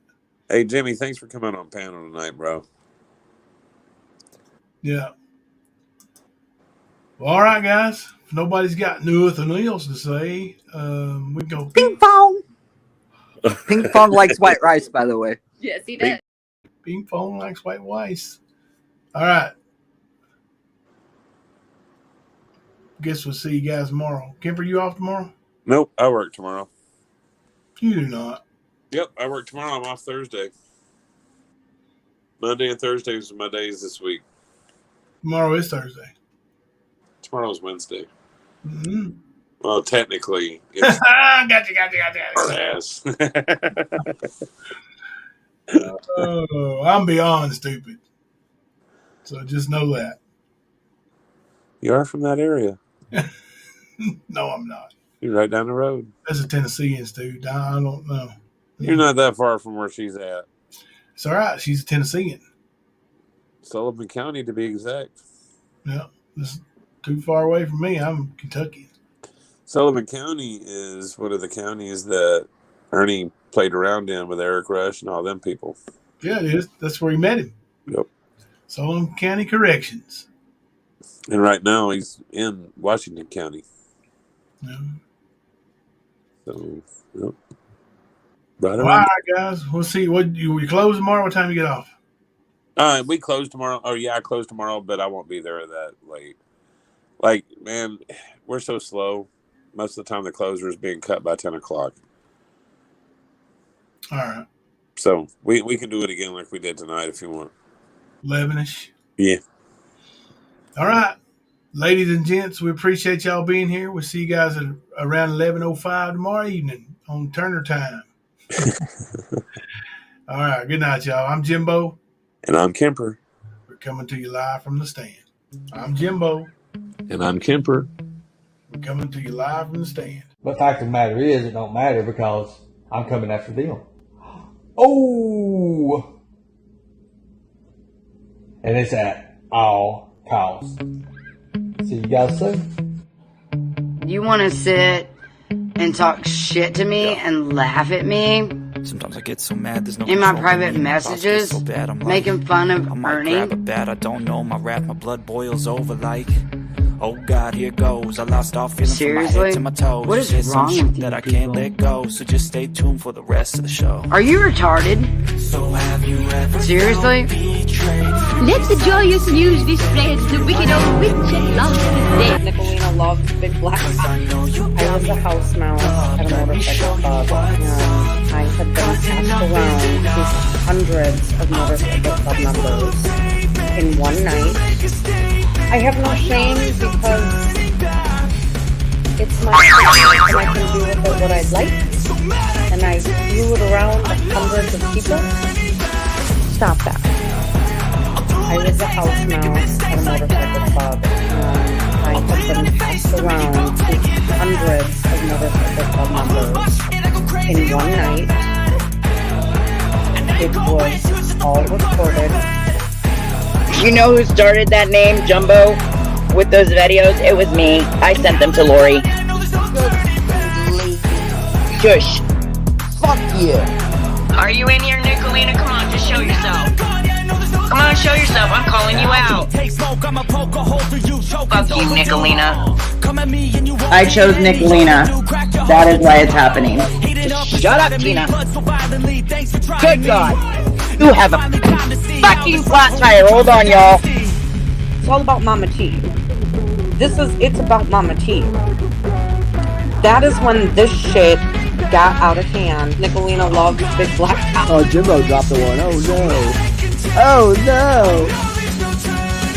Hey, Jimmy, thanks for coming on panel tonight, bro. Yeah. Well, all right, guys. If nobody's got nothing else to say, we can go ping pong. Ping pong likes white rice, by the way. Yes, he does. Ping pong likes white rice. All right. Guess we'll see you guys tomorrow. Kemper, you off tomorrow? Nope, I work tomorrow. You do not. Yep, I work tomorrow. I'm off Thursday. Monday and Thursdays are my days this week. Tomorrow is Thursday. Tomorrow's Wednesday. Mm-hmm. Well, technically, it's gotcha. Oh, I'm beyond stupid. So just know that. You are from that area. No, I'm not. You're right down the road. That's a Tennessean, dude. I don't know. You're not that far from where she's at. It's all right. She's a Tennessean. Sullivan County, to be exact. Yeah, it's too far away from me. I'm Kentucky. Sullivan County is one of the counties that Ernie played around in with Eric Rush and all them people. Yeah, it is. That's where he met him. Yep. Sullivan County Corrections. And right now he's in Washington County. Yeah. So, yep. Right All right, guys. We'll see. What you close tomorrow? What time you get off? We close tomorrow. Oh yeah, I close tomorrow, but I won't be there that late. Like, man, we're so slow. Most of the time, the closer is being cut by 10 o'clock. All right. So we can do it again like we did tonight if you want. 11ish. Yeah. All right, ladies and gents, we appreciate y'all being here. We'll see you guys at around 11:05 tomorrow evening on Turner Time. All right. Good night, y'all. I'm Jimbo. And I'm Kemper. We're coming to you live from the stand. I'm Jimbo. And I'm Kemper. We're coming to you live from the stand. But fact of the matter is, it don't matter because I'm coming after them. Oh! And it's at all costs. See you guys soon. You want to sit and talk shit to me and laugh at me Sometimes I get so mad there's no in my control private over me. My boss messages, gets so bad, I'm like, making fun of I might grab a Ernie? bat, I don't know my wrath, my blood boils over like, oh God, here goes. I lost all feeling from my head Seriously? to my toes. What is There's some wrong shit with you that I can't people? let go, so just stay tuned for the rest of the show. Are you retarded? So have you ever Seriously? Let the joyous news be spread. The wicked old witch at last is dead. Nicolina loves big black cock. I was a house mouse at a motorcycle club, and I had been passed around to hundreds of motorcycle club members in one night. I have no shame because it's my life and I can do with it what I'd like. And I flew it around to hundreds of people. Stop that. I was a house mouse at a motorcycle club, and I have been passed around to hundreds of motorcycle club members in one night. It was all recorded. You know who started that name, Jumbo, with those videos? It was me. I sent them to Lori. Shush. Fuck you. Are you in here, Nicolina? Come on, just show yourself. Come on, show yourself. I'm calling you out. Fuck you, Nicolina. I chose Nicolina. That is why it's happening. Shut up, Tina. Good God. You have a fucking flat tire. Hold on, y'all. It's all about Mama T. It's about Mama T. That is when this shit got out of hand. Nicolina loves big black cock. Oh, Jimbo dropped the one. Oh no. Oh no.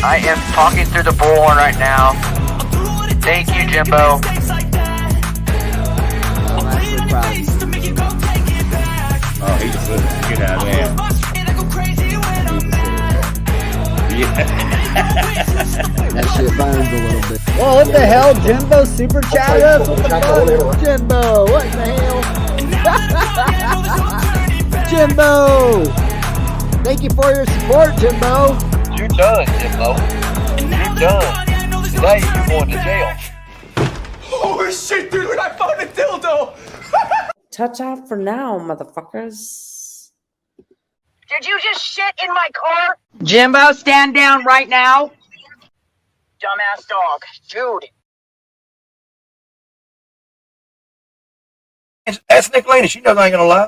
I am talking through the bullhorn right now. Thank you, Jimbo. I'm actually proud of you. Oh, he just lit the shit out of that. That shit burns a little bit. Whoa, what the hell? Jimbo super chat us? What the fuck? Jimbo, what the hell? Jimbo! Thank you for your support, Jimbo. You're done, Jimbo. You're done. Today you're going to jail. Oh shit, dude, I found a dildo! Ta-ta for now, motherfuckers. Did you just shit in my car? Jimbo, stand down right now. Dumbass dog. Dude. That's Nicolina. She knows I ain't gonna lie.